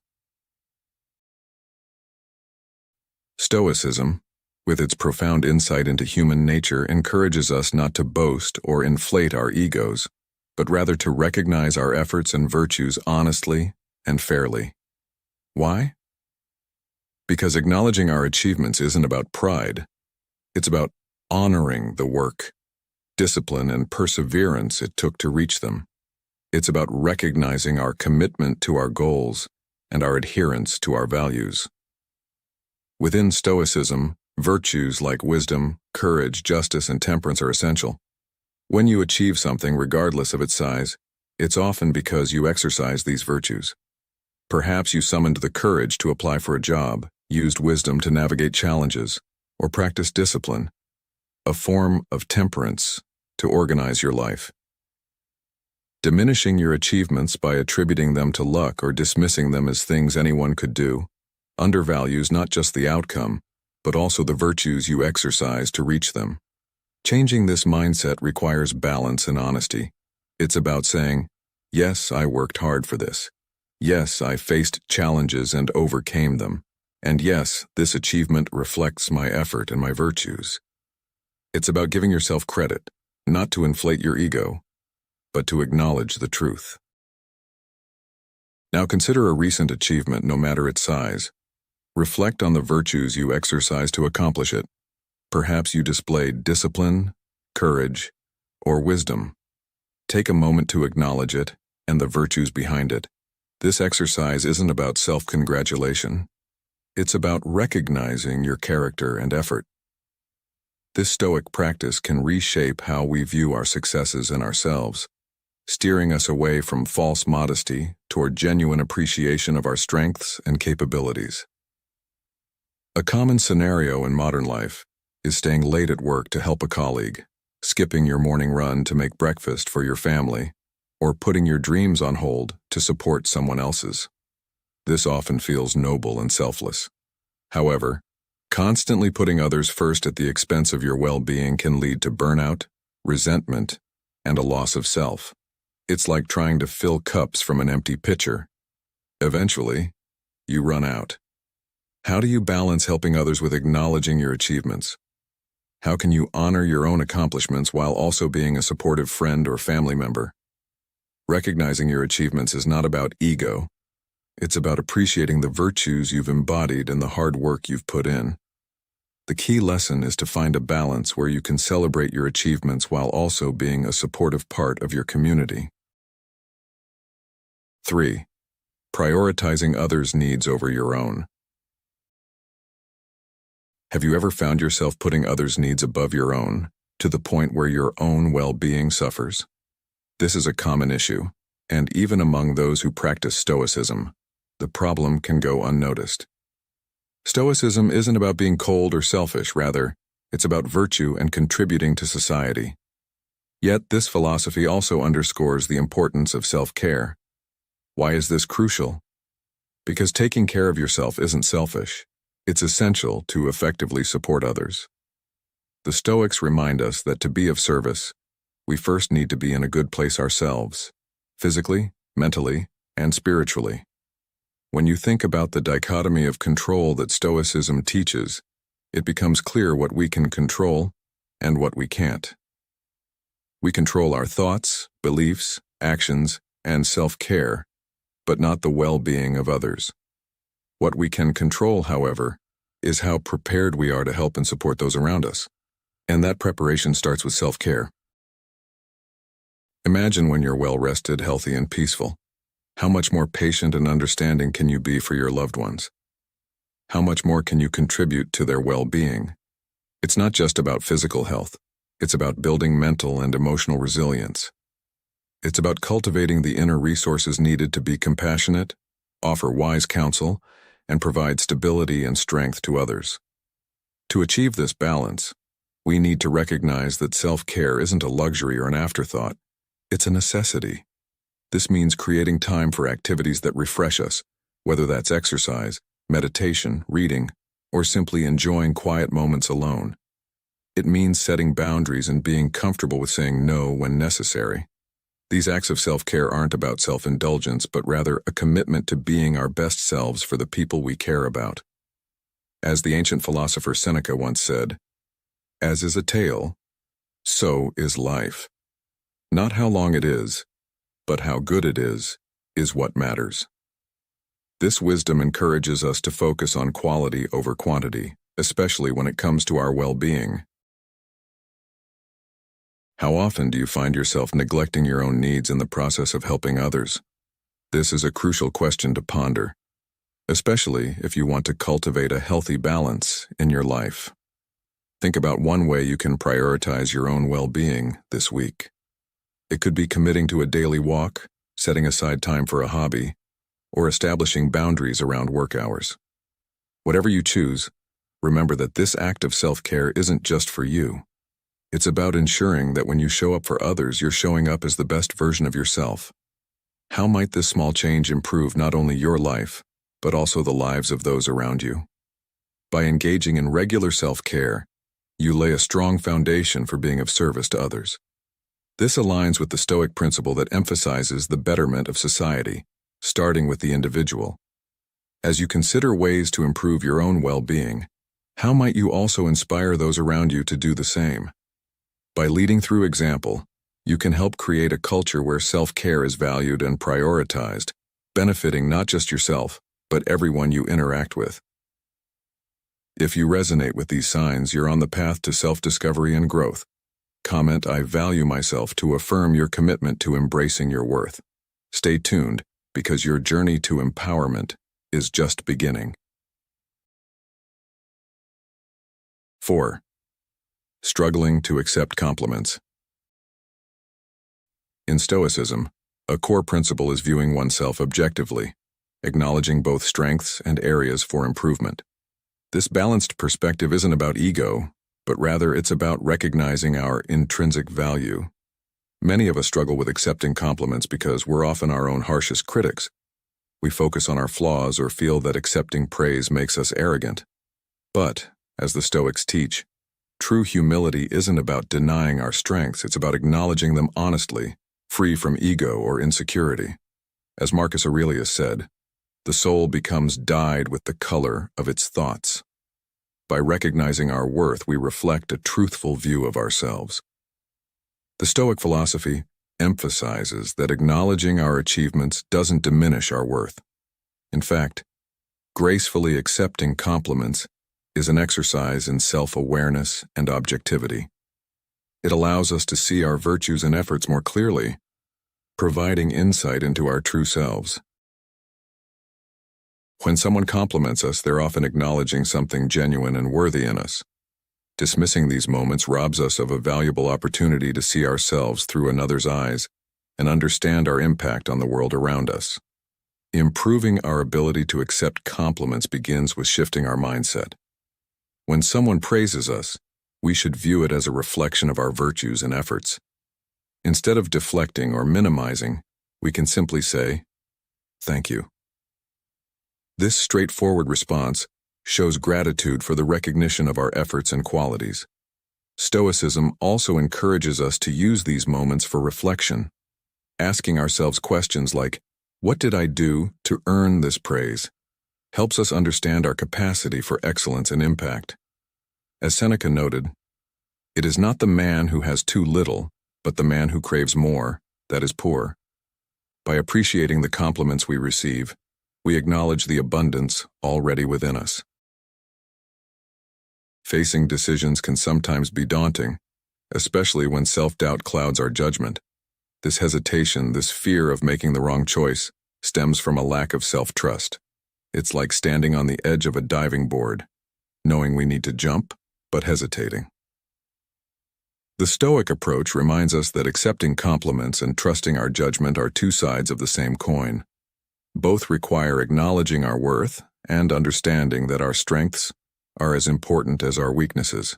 Stoicism, with its profound insight into human nature, encourages us not to boast or inflate our egos, but rather to recognize our efforts and virtues honestly and fairly. Why? Because acknowledging our achievements isn't about pride. It's about honoring the work, discipline, and perseverance it took to reach them. It's about recognizing our commitment to our goals and our adherence to our values. Within Stoicism, virtues like wisdom, courage, justice, and temperance are essential. When you achieve something, regardless of its size, it's often because you exercise these virtues. Perhaps you summoned the courage to apply for a job, used wisdom to navigate challenges, or practiced discipline, a form of temperance, to organize your life. Diminishing your achievements by attributing them to luck or dismissing them as things anyone could do undervalues not just the outcome, but also the virtues you exercise to reach them. Changing this mindset requires balance and honesty. It's about saying, "Yes, I worked hard for this. Yes, I faced challenges and overcame them. And yes, this achievement reflects my effort and my virtues." It's about giving yourself credit, not to inflate your ego, but to acknowledge the truth. Now consider a recent achievement, no matter its size. Reflect on the virtues you exercised to accomplish it. Perhaps you displayed discipline, courage, or wisdom. Take a moment to acknowledge it and the virtues behind it. This exercise isn't about self-congratulation. It's about recognizing your character and effort. This Stoic practice can reshape how we view our successes and ourselves, steering us away from false modesty toward genuine appreciation of our strengths and capabilities. A common scenario in modern life is staying late at work to help a colleague, skipping your morning run to make breakfast for your family, or putting your dreams on hold to support someone else's. This often feels noble and selfless. However, constantly putting others first at the expense of your well-being can lead to burnout, resentment, and a loss of self. It's like trying to fill cups from an empty pitcher. Eventually, you run out. How do you balance helping others with acknowledging your achievements? How can you honor your own accomplishments while also being a supportive friend or family member? Recognizing your achievements is not about ego. It's about appreciating the virtues you've embodied and the hard work you've put in. The key lesson is to find a balance where you can celebrate your achievements while also being a supportive part of your community. 3. Prioritizing others' needs over your own. Have you ever found yourself putting others' needs above your own, to the point where your own well-being suffers? This is a common issue, and even among those who practice Stoicism, the problem can go unnoticed. Stoicism isn't about being cold or selfish, rather, it's about virtue and contributing to society. Yet this philosophy also underscores the importance of self-care. Why is this crucial? Because taking care of yourself isn't selfish. It's essential to effectively support others. The Stoics remind us that to be of service, we first need to be in a good place ourselves, physically, mentally, and spiritually. When you think about the dichotomy of control that Stoicism teaches, it becomes clear what we can control and what we can't. We control our thoughts, beliefs, actions, and self-care, but not the well-being of others. What we can control, however, is how prepared we are to help and support those around us. And that preparation starts with self-care. Imagine when you're well-rested, healthy, and peaceful. How much more patient and understanding can you be for your loved ones? How much more can you contribute to their well-being? It's not just about physical health. It's about building mental and emotional resilience. It's about cultivating the inner resources needed to be compassionate, offer wise counsel, and provide stability and strength to others. To achieve this balance, we need to recognize that self-care isn't a luxury or an afterthought. It's a necessity. This means creating time for activities that refresh us, whether that's exercise, meditation, reading, or simply enjoying quiet moments alone. It means setting boundaries and being comfortable with saying no when necessary. These acts of self-care aren't about self-indulgence, but rather a commitment to being our best selves for the people we care about. As the ancient philosopher Seneca once said, "As is a tale, so is life. Not how long it is, but how good it is what matters." This wisdom encourages us to focus on quality over quantity, especially when it comes to our well-being. How often do you find yourself neglecting your own needs in the process of helping others? This is a crucial question to ponder, especially if you want to cultivate a healthy balance in your life. Think about one way you can prioritize your own well-being this week. It could be committing to a daily walk, setting aside time for a hobby, or establishing boundaries around work hours. Whatever you choose, remember that this act of self-care isn't just for you. It's about ensuring that when you show up for others, you're showing up as the best version of yourself. How might this small change improve not only your life, but also the lives of those around you? By engaging in regular self-care, you lay a strong foundation for being of service to others. This aligns with the Stoic principle that emphasizes the betterment of society, starting with the individual. As you consider ways to improve your own well-being, how might you also inspire those around you to do the same? By leading through example, you can help create a culture where self-care is valued and prioritized, benefiting not just yourself, but everyone you interact with. If you resonate with these signs, you're on the path to self-discovery and growth. Comment "I value myself" to affirm your commitment to embracing your worth. Stay tuned, because your journey to empowerment is just beginning. 4. Struggling to accept compliments. In Stoicism, a core principle is viewing oneself objectively, acknowledging both strengths and areas for improvement. This balanced perspective isn't about ego, but rather it's about recognizing our intrinsic value. Many of us struggle with accepting compliments because we're often our own harshest critics. We focus on our flaws or feel that accepting praise makes us arrogant. But, as the Stoics teach, true humility isn't about denying our strengths, it's about acknowledging them honestly, free from ego or insecurity. As Marcus Aurelius said, the soul becomes dyed with the color of its thoughts. By recognizing our worth, we reflect a truthful view of ourselves. The Stoic philosophy emphasizes that acknowledging our achievements doesn't diminish our worth. In fact, gracefully accepting compliments is an exercise in self-awareness and objectivity. It allows us to see our virtues and efforts more clearly, providing insight into our true selves. When someone compliments us, they're often acknowledging something genuine and worthy in us. Dismissing these moments robs us of a valuable opportunity to see ourselves through another's eyes and understand our impact on the world around us. Improving our ability to accept compliments begins with shifting our mindset. When someone praises us, we should view it as a reflection of our virtues and efforts. Instead of deflecting or minimizing, we can simply say, "Thank you." This straightforward response shows gratitude for the recognition of our efforts and qualities. Stoicism also encourages us to use these moments for reflection, asking ourselves questions like, "What did I do to earn this praise?" helps us understand our capacity for excellence and impact. As Seneca noted, "It is not the man who has too little, but the man who craves more, that is poor." By appreciating the compliments we receive, we acknowledge the abundance already within us. Facing decisions can sometimes be daunting, especially when self-doubt clouds our judgment. This hesitation, this fear of making the wrong choice, stems from a lack of self-trust. It's like standing on the edge of a diving board, knowing we need to jump, but hesitating. The Stoic approach reminds us that accepting compliments and trusting our judgment are two sides of the same coin. Both require acknowledging our worth and understanding that our strengths are as important as our weaknesses.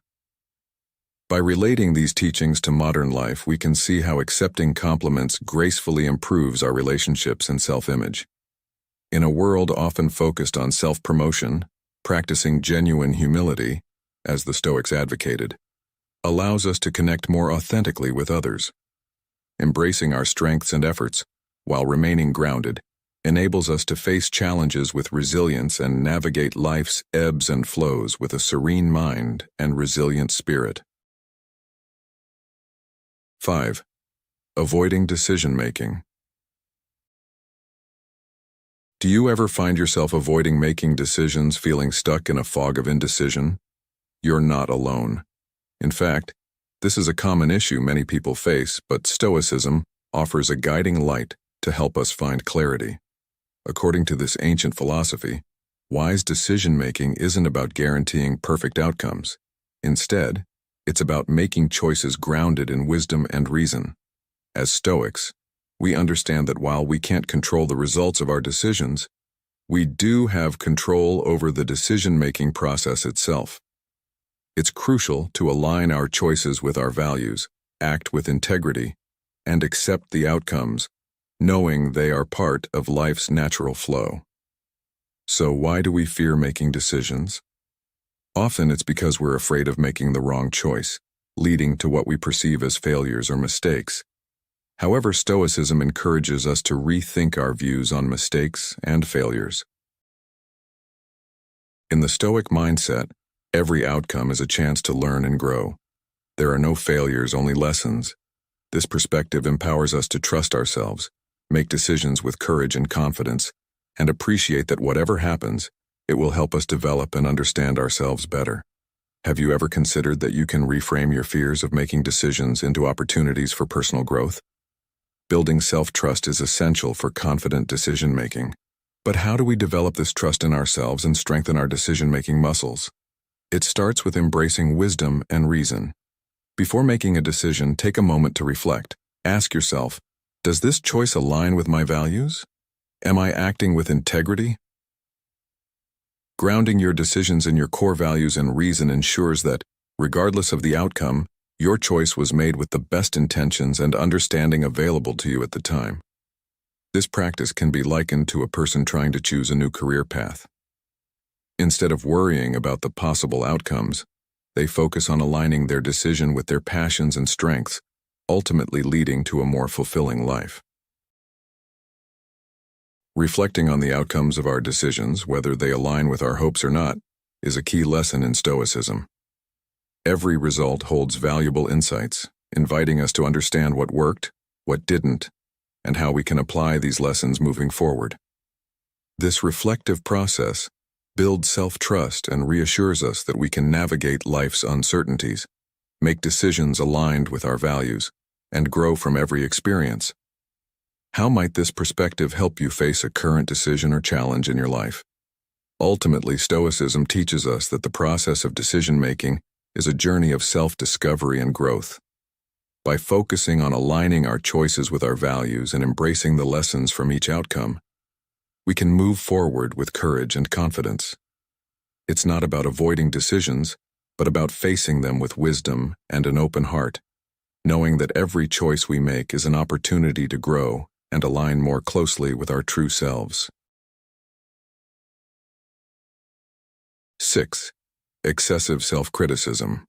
By relating these teachings to modern life, we can see how accepting compliments gracefully improves our relationships and self-image. In a world often focused on self-promotion, practicing genuine humility, as the Stoics advocated, allows us to connect more authentically with others. Embracing our strengths and efforts, while remaining grounded, enables us to face challenges with resilience and navigate life's ebbs and flows with a serene mind and resilient spirit. 5. Avoiding decision-making. Do you ever find yourself avoiding making decisions, feeling stuck in a fog of indecision? You're not alone. In fact, this is a common issue many people face, but Stoicism offers a guiding light to help us find clarity. According to this ancient philosophy, wise decision-making isn't about guaranteeing perfect outcomes. Instead, it's about making choices grounded in wisdom and reason. As Stoics, we understand that while we can't control the results of our decisions, we do have control over the decision-making process itself. It's crucial to align our choices with our values, act with integrity, and accept the outcomes, knowing they are part of life's natural flow. So why do we fear making decisions? Often it's because we're afraid of making the wrong choice, leading to what we perceive as failures or mistakes. However, Stoicism encourages us to rethink our views on mistakes and failures. In the Stoic mindset, every outcome is a chance to learn and grow. There are no failures, only lessons. This perspective empowers us to trust ourselves, make decisions with courage and confidence, and appreciate that whatever happens, it will help us develop and understand ourselves better. Have you ever considered that you can reframe your fears of making decisions into opportunities for personal growth? Building self-trust is essential for confident decision-making. But how do we develop this trust in ourselves and strengthen our decision-making muscles? It starts with embracing wisdom and reason. Before making a decision, take a moment to reflect. Ask yourself, does this choice align with my values? Am I acting with integrity? Grounding your decisions in your core values and reason ensures that, regardless of the outcome, your choice was made with the best intentions and understanding available to you at the time. This practice can be likened to a person trying to choose a new career path. Instead of worrying about the possible outcomes, they focus on aligning their decision with their passions and strengths, ultimately leading to a more fulfilling life. Reflecting on the outcomes of our decisions, whether they align with our hopes or not, is a key lesson in Stoicism. Every result holds valuable insights, inviting us to understand what worked, what didn't, and how we can apply these lessons moving forward. This reflective process builds self-trust and reassures us that we can navigate life's uncertainties, make decisions aligned with our values, and grow from every experience. How might this perspective help you face a current decision or challenge in your life? Ultimately, Stoicism teaches us that the process of decision-making is a journey of self-discovery and growth. By focusing on aligning our choices with our values and embracing the lessons from each outcome, we can move forward with courage and confidence. It's not about avoiding decisions, but about facing them with wisdom and an open heart, knowing that every choice we make is an opportunity to grow and align more closely with our true selves. 6. Excessive self-criticism.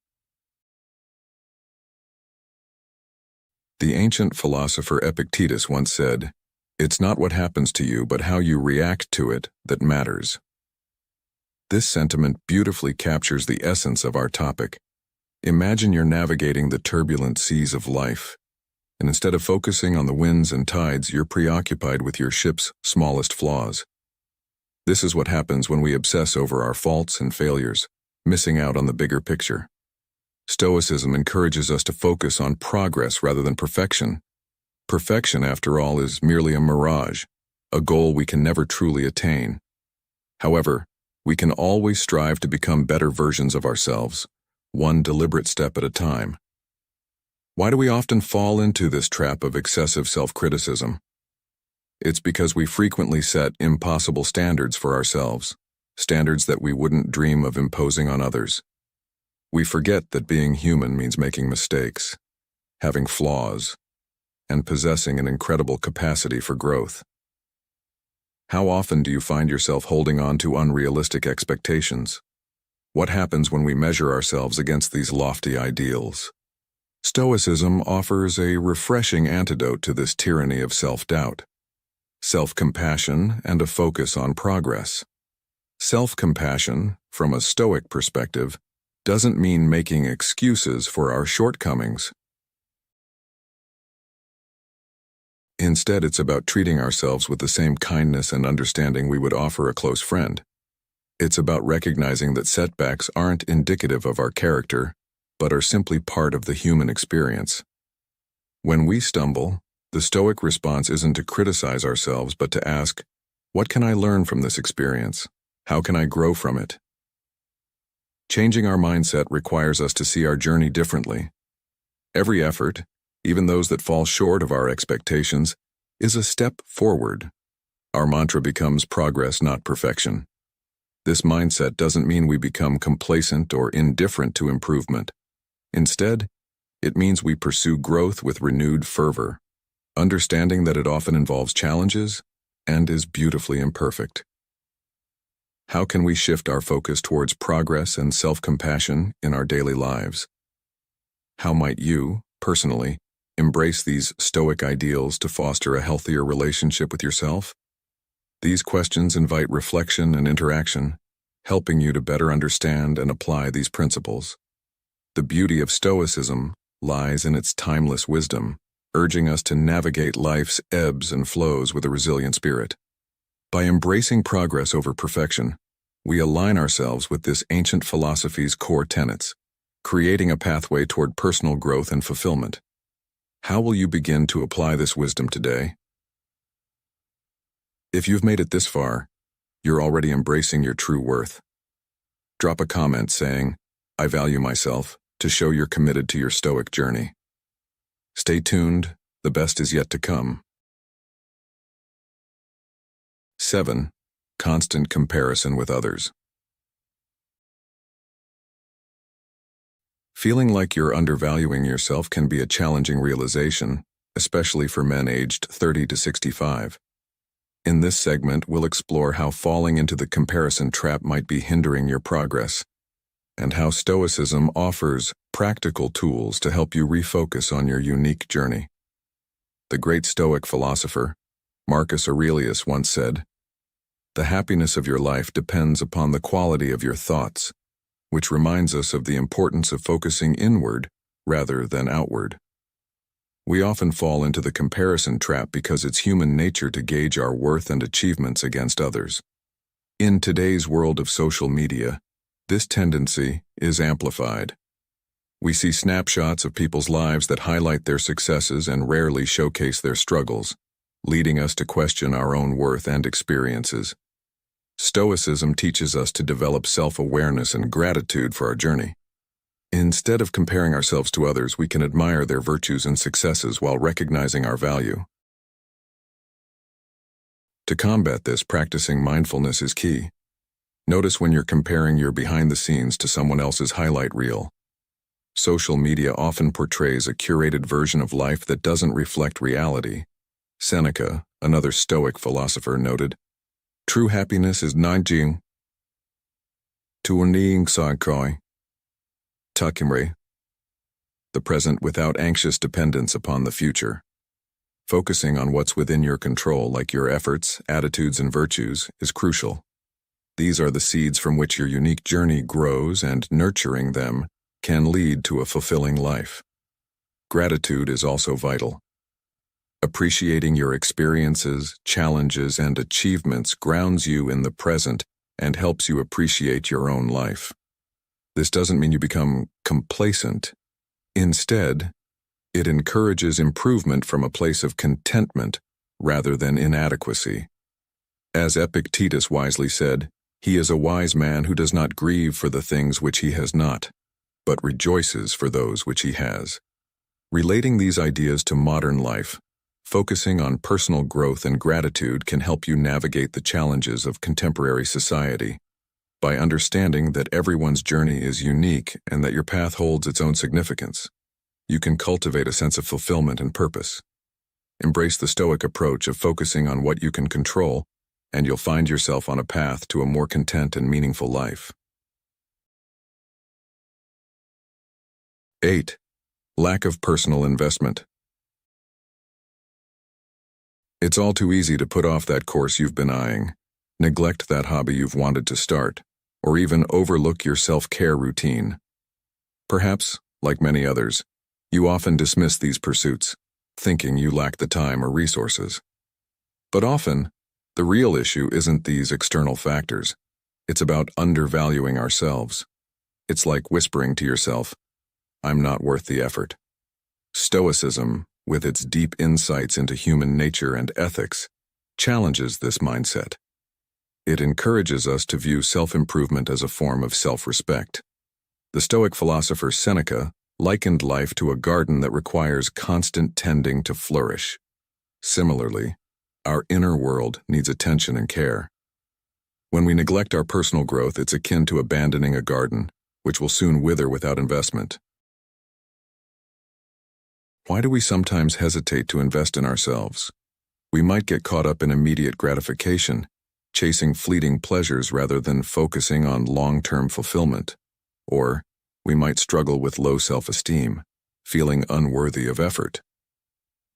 The ancient philosopher Epictetus once said, "It's not what happens to you, but how you react to it that matters." This sentiment beautifully captures the essence of our topic. Imagine you're navigating the turbulent seas of life, and instead of focusing on the winds and tides, you're preoccupied with your ship's smallest flaws. This is what happens when we obsess over our faults and failures, missing out on the bigger picture. Stoicism encourages us to focus on progress rather than perfection. Perfection, after all, is merely a mirage, a goal we can never truly attain. However, we can always strive to become better versions of ourselves, one deliberate step at a time. Why do we often fall into this trap of excessive self-criticism? It's because we frequently set impossible standards for ourselves, standards that we wouldn't dream of imposing on others. We forget that being human means making mistakes, having flaws, and possessing an incredible capacity for growth. How often do you find yourself holding on to unrealistic expectations? What happens when we measure ourselves against these lofty ideals? Stoicism offers a refreshing antidote to this tyranny of self-doubt: self-compassion and a focus on progress. Self-compassion, from a Stoic perspective, doesn't mean making excuses for our shortcomings. Instead, it's about treating ourselves with the same kindness and understanding we would offer a close friend. It's about recognizing that setbacks aren't indicative of our character, but are simply part of the human experience. When we stumble, the Stoic response isn't to criticize ourselves, but to ask, what can I learn from this experience? How can I grow from it? Changing our mindset requires us to see our journey differently. Every effort, even those that fall short of our expectations, is a step forward. Our mantra becomes progress, not perfection. This mindset doesn't mean we become complacent or indifferent to improvement. Instead, it means we pursue growth with renewed fervor, understanding that it often involves challenges and is beautifully imperfect. How can we shift our focus towards progress and self-compassion in our daily lives? How might you, personally, embrace these Stoic ideals to foster a healthier relationship with yourself? These questions invite reflection and interaction, helping you to better understand and apply these principles. The beauty of Stoicism lies in its timeless wisdom, urging us to navigate life's ebbs and flows with a resilient spirit. By embracing progress over perfection, we align ourselves with this ancient philosophy's core tenets, creating a pathway toward personal growth and fulfillment. How will you begin to apply this wisdom today? If you've made it this far, you're already embracing your true worth. Drop a comment saying, "I value myself," to show you're committed to your Stoic journey. Stay tuned, the best is yet to come. 7. Constant comparison with others. Feeling like you're undervaluing yourself can be a challenging realization, especially for men aged 30 to 65. In this segment, we'll explore how falling into the comparison trap might be hindering your progress, and how Stoicism offers practical tools to help you refocus on your unique journey. The great Stoic philosopher, Marcus Aurelius, once said, "The happiness of your life depends upon the quality of your thoughts," which reminds us of the importance of focusing inward rather than outward. We often fall into the comparison trap because it's human nature to gauge our worth and achievements against others. In today's world of social media, this tendency is amplified. We see snapshots of people's lives that highlight their successes and rarely showcase their struggles, leading us to question our own worth and experiences. Stoicism teaches us to develop self-awareness and gratitude for our journey. Instead of comparing ourselves to others, we can admire their virtues and successes while recognizing our value. To combat this, practicing mindfulness is key. Notice when you're comparing your behind the scenes to someone else's highlight reel. Social media often portrays a curated version of life that doesn't reflect reality. Seneca, another Stoic philosopher, noted, "True happiness is nijing tuning sagkoi takimre," the present without anxious dependence upon the future. Focusing on what's within your control, like your efforts, attitudes, and virtues, is crucial. These are the seeds from which your unique journey grows, and nurturing them can lead to a fulfilling life. Gratitude is also vital. Appreciating your experiences, challenges, and achievements grounds you in the present and helps you appreciate your own life. This doesn't mean you become complacent. Instead, it encourages improvement from a place of contentment rather than inadequacy. As Epictetus wisely said, "He is a wise man who does not grieve for the things which he has not, but rejoices for those which he has." Relating these ideas to modern life, focusing on personal growth and gratitude can help you navigate the challenges of contemporary society. By understanding that everyone's journey is unique and that your path holds its own significance, you can cultivate a sense of fulfillment and purpose. Embrace the Stoic approach of focusing on what you can control, and you'll find yourself on a path to a more content and meaningful life. 8. Lack of personal investment. It's all too easy to put off that course you've been eyeing, neglect that hobby you've wanted to start, or even overlook your self-care routine. Perhaps, like many others, you often dismiss these pursuits, thinking you lack the time or resources. But often, the real issue isn't these external factors. It's about undervaluing ourselves. It's like whispering to yourself, "I'm not worth the effort." Stoicism, with its deep insights into human nature and ethics, challenges this mindset. It encourages us to view self-improvement as a form of self-respect. The Stoic philosopher Seneca likened life to a garden that requires constant tending to flourish. Similarly, our inner world needs attention and care. When we neglect our personal growth, it's akin to abandoning a garden, which will soon wither without investment. Why do we sometimes hesitate to invest in ourselves? We might get caught up in immediate gratification, chasing fleeting pleasures rather than focusing on long-term fulfillment. Or we might struggle with low self-esteem, feeling unworthy of effort.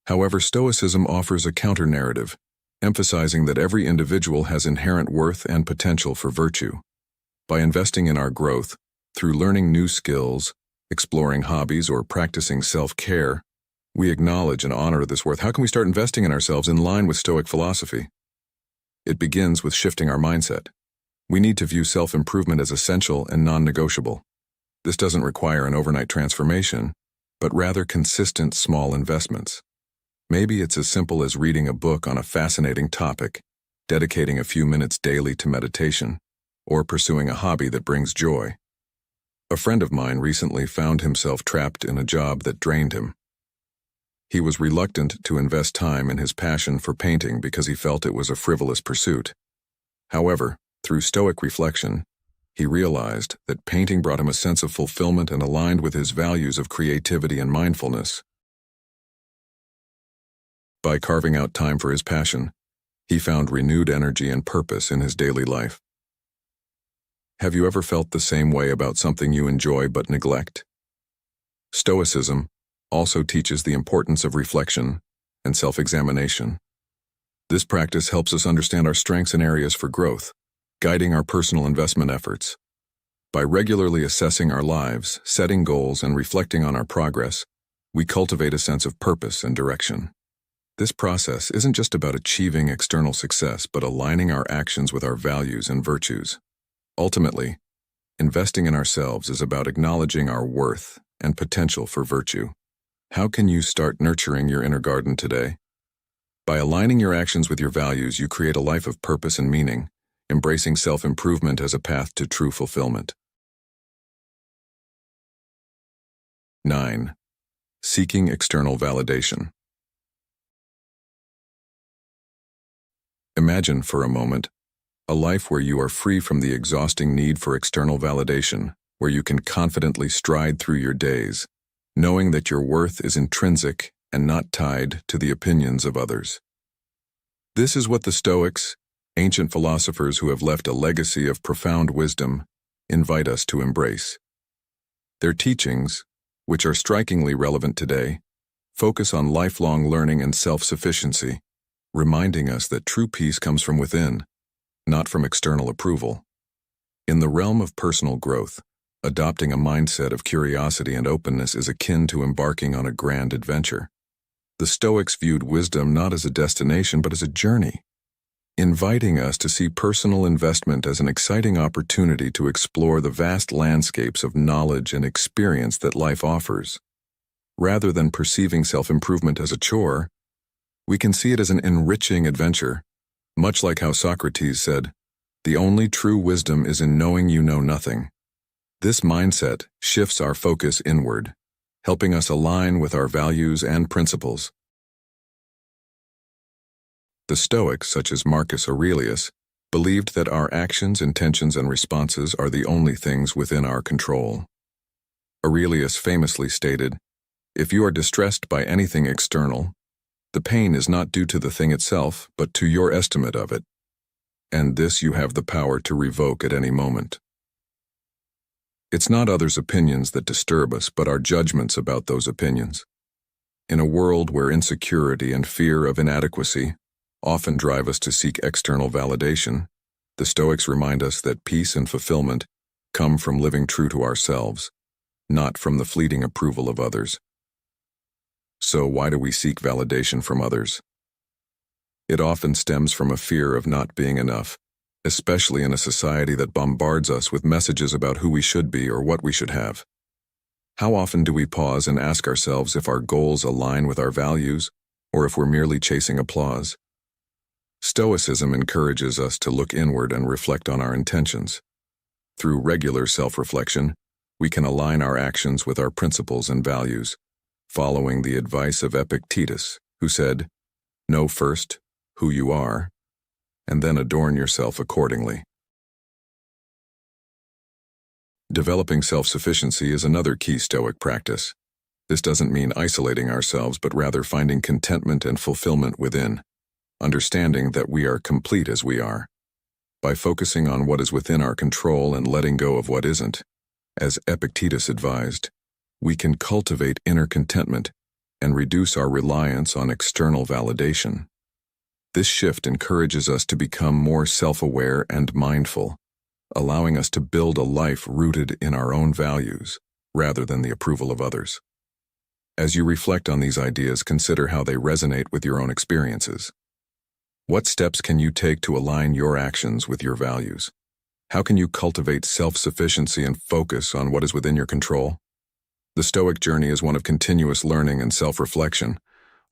However, Stoicism offers a counter-narrative, emphasizing that every individual has inherent worth and potential for virtue. By investing in our growth, through learning new skills, exploring hobbies, or practicing self-care, we acknowledge and honor this worth. How can we start investing in ourselves in line with Stoic philosophy? It begins with shifting our mindset. We need to view self-improvement as essential and non-negotiable. This doesn't require an overnight transformation, but rather consistent small investments. Maybe it's as simple as reading a book on a fascinating topic, dedicating a few minutes daily to meditation, or pursuing a hobby that brings joy. A friend of mine recently found himself trapped in a job that drained him. He was reluctant to invest time in his passion for painting because he felt it was a frivolous pursuit. However, through Stoic reflection, he realized that painting brought him a sense of fulfillment and aligned with his values of creativity and mindfulness. By carving out time for his passion, he found renewed energy and purpose in his daily life. Have you ever felt the same way about something you enjoy but neglect? Stoicism also teaches the importance of reflection and self-examination. This practice helps us understand our strengths and areas for growth, guiding our personal investment efforts. By regularly assessing our lives, setting goals, and reflecting on our progress, we cultivate a sense of purpose and direction. This process isn't just about achieving external success, but aligning our actions with our values and virtues. Ultimately, investing in ourselves is about acknowledging our worth and potential for virtue. How can you start nurturing your inner garden today? By aligning your actions with your values, you create a life of purpose and meaning, embracing self-improvement as a path to true fulfillment. 9. Seeking external validation. Imagine for a moment a life where you are free from the exhausting need for external validation, where you can confidently stride through your days, knowing that your worth is intrinsic and not tied to the opinions of others. This is what the Stoics, ancient philosophers who have left a legacy of profound wisdom, invite us to embrace. Their teachings, which are strikingly relevant today, focus on lifelong learning and self-sufficiency, reminding us that true peace comes from within, not from external approval. In the realm of personal growth, adopting a mindset of curiosity and openness is akin to embarking on a grand adventure. The Stoics viewed wisdom not as a destination but as a journey, inviting us to see personal investment as an exciting opportunity to explore the vast landscapes of knowledge and experience that life offers. Rather than perceiving self-improvement as a chore, we can see it as an enriching adventure, much like how Socrates said, "The only true wisdom is in knowing you know nothing." This mindset shifts our focus inward, helping us align with our values and principles. The Stoics, such as Marcus Aurelius, believed that our actions, intentions, and responses are the only things within our control. Aurelius famously stated, "If you are distressed by anything external, the pain is not due to the thing itself, but to your estimate of it, and this you have the power to revoke at any moment." It's not others' opinions that disturb us, but our judgments about those opinions. In a world where insecurity and fear of inadequacy often drive us to seek external validation, the Stoics remind us that peace and fulfillment come from living true to ourselves, not from the fleeting approval of others. So why do we seek validation from others? It often stems from a fear of not being enough, especially in a society that bombards us with messages about who we should be or what we should have. How often do we pause and ask ourselves if our goals align with our values, or if we're merely chasing applause? Stoicism encourages us to look inward and reflect on our intentions. Through regular self-reflection, we can align our actions with our principles and values, following the advice of Epictetus, who said, "Know first who you are, and then adorn yourself accordingly." Developing self-sufficiency is another key Stoic practice. This doesn't mean isolating ourselves, but rather finding contentment and fulfillment within, understanding that we are complete as we are. By focusing on what is within our control and letting go of what isn't, as Epictetus advised, we can cultivate inner contentment and reduce our reliance on external validation. This shift encourages us to become more self-aware and mindful, allowing us to build a life rooted in our own values, rather than the approval of others. As you reflect on these ideas, consider how they resonate with your own experiences. What steps can you take to align your actions with your values? How can you cultivate self-sufficiency and focus on what is within your control? The Stoic journey is one of continuous learning and self-reflection,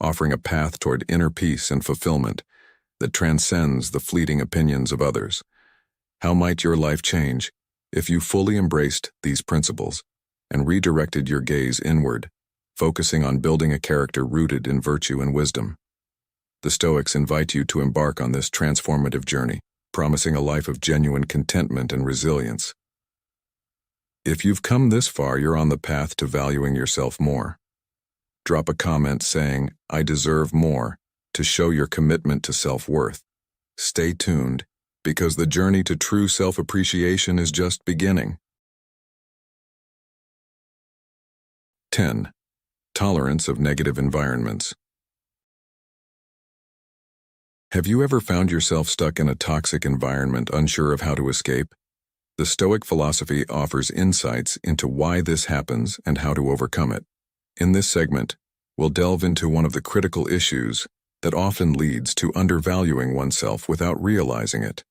offering a path toward inner peace and fulfillment that transcends the fleeting opinions of others. How might your life change if you fully embraced these principles and redirected your gaze inward, focusing on building a character rooted in virtue and wisdom? The Stoics invite you to embark on this transformative journey, promising a life of genuine contentment and resilience. If you've come this far, you're on the path to valuing yourself more. Drop a comment saying, "I deserve more," to show your commitment to self-worth. Stay tuned, because the journey to true self-appreciation is just beginning. 10. Tolerance of negative environments. Have you ever found yourself stuck in a toxic environment, unsure of how to escape? The Stoic philosophy offers insights into why this happens and how to overcome it. In this segment, we'll delve into one of the critical issues that often leads to undervaluing oneself without realizing it: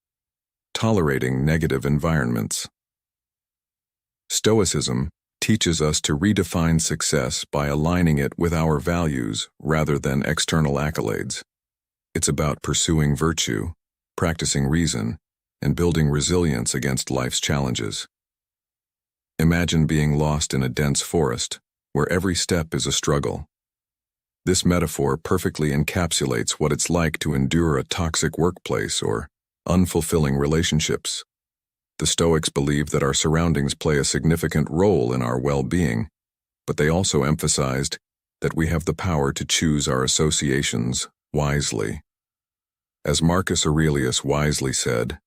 tolerating negative environments. Stoicism teaches us to redefine success by aligning it with our values rather than external accolades. It's about pursuing virtue, practicing reason, and building resilience against life's challenges. Imagine being lost in a dense forest, where every step is a struggle. This metaphor perfectly encapsulates what it's like to endure a toxic workplace or unfulfilling relationships. The Stoics believe that our surroundings play a significant role in our well-being, but they also emphasized that we have the power to choose our associations wisely. As Marcus Aurelius wisely said,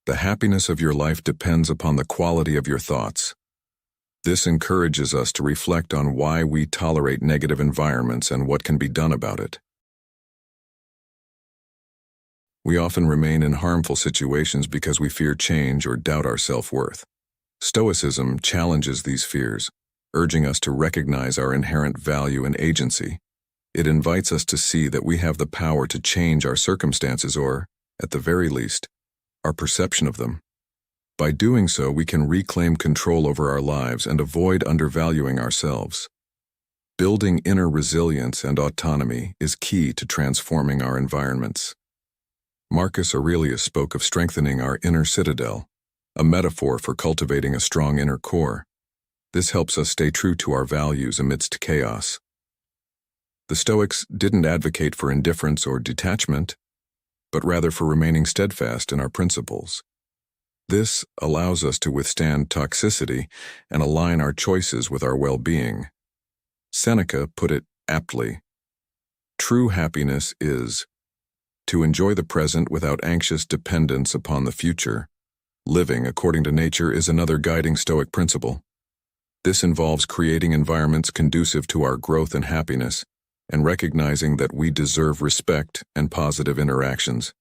"The happiness of your life depends upon the quality of your thoughts." This encourages us to reflect on why we tolerate negative environments and what can be done about it. We often remain in harmful situations because we fear change or doubt our self-worth. Stoicism challenges these fears, urging us to recognize our inherent value and agency. It invites us to see that we have the power to change our circumstances or, at the very least, our perception of them. By doing so, we can reclaim control over our lives and avoid undervaluing ourselves. Building inner resilience and autonomy is key to transforming our environments. Marcus Aurelius spoke of strengthening our inner citadel, a metaphor for cultivating a strong inner core. This helps us stay true to our values amidst chaos. The Stoics didn't advocate for indifference or detachment, but rather for remaining steadfast in our principles. This allows us to withstand toxicity and align our choices with our well-being. Seneca put it aptly: "True happiness is to enjoy the present without anxious dependence upon the future." Living according to nature is another guiding Stoic principle. This involves creating environments conducive to our growth and happiness, and recognizing that we deserve respect and positive interactions.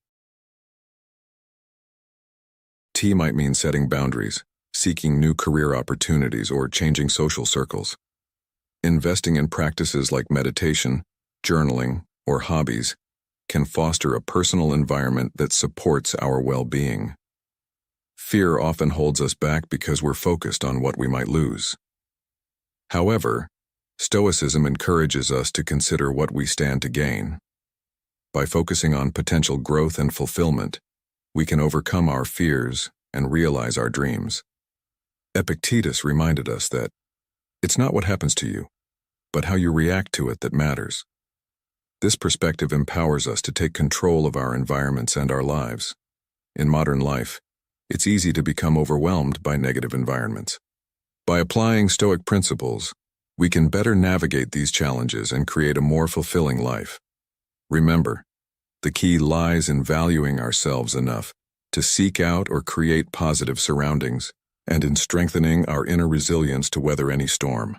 T might mean setting boundaries, seeking new career opportunities, or changing social circles. Investing in practices like meditation, journaling, or hobbies can foster a personal environment that supports our well-being. Fear often holds us back because we're focused on what we might lose. However, Stoicism encourages us to consider what we stand to gain. By focusing on potential growth and fulfillment, we can overcome our fears and realize our dreams. Epictetus reminded us that it's not what happens to you, but how you react to it that matters. This perspective empowers us to take control of our environments and our lives. In modern life, it's easy to become overwhelmed by negative environments. By applying Stoic principles, we can better navigate these challenges and create a more fulfilling life. Remember, the key lies in valuing ourselves enough to seek out or create positive surroundings, and in strengthening our inner resilience to weather any storm.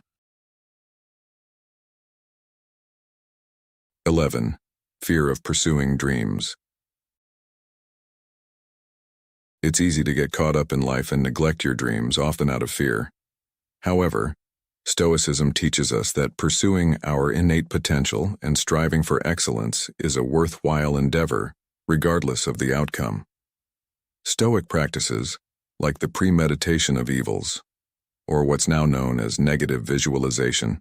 11. Fear of pursuing dreams. It's easy to get caught up in life and neglect your dreams, often out of fear. However, Stoicism teaches us that pursuing our innate potential and striving for excellence is a worthwhile endeavor, regardless of the outcome. Stoic practices, like the premeditation of evils, or what's now known as negative visualization,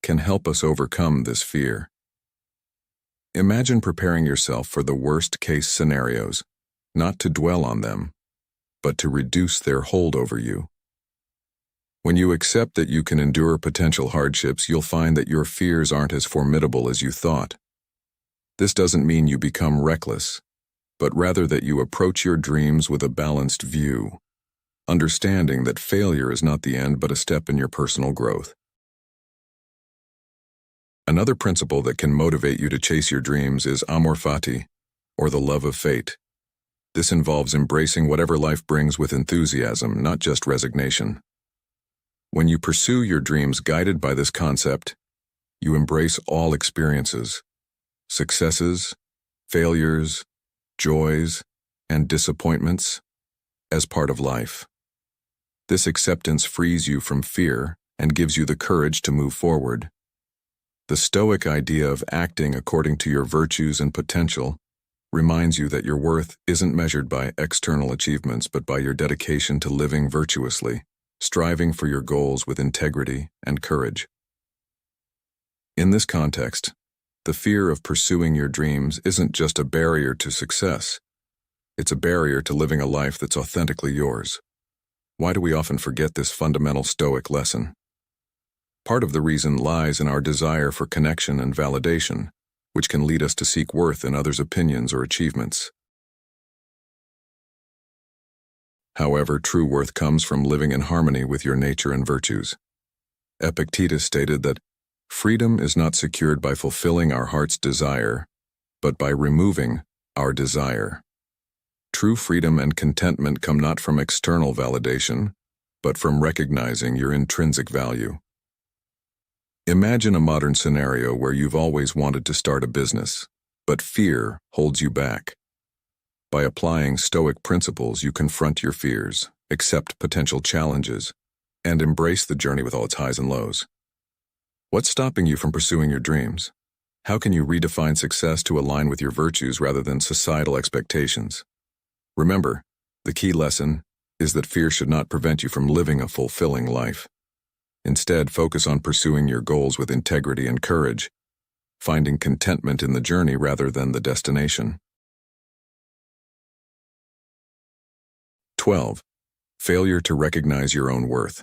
can help us overcome this fear. Imagine preparing yourself for the worst-case scenarios, not to dwell on them, but to reduce their hold over you. When you accept that you can endure potential hardships, you'll find that your fears aren't as formidable as you thought. This doesn't mean you become reckless, but rather that you approach your dreams with a balanced view, understanding that failure is not the end but a step in your personal growth. Another principle that can motivate you to chase your dreams is amor fati, or the love of fate. This involves embracing whatever life brings with enthusiasm, not just resignation. When you pursue your dreams guided by this concept, you embrace all experiences, successes, failures, joys, and disappointments as part of life. This acceptance frees you from fear and gives you the courage to move forward. The Stoic idea of acting according to your virtues and potential reminds you that your worth isn't measured by external achievements but by your dedication to living virtuously, striving for your goals with integrity and courage. In this context, the fear of pursuing your dreams isn't just a barrier to success. It's a barrier to living a life that's authentically yours. Why do we often forget this fundamental Stoic lesson? Part of the reason lies in our desire for connection and validation, which can lead us to seek worth in others' opinions or achievements. However, true worth comes from living in harmony with your nature and virtues. Epictetus stated that freedom is not secured by fulfilling our heart's desire, but by removing our desire. True freedom and contentment come not from external validation, but from recognizing your intrinsic value. Imagine a modern scenario where you've always wanted to start a business, but fear holds you back. By applying Stoic principles, you confront your fears, accept potential challenges, and embrace the journey with all its highs and lows. What's stopping you from pursuing your dreams? How can you redefine success to align with your virtues rather than societal expectations? Remember, the key lesson is that fear should not prevent you from living a fulfilling life. Instead, focus on pursuing your goals with integrity and courage, finding contentment in the journey rather than the destination. 12. Failure to recognize your own worth.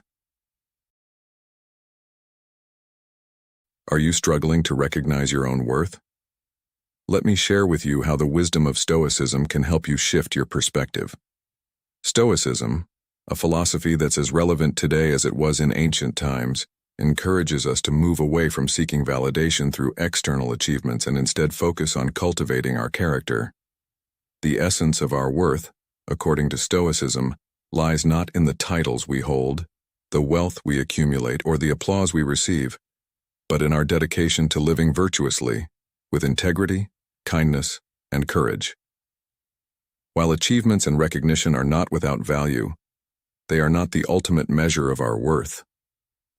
Are you struggling to recognize your own worth? Let me share with you how the wisdom of Stoicism can help you shift your perspective. Stoicism, a philosophy that's as relevant today as it was in ancient times, encourages us to move away from seeking validation through external achievements and instead focus on cultivating our character. The essence of our worth, according to Stoicism, lies not in the titles we hold, the wealth we accumulate, or the applause we receive, but in our dedication to living virtuously, with integrity, kindness, and courage. While achievements and recognition are not without value, they are not the ultimate measure of our worth.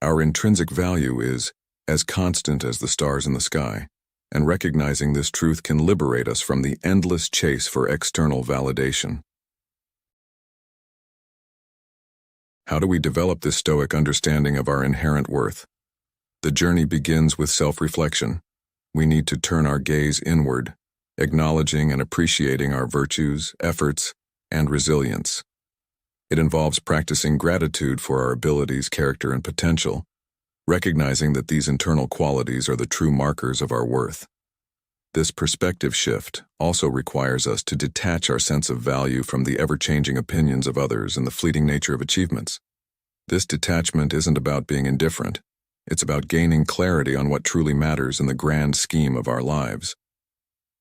Our intrinsic value is as constant as the stars in the sky, and recognizing this truth can liberate us from the endless chase for external validation. How do we develop this Stoic understanding of our inherent worth? The journey begins with self-reflection. We need to turn our gaze inward, acknowledging and appreciating our virtues, efforts, and resilience. It involves practicing gratitude for our abilities, character, and potential, recognizing that these internal qualities are the true markers of our worth. This perspective shift also requires us to detach our sense of value from the ever-changing opinions of others and the fleeting nature of achievements. This detachment isn't about being indifferent. It's about gaining clarity on what truly matters in the grand scheme of our lives.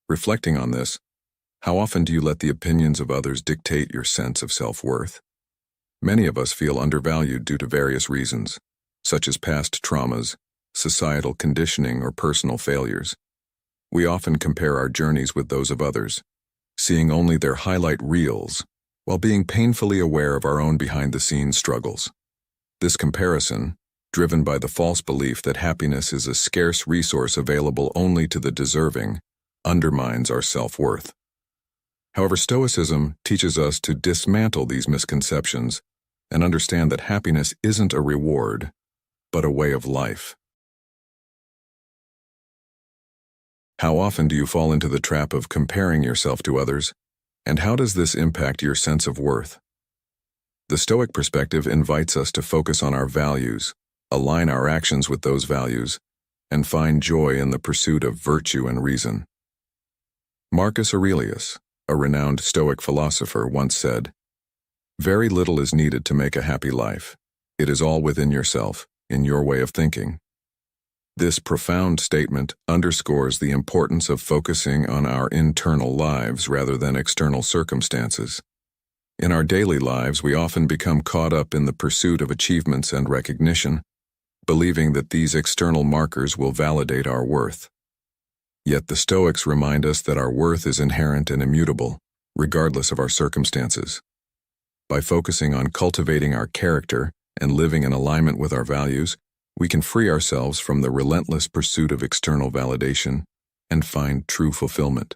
Reflecting on this, how often do you let the opinions of others dictate your sense of self-worth? Many of us feel undervalued due to various reasons, such as past traumas, societal conditioning, or personal failures. We often compare our journeys with those of others, seeing only their highlight reels, while being painfully aware of our own behind-the-scenes struggles. This comparison, driven by the false belief that happiness is a scarce resource available only to the deserving, undermines our self-worth. However, Stoicism teaches us to dismantle these misconceptions and understand that happiness isn't a reward, but a way of life. How often do you fall into the trap of comparing yourself to others, and how does this impact your sense of worth? The Stoic perspective invites us to focus on our values, align our actions with those values, and find joy in the pursuit of virtue and reason. Marcus Aurelius, a renowned Stoic philosopher, once said, "Very little is needed to make a happy life. It is all within yourself, in your way of thinking." This profound statement underscores the importance of focusing on our internal lives rather than external circumstances. In our daily lives, we often become caught up in the pursuit of achievements and recognition, believing that these external markers will validate our worth. Yet the Stoics remind us that our worth is inherent and immutable, regardless of our circumstances. By focusing on cultivating our character and living in alignment with our values, we can free ourselves from the relentless pursuit of external validation and find true fulfillment.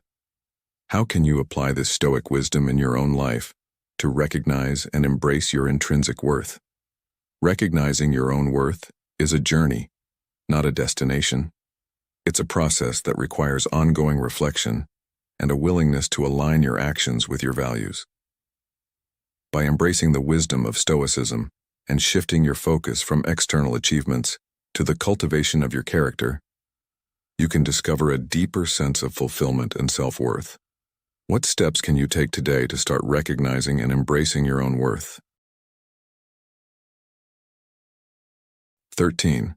How can you apply this Stoic wisdom in your own life to recognize and embrace your intrinsic worth? Recognizing your own worth is a journey, not a destination. It's a process that requires ongoing reflection and a willingness to align your actions with your values. By embracing the wisdom of Stoicism and shifting your focus from external achievements to the cultivation of your character, you can discover a deeper sense of fulfillment and self-worth. What steps can you take today to start recognizing and embracing your own worth? 13.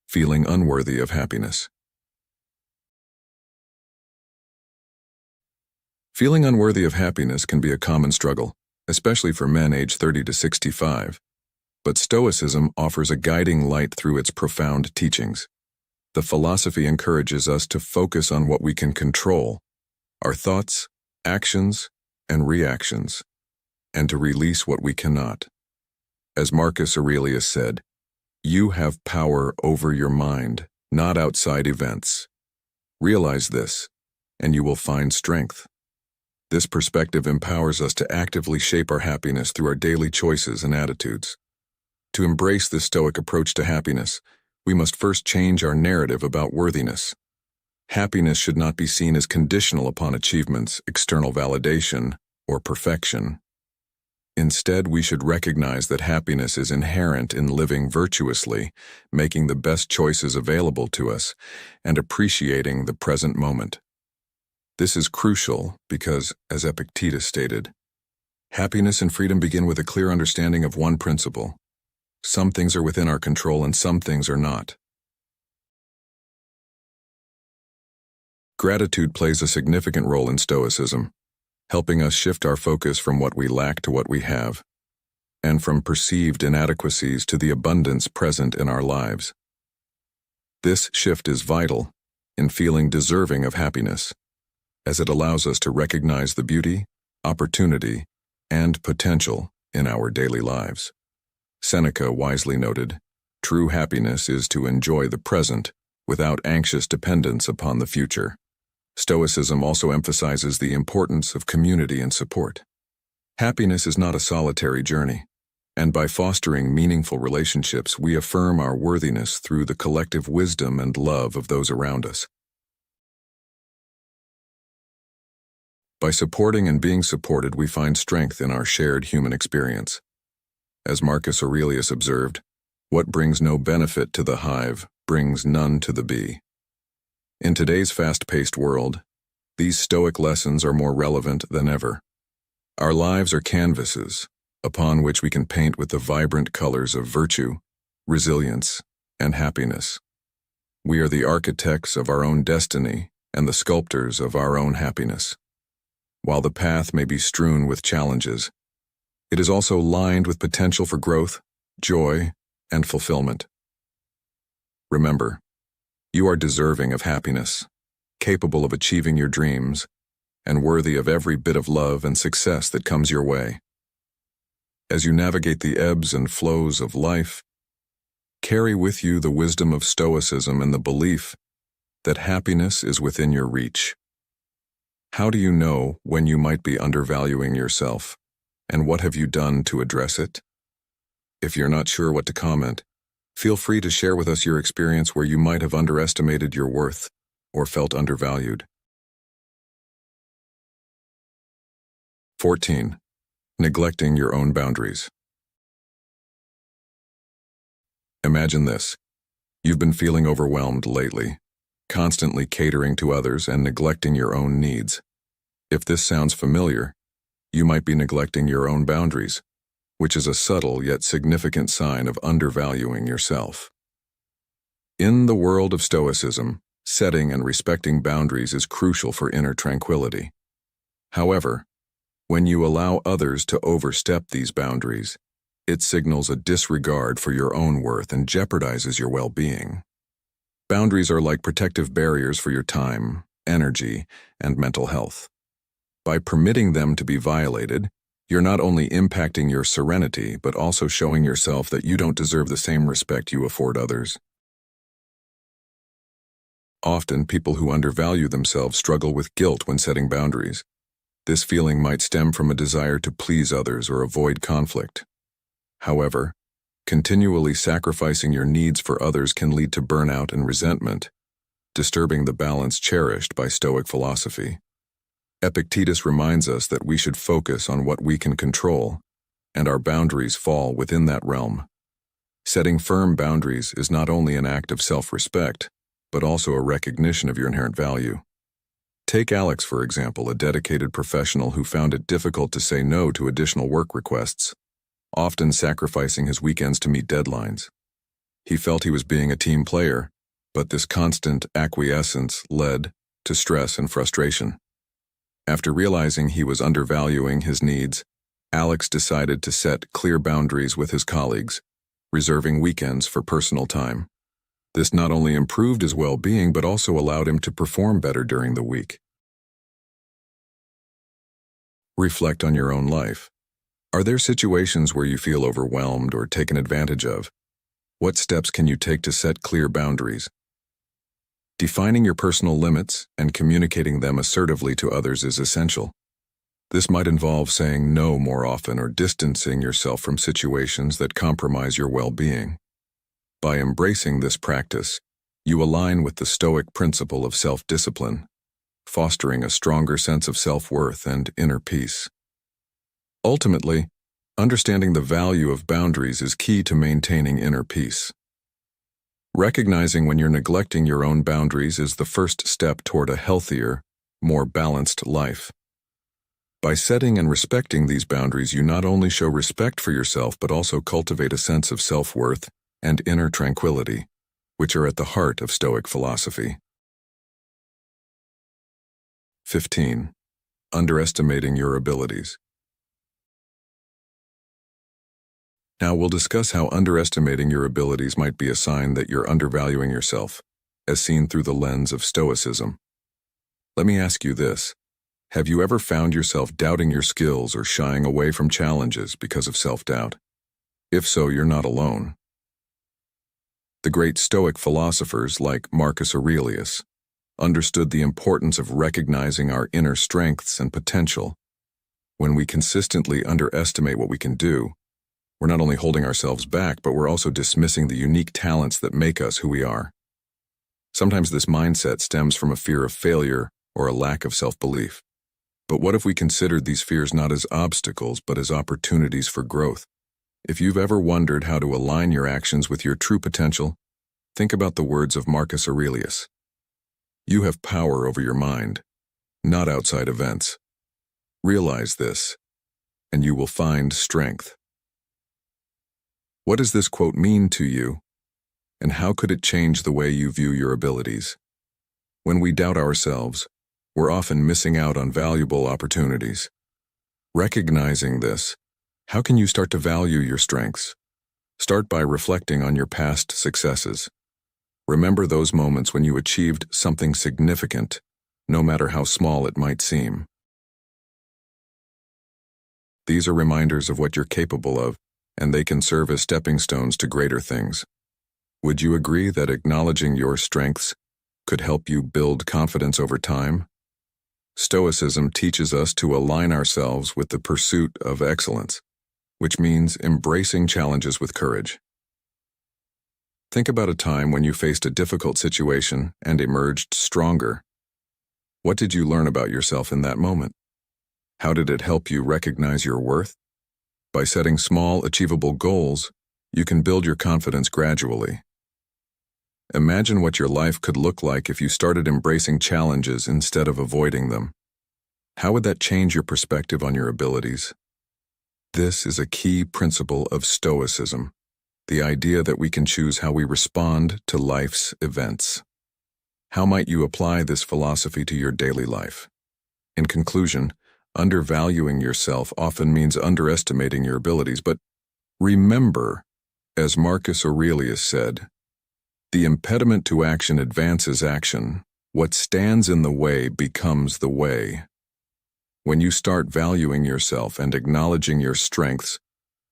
Feeling unworthy of happiness. Feeling unworthy of happiness can be a common struggle, especially for men aged 30 to 65. But Stoicism offers a guiding light through its profound teachings. The philosophy encourages us to focus on what we can control, our thoughts, actions, and reactions, and to release what we cannot. As Marcus Aurelius said, "You have power over your mind, not outside events. Realize this, and you will find strength." This perspective empowers us to actively shape our happiness through our daily choices and attitudes. To embrace this Stoic approach to happiness, we must first change our narrative about worthiness. Happiness should not be seen as conditional upon achievements, external validation, or perfection. Instead, we should recognize that happiness is inherent in living virtuously, making the best choices available to us, and appreciating the present moment. This is crucial because, as Epictetus stated, happiness and freedom begin with a clear understanding of one principle: some things are within our control and some things are not. Gratitude plays a significant role in Stoicism, helping us shift our focus from what we lack to what we have, and from perceived inadequacies to the abundance present in our lives. This shift is vital in feeling deserving of happiness, as it allows us to recognize the beauty, opportunity, and potential in our daily lives. Seneca wisely noted, "True happiness is to enjoy the present without anxious dependence upon the future." Stoicism also emphasizes the importance of community and support. Happiness is not a solitary journey, and by fostering meaningful relationships, we affirm our worthiness through the collective wisdom and love of those around us. By supporting and being supported, we find strength in our shared human experience. As Marcus Aurelius observed, "What brings no benefit to the hive brings none to the bee." In today's fast-paced world, these Stoic lessons are more relevant than ever. Our lives are canvases upon which we can paint with the vibrant colors of virtue, resilience, and happiness. We are the architects of our own destiny and the sculptors of our own happiness. While the path may be strewn with challenges, it is also lined with potential for growth, joy, and fulfillment. Remember, you are deserving of happiness, capable of achieving your dreams, and worthy of every bit of love and success that comes your way. As you navigate the ebbs and flows of life, carry with you the wisdom of Stoicism and the belief that happiness is within your reach. How do you know when you might be undervaluing yourself? And what have you done to address it? If you're not sure what to comment, feel free to share with us your experience where you might have underestimated your worth or felt undervalued. 14. Neglecting your own boundaries. Imagine this. You've been feeling overwhelmed lately, constantly catering to others and neglecting your own needs. If this sounds familiar, you might be neglecting your own boundaries, which is a subtle yet significant sign of undervaluing yourself. In the world of Stoicism, setting and respecting boundaries is crucial for inner tranquility. However, when you allow others to overstep these boundaries, it signals a disregard for your own worth and jeopardizes your well-being. Boundaries are like protective barriers for your time, energy, and mental health. By permitting them to be violated, you're not only impacting your serenity, but also showing yourself that you don't deserve the same respect you afford others. Often, people who undervalue themselves struggle with guilt when setting boundaries. This feeling might stem from a desire to please others or avoid conflict. However, continually sacrificing your needs for others can lead to burnout and resentment, disturbing the balance cherished by Stoic philosophy. Epictetus reminds us that we should focus on what we can control, and our boundaries fall within that realm. Setting firm boundaries is not only an act of self-respect, but also a recognition of your inherent value. Take Alex, for example, a dedicated professional who found it difficult to say no to additional work requests, often sacrificing his weekends to meet deadlines. He felt he was being a team player, but this constant acquiescence led to stress and frustration. After realizing he was undervaluing his needs, Alex decided to set clear boundaries with his colleagues, reserving weekends for personal time. This not only improved his well-being, but also allowed him to perform better during the week. Reflect on your own life. Are there situations where you feel overwhelmed or taken advantage of? What steps can you take to set clear boundaries? Defining your personal limits and communicating them assertively to others is essential. This might involve saying no more often or distancing yourself from situations that compromise your well-being. By embracing this practice, you align with the Stoic principle of self-discipline, fostering a stronger sense of self-worth and inner peace. Ultimately, understanding the value of boundaries is key to maintaining inner peace. Recognizing when you're neglecting your own boundaries is the first step toward a healthier, more balanced life. By setting and respecting these boundaries, you not only show respect for yourself, but also cultivate a sense of self-worth and inner tranquility, which are at the heart of Stoic philosophy. 15. Underestimating your abilities. Now we'll discuss how underestimating your abilities might be a sign that you're undervaluing yourself, as seen through the lens of Stoicism. Let me ask you this. Have you ever found yourself doubting your skills or shying away from challenges because of self-doubt? If so, you're not alone. The great Stoic philosophers like Marcus Aurelius understood the importance of recognizing our inner strengths and potential. When we consistently underestimate what we can do, we're not only holding ourselves back, but we're also dismissing the unique talents that make us who we are. Sometimes this mindset stems from a fear of failure or a lack of self-belief. But what if we considered these fears not as obstacles, but as opportunities for growth? If you've ever wondered how to align your actions with your true potential, think about the words of Marcus Aurelius. You have power over your mind, not outside events. Realize this, and you will find strength. What does this quote mean to you, and how could it change the way you view your abilities? When we doubt ourselves, we're often missing out on valuable opportunities. Recognizing this, how can you start to value your strengths? Start by reflecting on your past successes. Remember those moments when you achieved something significant, no matter how small it might seem. These are reminders of what you're capable of, and they can serve as stepping stones to greater things. Would you agree that acknowledging your strengths could help you build confidence over time? Stoicism teaches us to align ourselves with the pursuit of excellence, which means embracing challenges with courage. Think about a time when you faced a difficult situation and emerged stronger. What did you learn about yourself in that moment? How did it help you recognize your worth? By setting small, achievable goals, you can build your confidence gradually. Imagine what your life could look like if you started embracing challenges instead of avoiding them. How would that change your perspective on your abilities? This is a key principle of Stoicism, the idea that we can choose how we respond to life's events. How might you apply this philosophy to your daily life? In conclusion, undervaluing yourself often means underestimating your abilities, but remember, as Marcus Aurelius said, the impediment to action advances action. What stands in the way becomes the way. When you start valuing yourself and acknowledging your strengths,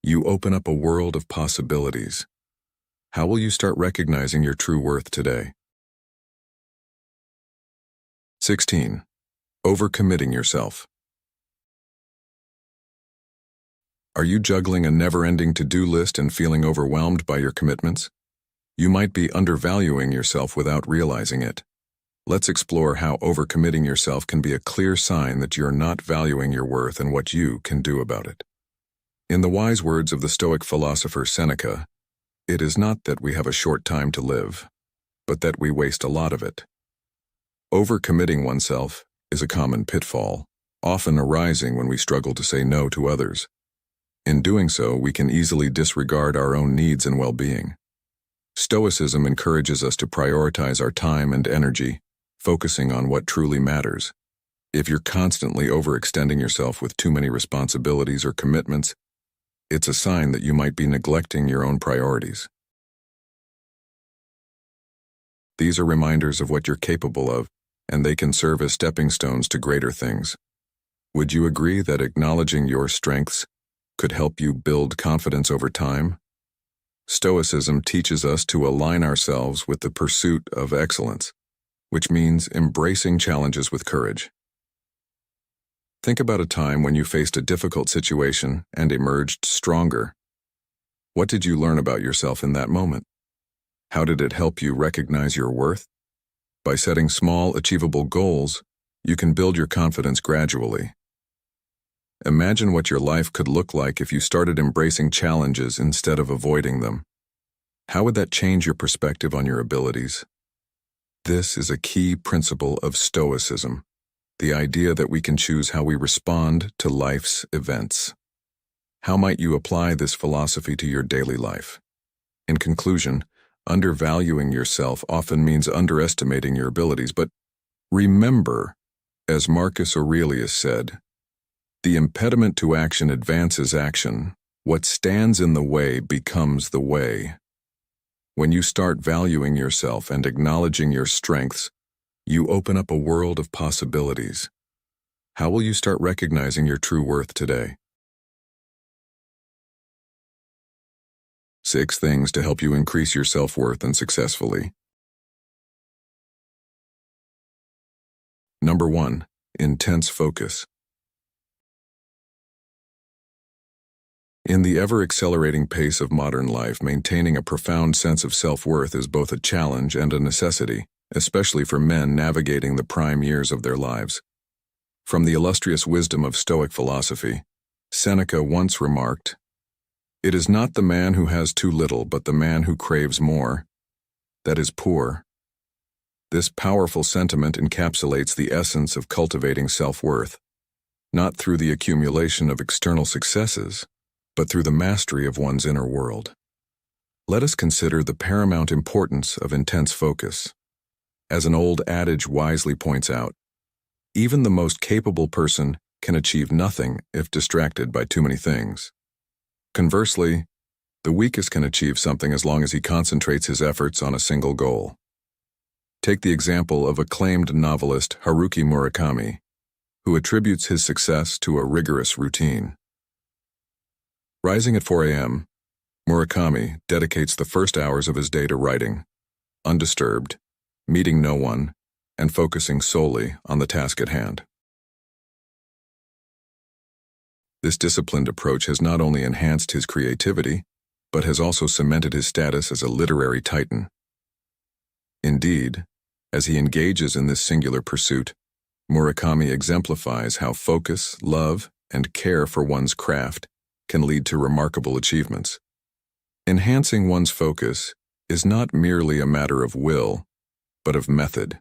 you open up a world of possibilities. How will you start recognizing your true worth today? 16. Overcommitting yourself. Are you juggling a never-ending to-do list and feeling overwhelmed by your commitments? You might be undervaluing yourself without realizing it. Let's explore how overcommitting yourself can be a clear sign that you're not valuing your worth and what you can do about it. In the wise words of the Stoic philosopher Seneca, it is not that we have a short time to live, but that we waste a lot of it. Overcommitting oneself is a common pitfall, often arising when we struggle to say no to others. In doing so, we can easily disregard our own needs and well-being. Stoicism encourages us to prioritize our time and energy, focusing on what truly matters. If you're constantly overextending yourself with too many responsibilities or commitments, it's a sign that you might be neglecting your own priorities. These are reminders of what you're capable of, and they can serve as stepping stones to greater things. Would you agree that acknowledging your strengths could help you build confidence over time? Stoicism teaches us to align ourselves with the pursuit of excellence, which means embracing challenges with courage. Think about a time when you faced a difficult situation and emerged stronger. What did you learn about yourself in that moment? How did it help you recognize your worth? By setting small, achievable goals, you can build your confidence gradually. Imagine what your life could look like if you started embracing challenges instead of avoiding them. How would that change your perspective on your abilities? This is a key principle of Stoicism, the idea that we can choose how we respond to life's events. How might you apply this philosophy to your daily life? In conclusion, undervaluing yourself often means underestimating your abilities, but remember, as Marcus Aurelius said, the impediment to action advances action. What stands in the way becomes the way. When you start valuing yourself and acknowledging your strengths, you open up a world of possibilities. How will you start recognizing your true worth today? 6 things to help you increase your self-worth and successfully. Number 1. Intense focus. In the ever-accelerating pace of modern life, maintaining a profound sense of self-worth is both a challenge and a necessity, especially for men navigating the prime years of their lives. From the illustrious wisdom of Stoic philosophy, Seneca once remarked, "It is not the man who has too little, but the man who craves more, that is poor." This powerful sentiment encapsulates the essence of cultivating self-worth, not through the accumulation of external successes, but through the mastery of one's inner world. Let us consider the paramount importance of intense focus. As an old adage wisely points out, even the most capable person can achieve nothing if distracted by too many things. Conversely, the weakest can achieve something as long as he concentrates his efforts on a single goal. Take the example of acclaimed novelist Haruki Murakami, who attributes his success to a rigorous routine. Rising at 4 a.m., Murakami dedicates the first hours of his day to writing, undisturbed, meeting no one, and focusing solely on the task at hand. This disciplined approach has not only enhanced his creativity, but has also cemented his status as a literary titan. Indeed, as he engages in this singular pursuit, Murakami exemplifies how focus, love, and care for one's craft can lead to remarkable achievements. Enhancing one's focus is not merely a matter of will, but of method.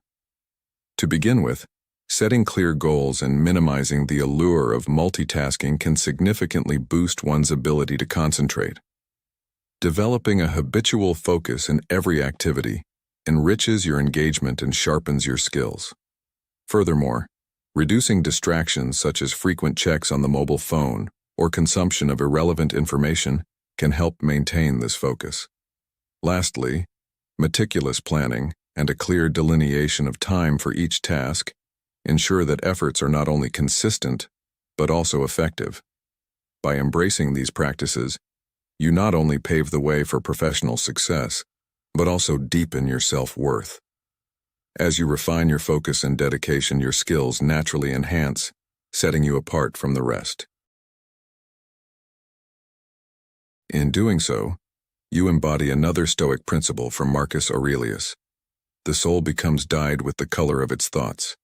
To begin with, setting clear goals and minimizing the allure of multitasking can significantly boost one's ability to concentrate. Developing a habitual focus in every activity enriches your engagement and sharpens your skills. Furthermore, reducing distractions such as frequent checks on the mobile phone or consumption of irrelevant information can help maintain this focus. Lastly, meticulous planning and a clear delineation of time for each task ensure that efforts are not only consistent, but also effective. By embracing these practices, you not only pave the way for professional success, but also deepen your self-worth. As you refine your focus and dedication, your skills naturally enhance, setting you apart from the rest. In doing so, you embody another Stoic principle from Marcus Aurelius. The soul becomes dyed with the color of its thoughts.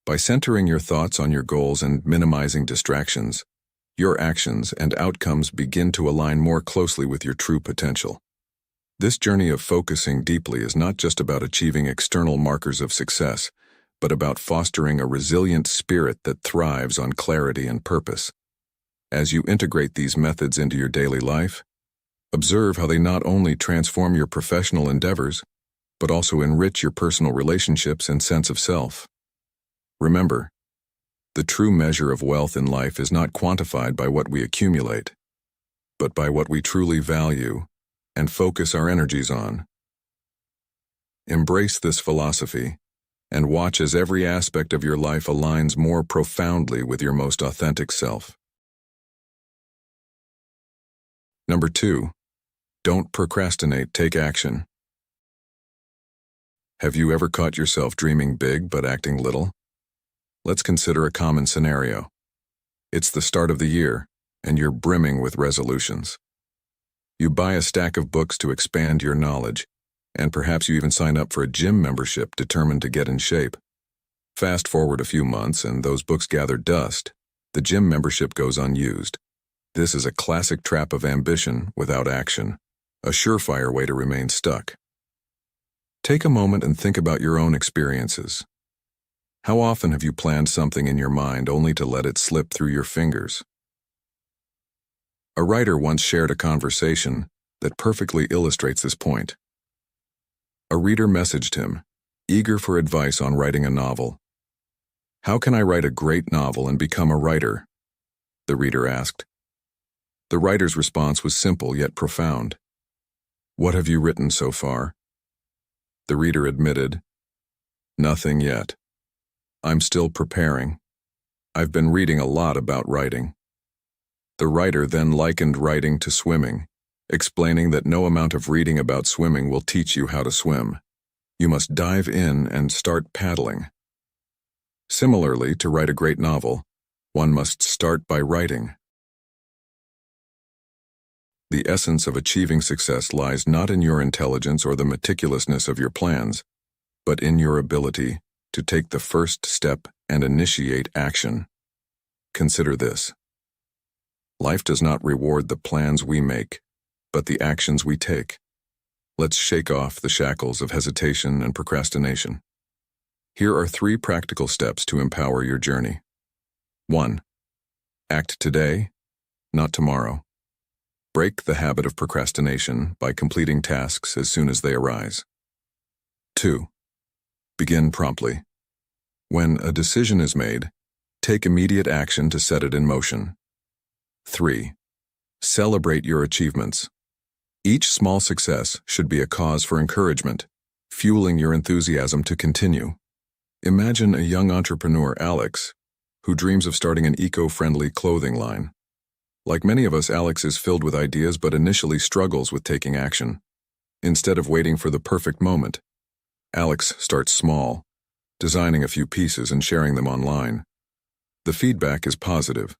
By centering your thoughts on your goals and minimizing distractions, your actions and outcomes begin to align more closely with your true potential. This journey of focusing deeply is not just about achieving external markers of success, but about fostering a resilient spirit that thrives on clarity and purpose. As you integrate these methods into your daily life, observe how they not only transform your professional endeavors, but also enrich your personal relationships and sense of self. Remember, the true measure of wealth in life is not quantified by what we accumulate, but by what we truly value and focus our energies on. Embrace this philosophy and watch as every aspect of your life aligns more profoundly with your most authentic self. Number 2, don't procrastinate, take action. Have you ever caught yourself dreaming big but acting little? Let's consider a common scenario. It's the start of the year, and you're brimming with resolutions. You buy a stack of books to expand your knowledge, and perhaps you even sign up for a gym membership determined to get in shape. Fast forward a few months, and those books gather dust. The gym membership goes unused. This is a classic trap of ambition without action, a surefire way to remain stuck. Take a moment and think about your own experiences. How often have you planned something in your mind only to let it slip through your fingers? A writer once shared a conversation that perfectly illustrates this point. A reader messaged him, eager for advice on writing a novel. "How can I write a great novel and become a writer?" the reader asked. The writer's response was simple yet profound. "What have you written so far?" The reader admitted, "Nothing yet. I'm still preparing. I've been reading a lot about writing." The writer then likened writing to swimming, explaining that no amount of reading about swimming will teach you how to swim. You must dive in and start paddling. Similarly, to write a great novel, one must start by writing. The essence of achieving success lies not in your intelligence or the meticulousness of your plans, but in your ability to take the first step and initiate action. Consider this. Life does not reward the plans we make, but the actions we take. Let's shake off the shackles of hesitation and procrastination. Here are 3 practical steps to empower your journey. 1. Act today, not tomorrow. Break the habit of procrastination by completing tasks as soon as they arise. 2. Begin promptly. When a decision is made, take immediate action to set it in motion. 3. Celebrate your achievements. Each small success should be a cause for encouragement, fueling your enthusiasm to continue. Imagine a young entrepreneur, Alex, who dreams of starting an eco-friendly clothing line. Like many of us, Alex is filled with ideas but initially struggles with taking action. Instead of waiting for the perfect moment, Alex starts small, designing a few pieces and sharing them online. The feedback is positive,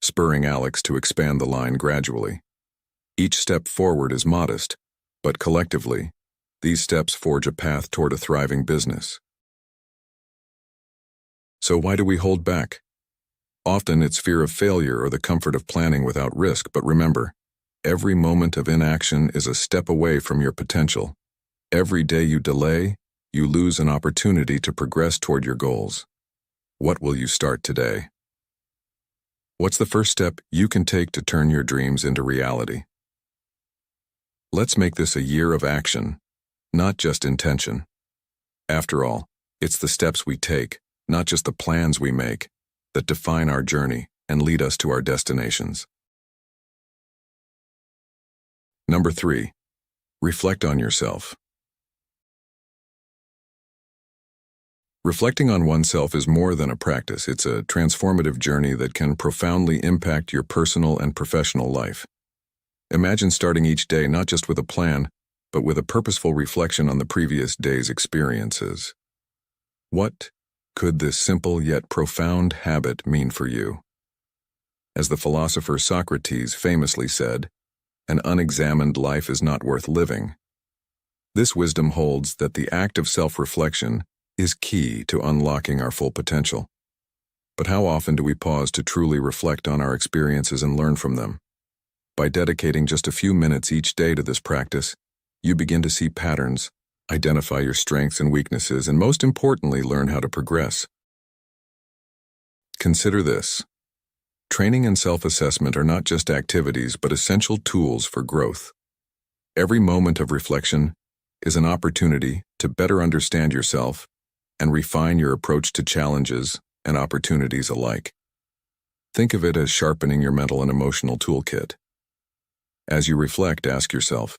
spurring Alex to expand the line gradually. Each step forward is modest, but collectively, these steps forge a path toward a thriving business. So why do we hold back? Often it's fear of failure or the comfort of planning without risk, but remember, every moment of inaction is a step away from your potential. Every day you delay, you lose an opportunity to progress toward your goals. What will you start today? What's the first step you can take to turn your dreams into reality? Let's make this a year of action, not just intention. After all, it's the steps we take, not just the plans we make, that define our journey and lead us to our destinations. Number 3, reflect on yourself. Reflecting on oneself is more than a practice. It's a transformative journey that can profoundly impact your personal and professional life. Imagine starting each day not just with a plan, but with a purposeful reflection on the previous day's experiences. What could this simple yet profound habit mean for you? As the philosopher Socrates famously said, "An unexamined life is not worth living." This wisdom holds that the act of self-reflection is key to unlocking our full potential. But how often do we pause to truly reflect on our experiences and learn from them? By dedicating just a few minutes each day to this practice, you begin to see patterns, identify your strengths and weaknesses, and most importantly, learn how to progress. Consider this. Training and self-assessment are not just activities, but essential tools for growth. Every moment of reflection is an opportunity to better understand yourself and refine your approach to challenges and opportunities alike. Think of it as sharpening your mental and emotional toolkit. As you reflect, ask yourself,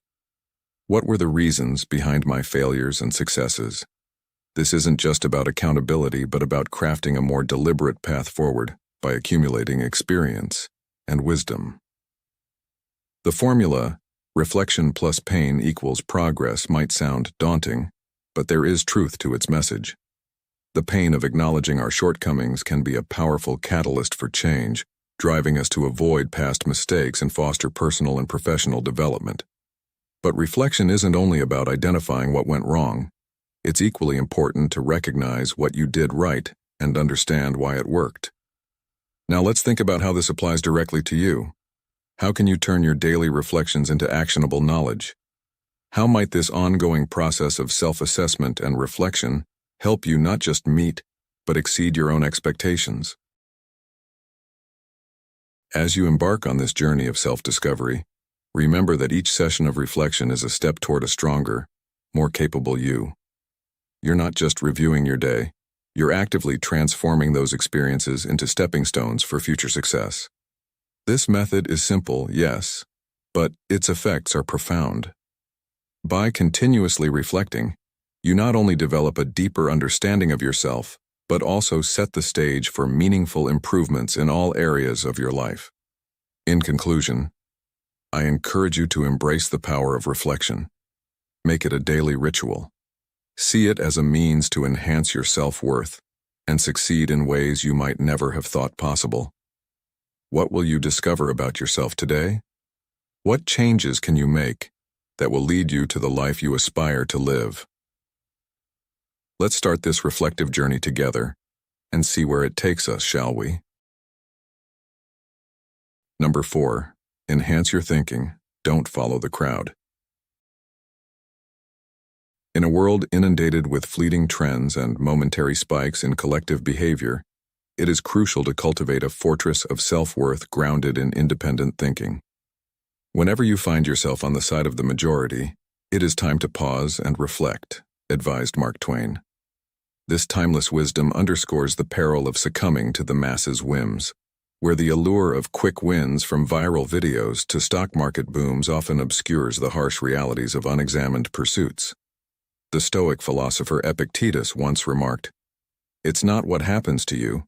what were the reasons behind my failures and successes? This isn't just about accountability, but about crafting a more deliberate path forward by accumulating experience and wisdom. The formula, reflection plus pain equals progress, might sound daunting, but there is truth to its message. The pain of acknowledging our shortcomings can be a powerful catalyst for change, driving us to avoid past mistakes and foster personal and professional development. But reflection isn't only about identifying what went wrong. It's equally important to recognize what you did right and understand why it worked. Now let's think about how this applies directly to you. How can you turn your daily reflections into actionable knowledge? How might this ongoing process of self-assessment and reflection help you not just meet, but exceed your own expectations? As you embark on this journey of self-discovery, remember that each session of reflection is a step toward a stronger, more capable you. You're not just reviewing your day, you're actively transforming those experiences into stepping stones for future success. This method is simple, yes, but its effects are profound. By continuously reflecting, you not only develop a deeper understanding of yourself, but also set the stage for meaningful improvements in all areas of your life. In conclusion, I encourage you to embrace the power of reflection. Make it a daily ritual. See it as a means to enhance your self-worth and succeed in ways you might never have thought possible. What will you discover about yourself today? What changes can you make that will lead you to the life you aspire to live? Let's start this reflective journey together and see where it takes us, shall we? Number 4, enhance your thinking. Don't follow the crowd. In a world inundated with fleeting trends and momentary spikes in collective behavior, it is crucial to cultivate a fortress of self-worth grounded in independent thinking. Whenever you find yourself on the side of the majority, it is time to pause and reflect, advised Mark Twain. This timeless wisdom underscores the peril of succumbing to the masses' whims, where the allure of quick wins from viral videos to stock market booms often obscures the harsh realities of unexamined pursuits. The Stoic philosopher Epictetus once remarked, "It's not what happens to you,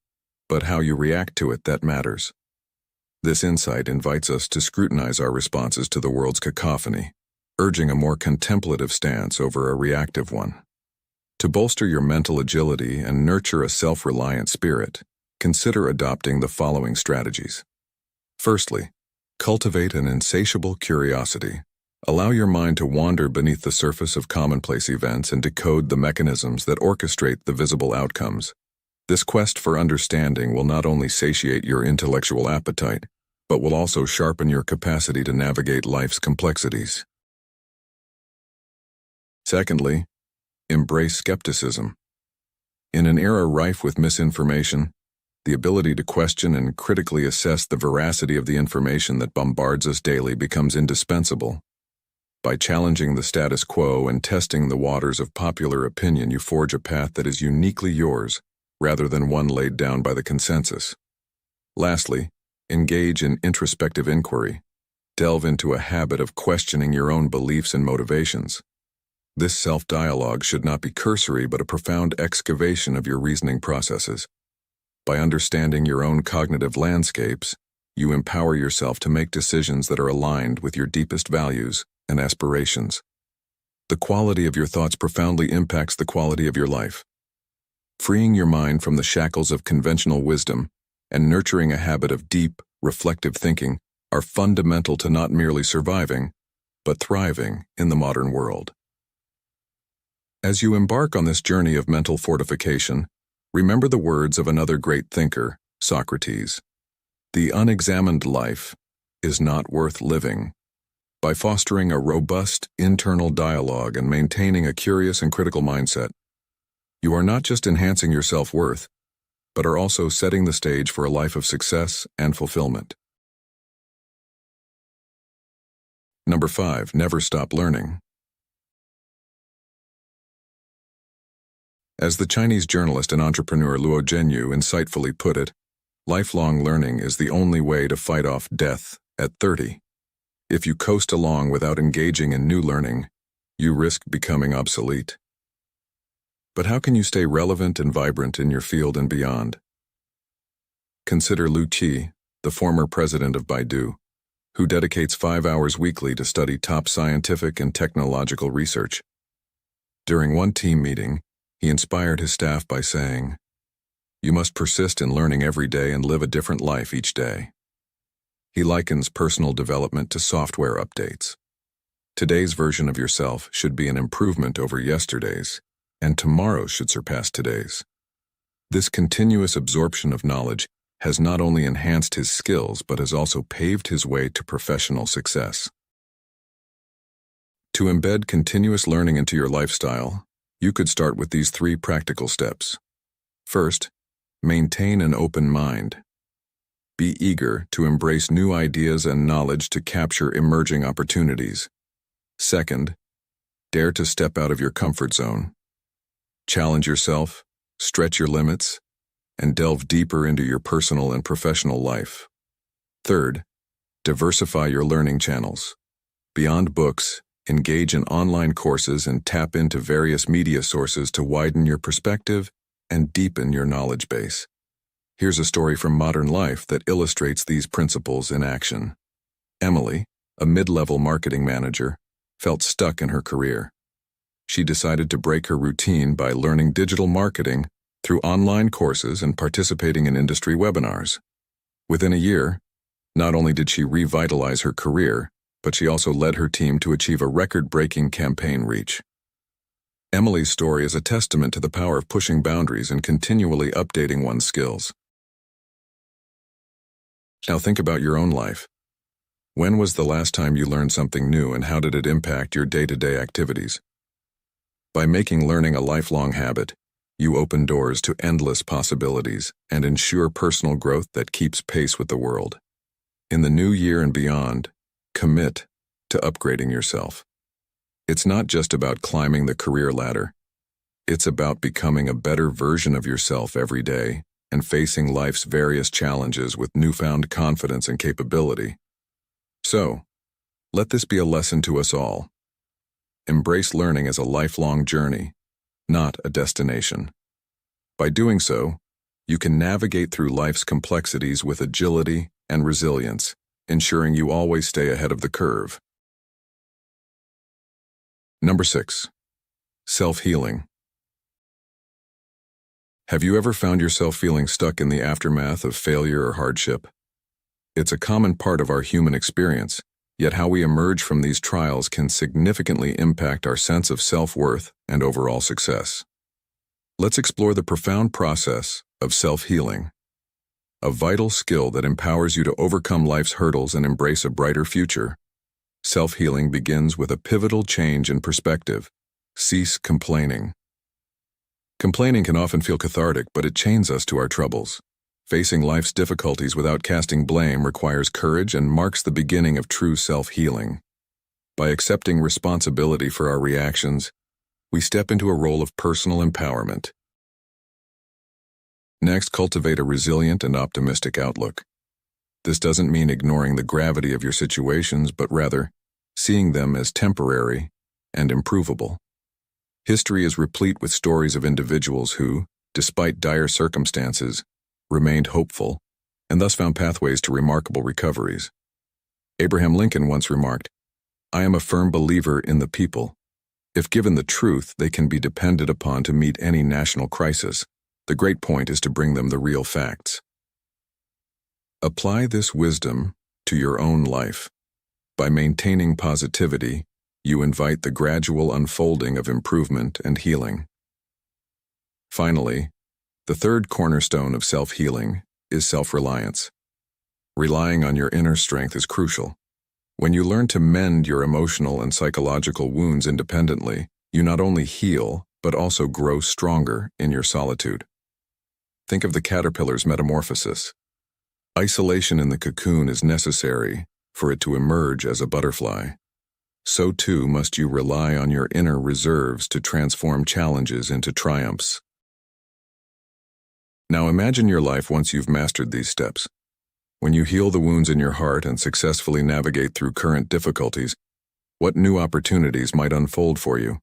but how you react to it that matters." This insight invites us to scrutinize our responses to the world's cacophony, urging a more contemplative stance over a reactive one. To bolster your mental agility and nurture a self-reliant spirit, consider adopting the following strategies. Firstly, cultivate an insatiable curiosity. Allow your mind to wander beneath the surface of commonplace events and decode the mechanisms that orchestrate the visible outcomes. This quest for understanding will not only satiate your intellectual appetite, but will also sharpen your capacity to navigate life's complexities. Secondly, embrace skepticism. In an era rife with misinformation, the ability to question and critically assess the veracity of the information that bombards us daily becomes indispensable. By challenging the status quo and testing the waters of popular opinion, you forge a path that is uniquely yours, rather than one laid down by the consensus. Lastly, engage in introspective inquiry. Delve into a habit of questioning your own beliefs and motivations. This self-dialogue should not be cursory, but a profound excavation of your reasoning processes. By understanding your own cognitive landscapes, you empower yourself to make decisions that are aligned with your deepest values and aspirations. The quality of your thoughts profoundly impacts the quality of your life. Freeing your mind from the shackles of conventional wisdom and nurturing a habit of deep, reflective thinking are fundamental to not merely surviving, but thriving in the modern world. As you embark on this journey of mental fortification, remember the words of another great thinker, Socrates. The unexamined life is not worth living. By fostering a robust internal dialogue and maintaining a curious and critical mindset, you are not just enhancing your self-worth, but are also setting the stage for a life of success and fulfillment. Number 5, never stop learning. As the Chinese journalist and entrepreneur Luo Zhenyu insightfully put it, lifelong learning is the only way to fight off death at 30. If you coast along without engaging in new learning, you risk becoming obsolete. But how can you stay relevant and vibrant in your field and beyond? Consider Lu Qi, the former president of Baidu, who dedicates 5 hours weekly to study top scientific and technological research. During one team meeting, he inspired his staff by saying, "You must persist in learning every day and live a different life each day." He likens personal development to software updates. Today's version of yourself should be an improvement over yesterday's, and tomorrow should surpass today's. This continuous absorption of knowledge has not only enhanced his skills, but has also paved his way to professional success. To embed continuous learning into your lifestyle, you could start with these 3 practical steps. First, maintain an open mind. Be eager to embrace new ideas and knowledge to capture emerging opportunities. Second, dare to step out of your comfort zone. Challenge yourself, stretch your limits, and delve deeper into your personal and professional life. Third, diversify your learning channels. Beyond books, engage in online courses and tap into various media sources to widen your perspective and deepen your knowledge base. Here's a story from modern life that illustrates these principles in action. Emily, a mid-level marketing manager, felt stuck in her career. She decided to break her routine by learning digital marketing through online courses and participating in industry webinars. Within a year, not only did she revitalize her career, but she also led her team to achieve a record-breaking campaign reach. Emily's story is a testament to the power of pushing boundaries and continually updating one's skills. Now think about your own life. When was the last time you learned something new, and how did it impact your day-to-day activities? By making learning a lifelong habit, you open doors to endless possibilities and ensure personal growth that keeps pace with the world. In the new year and beyond, commit to upgrading yourself. It's not just about climbing the career ladder. It's about becoming a better version of yourself every day and facing life's various challenges with newfound confidence and capability. So, let this be a lesson to us all. Embrace learning as a lifelong journey, not a destination. By doing so, you can navigate through life's complexities with agility and resilience, ensuring you always stay ahead of the curve. Number 6. Self-healing. Have you ever found yourself feeling stuck in the aftermath of failure or hardship? It's a common part of our human experience, yet how we emerge from these trials can significantly impact our sense of self-worth and overall success. Let's explore the profound process of self-healing, a vital skill that empowers you to overcome life's hurdles and embrace a brighter future. Self-healing begins with a pivotal change in perspective. Cease complaining. Complaining can often feel cathartic, but it chains us to our troubles. Facing life's difficulties without casting blame requires courage and marks the beginning of true self-healing. By accepting responsibility for our reactions, we step into a role of personal empowerment. Next, cultivate a resilient and optimistic outlook. This doesn't mean ignoring the gravity of your situations, but rather seeing them as temporary and improvable. History is replete with stories of individuals who, despite dire circumstances, remained hopeful and thus found pathways to remarkable recoveries. Abraham Lincoln once remarked, "I am a firm believer in the people. If given the truth, they can be depended upon to meet any national crisis. The great point is to bring them the real facts." Apply this wisdom to your own life. By maintaining positivity, you invite the gradual unfolding of improvement and healing. Finally, the third cornerstone of self-healing is self-reliance. Relying on your inner strength is crucial. When you learn to mend your emotional and psychological wounds independently, you not only heal, but also grow stronger in your solitude. Think of the caterpillar's metamorphosis. Isolation in the cocoon is necessary for it to emerge as a butterfly. So too must you rely on your inner reserves to transform challenges into triumphs. Now imagine your life once you've mastered these steps. When you heal the wounds in your heart and successfully navigate through current difficulties, what new opportunities might unfold for you?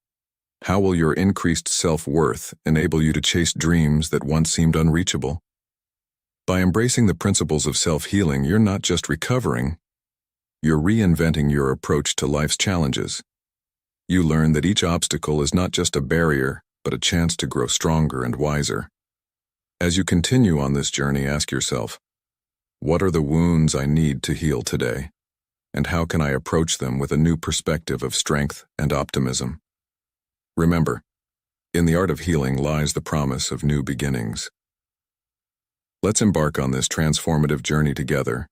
How will your increased self-worth enable you to chase dreams that once seemed unreachable? By embracing the principles of self-healing, you're not just recovering, you're reinventing your approach to life's challenges. You learn that each obstacle is not just a barrier, but a chance to grow stronger and wiser. As you continue on this journey, ask yourself, what are the wounds I need to heal today? And how can I approach them with a new perspective of strength and optimism? Remember, in the art of healing lies the promise of new beginnings. Let's embark on this transformative journey together,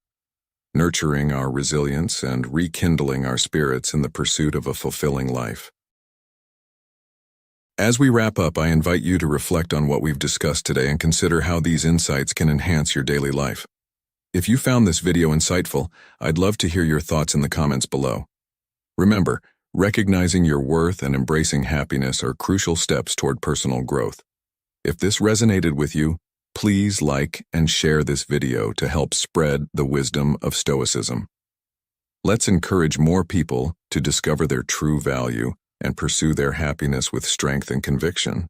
nurturing our resilience and rekindling our spirits in the pursuit of a fulfilling life. As we wrap up, I invite you to reflect on what we've discussed today and consider how these insights can enhance your daily life. If you found this video insightful, I'd love to hear your thoughts in the comments below. Remember, recognizing your worth and embracing happiness are crucial steps toward personal growth. If this resonated with you, please like and share this video to help spread the wisdom of Stoicism. Let's encourage more people to discover their true value and pursue their happiness with strength and conviction.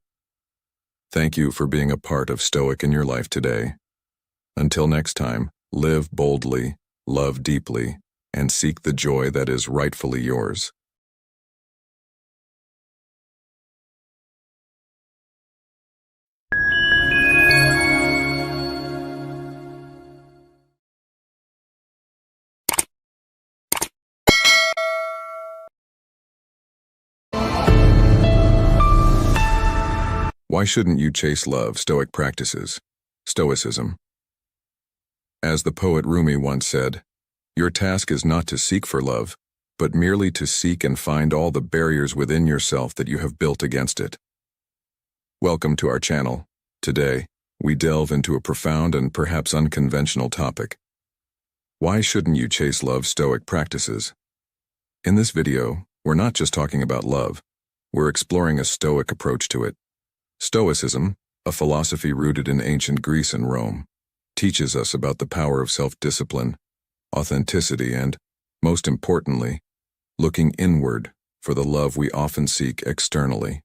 Thank you for being a part of Stoic in your life today. Until next time, live boldly, love deeply, and seek the joy that is rightfully yours. Why shouldn't you chase love? Stoic practices. Stoicism. As the poet Rumi once said, your task is not to seek for love, but merely to seek and find all the barriers within yourself that you have built against it. Welcome to our channel. Today, we delve into a profound and perhaps unconventional topic. Why shouldn't you chase love? Stoic practices. In this video, we're not just talking about love, we're exploring a Stoic approach to it. Stoicism, a philosophy rooted in ancient Greece and Rome, teaches us about the power of self-discipline, authenticity, and, most importantly, looking inward for the love we often seek externally.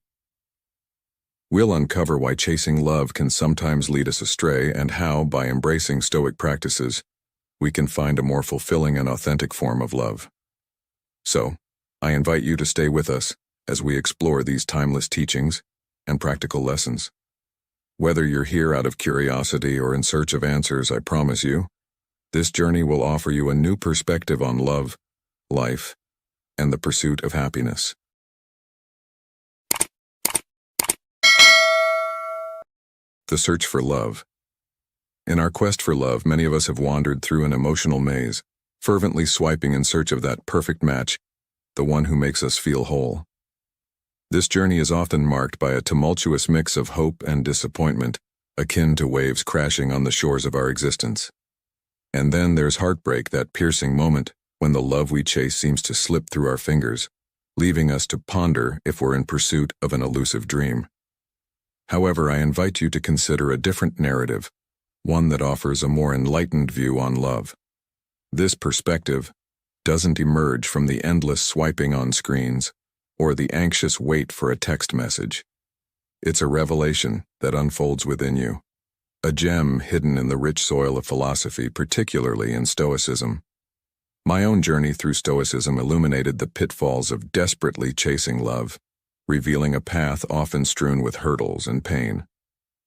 We'll uncover why chasing love can sometimes lead us astray and how, by embracing Stoic practices, we can find a more fulfilling and authentic form of love. So, I invite you to stay with us as we explore these timeless teachings and practical lessons. Whether you're here out of curiosity or in search of answers, I promise you, This journey will offer you a new perspective on love, life, and the pursuit of happiness. The search for love. In our quest for love, many of us have wandered through an emotional maze, fervently swiping in search of that perfect match, the one who makes us feel whole. This journey is often marked by a tumultuous mix of hope and disappointment, akin to waves crashing on the shores of our existence. And then there's heartbreak, that piercing moment when the love we chase seems to slip through our fingers, leaving us to ponder if we're in pursuit of an elusive dream. However, I invite you to consider a different narrative, one that offers a more enlightened view on love. This perspective doesn't emerge from the endless swiping on screens or the anxious wait for a text message. It's a revelation that unfolds within you, a gem hidden in the rich soil of philosophy, particularly in Stoicism. My own journey through Stoicism illuminated the pitfalls of desperately chasing love, revealing a path often strewn with hurdles and pain.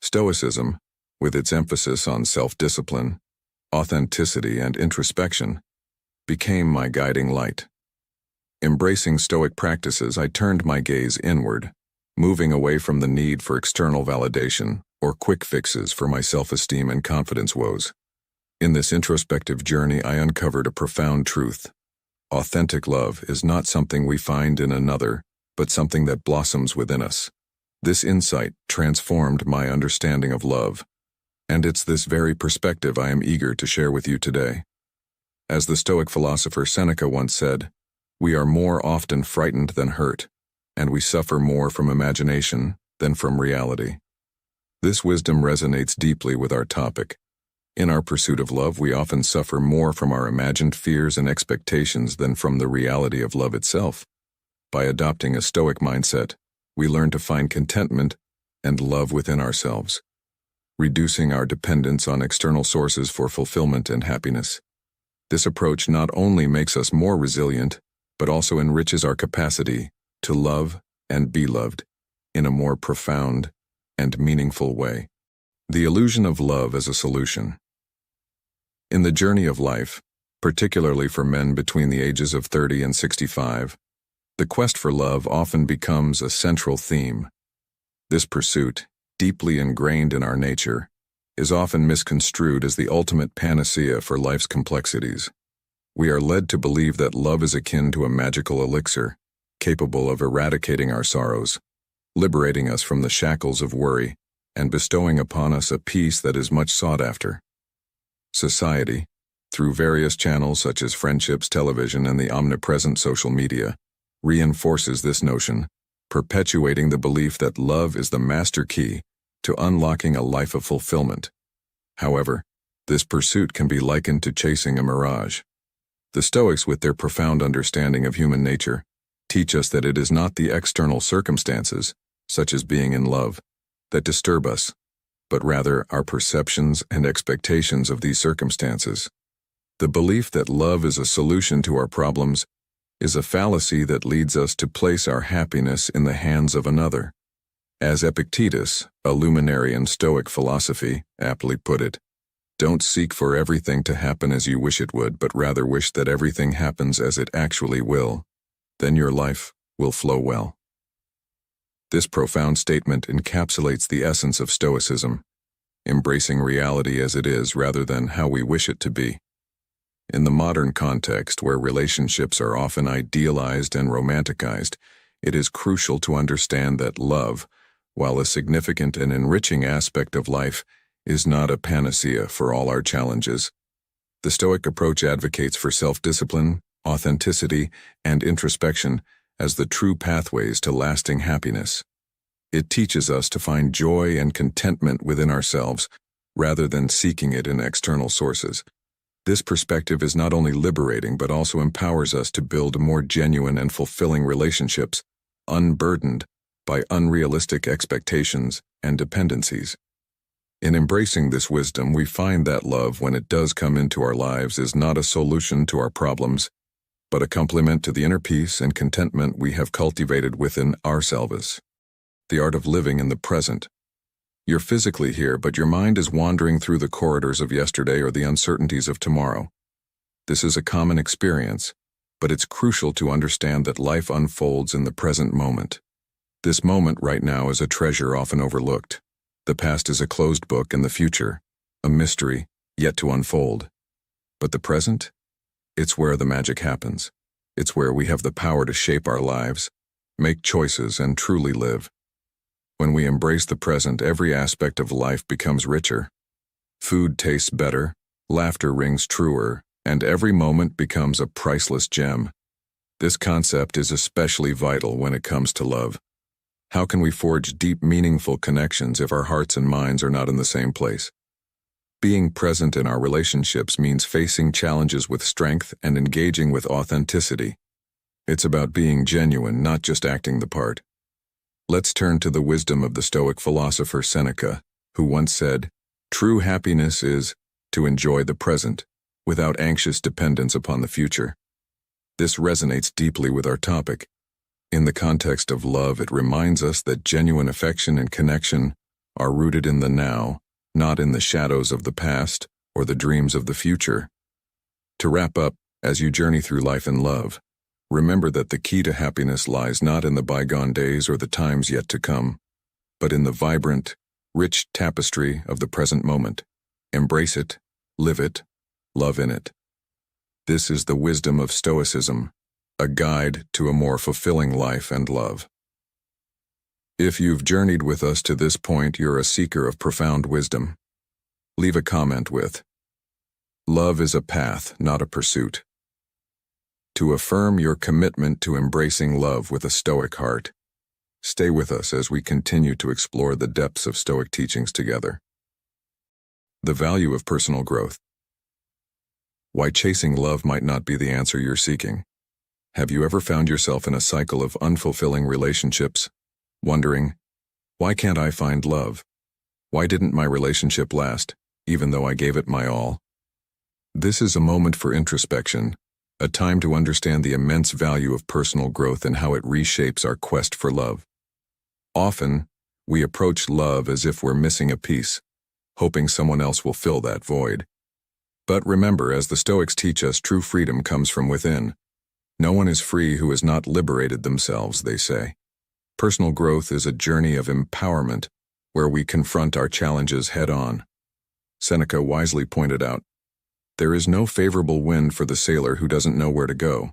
Stoicism, with its emphasis on self-discipline, authenticity, and introspection, became my guiding light. Embracing Stoic practices, I turned my gaze inward, moving away from the need for external validation or quick fixes for my self-esteem and confidence woes. In this introspective journey, I uncovered a profound truth. Authentic love is not something we find in another, but something that blossoms within us. This insight transformed my understanding of love, and it's this very perspective I am eager to share with you today. As the Stoic philosopher Seneca once said, "We are more often frightened than hurt, and we suffer more from imagination than from reality." This wisdom resonates deeply with our topic. In our pursuit of love, we often suffer more from our imagined fears and expectations than from the reality of love itself. By adopting a Stoic mindset, we learn to find contentment and love within ourselves, reducing our dependence on external sources for fulfillment and happiness. This approach not only makes us more resilient, but also enriches our capacity to love and be loved in a more profound and meaningful way. The illusion of love as a solution. In the journey of life, particularly for men between the ages of 30 and 65, the quest for love often becomes a central theme. This pursuit, deeply ingrained in our nature, is often misconstrued as the ultimate panacea for life's complexities. We are led to believe that love is akin to a magical elixir, capable of eradicating our sorrows, liberating us from the shackles of worry, and bestowing upon us a peace that is much sought after. Society, through various channels such as friendships, television, and the omnipresent social media, reinforces this notion, perpetuating the belief that love is the master key to unlocking a life of fulfillment. However, this pursuit can be likened to chasing a mirage. The Stoics, with their profound understanding of human nature, teach us that it is not the external circumstances, such as being in love, that disturb us, but rather our perceptions and expectations of these circumstances. The belief that love is a solution to our problems is a fallacy that leads us to place our happiness in the hands of another. As Epictetus, a luminary in Stoic philosophy, aptly put it, "Don't seek for everything to happen as you wish it would, but rather wish that everything happens as it actually will. Then your life will flow well." This profound statement encapsulates the essence of Stoicism, embracing reality as it is rather than how we wish it to be. In the modern context, where relationships are often idealized and romanticized, it is crucial to understand that love, while a significant and enriching aspect of life, is not a panacea for all our challenges. The Stoic approach advocates for self-discipline, authenticity, and introspection as the true pathways to lasting happiness. It teaches us to find joy and contentment within ourselves, rather than seeking it in external sources. This perspective is not only liberating but also empowers us to build more genuine and fulfilling relationships, unburdened by unrealistic expectations and dependencies. In embracing this wisdom, we find that love, when it does come into our lives, is not a solution to our problems, but a complement to the inner peace and contentment we have cultivated within ourselves. The art of living in the present. You're physically here, but your mind is wandering through the corridors of yesterday or the uncertainties of tomorrow. This is a common experience, but it's crucial to understand that life unfolds in the present moment. This moment right now is a treasure often overlooked. The past is a closed book and the future, a mystery yet to unfold. But the present? It's where the magic happens. It's where we have the power to shape our lives, make choices, and truly live. When we embrace the present, every aspect of life becomes richer. Food tastes better, laughter rings truer, and every moment becomes a priceless gem. This concept is especially vital when it comes to love. How can we forge deep, meaningful connections if our hearts and minds are not in the same place? Being present in our relationships means facing challenges with strength and engaging with authenticity. It's about being genuine, not just acting the part. Let's turn to the wisdom of the Stoic philosopher Seneca, who once said, "True happiness is to enjoy the present, without anxious dependence upon the future." This resonates deeply with our topic. In the context of love, it reminds us that genuine affection and connection are rooted in the now, not in the shadows of the past or the dreams of the future. To wrap up, as you journey through life in love, remember that the key to happiness lies not in the bygone days or the times yet to come, but in the vibrant, rich tapestry of the present moment. Embrace it, live it, love in it. This is the wisdom of Stoicism, a guide to a more fulfilling life and love. If you've journeyed with us to this point, you're a seeker of profound wisdom. Leave a comment with, "Love is a path, not a pursuit," to affirm your commitment to embracing love with a Stoic heart. Stay with us as we continue to explore the depths of Stoic teachings together. The value of personal growth. Why chasing love might not be the answer you're seeking. Have you ever found yourself in a cycle of unfulfilling relationships, wondering, why can't I find love? Why didn't my relationship last, even though I gave it my all? This is a moment for introspection, a time to understand the immense value of personal growth and how it reshapes our quest for love. Often, we approach love as if we're missing a piece, hoping someone else will fill that void. But remember, as the Stoics teach us, true freedom comes from within. No one is free who has not liberated themselves, they say. Personal growth is a journey of empowerment where we confront our challenges head-on. Seneca wisely pointed out, "There is no favorable wind for the sailor who doesn't know where to go."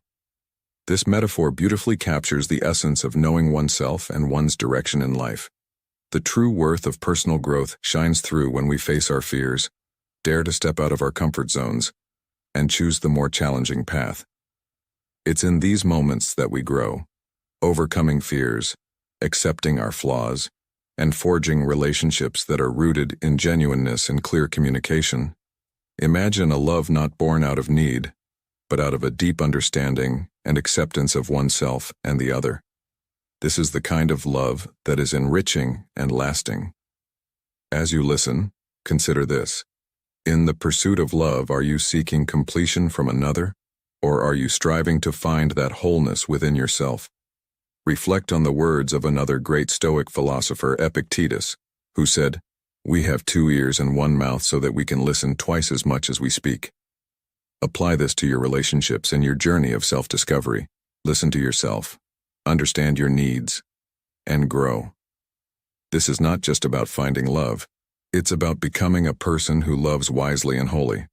This metaphor beautifully captures the essence of knowing oneself and one's direction in life. The true worth of personal growth shines through when we face our fears, dare to step out of our comfort zones, and choose the more challenging path. It's in these moments that we grow, overcoming fears, accepting our flaws, and forging relationships that are rooted in genuineness and clear communication. Imagine a love not born out of need, but out of a deep understanding and acceptance of oneself and the other. This is the kind of love that is enriching and lasting. As you listen, consider this. In the pursuit of love, are you seeking completion from another, or are you striving to find that wholeness within yourself? Reflect on the words of another great Stoic philosopher, Epictetus, who said, "We have 2 ears and 1 mouth so that we can listen twice as much as we speak." Apply this to your relationships and your journey of self-discovery. Listen to yourself, understand your needs, and grow. This is not just about finding love. It's about becoming a person who loves wisely and wholly.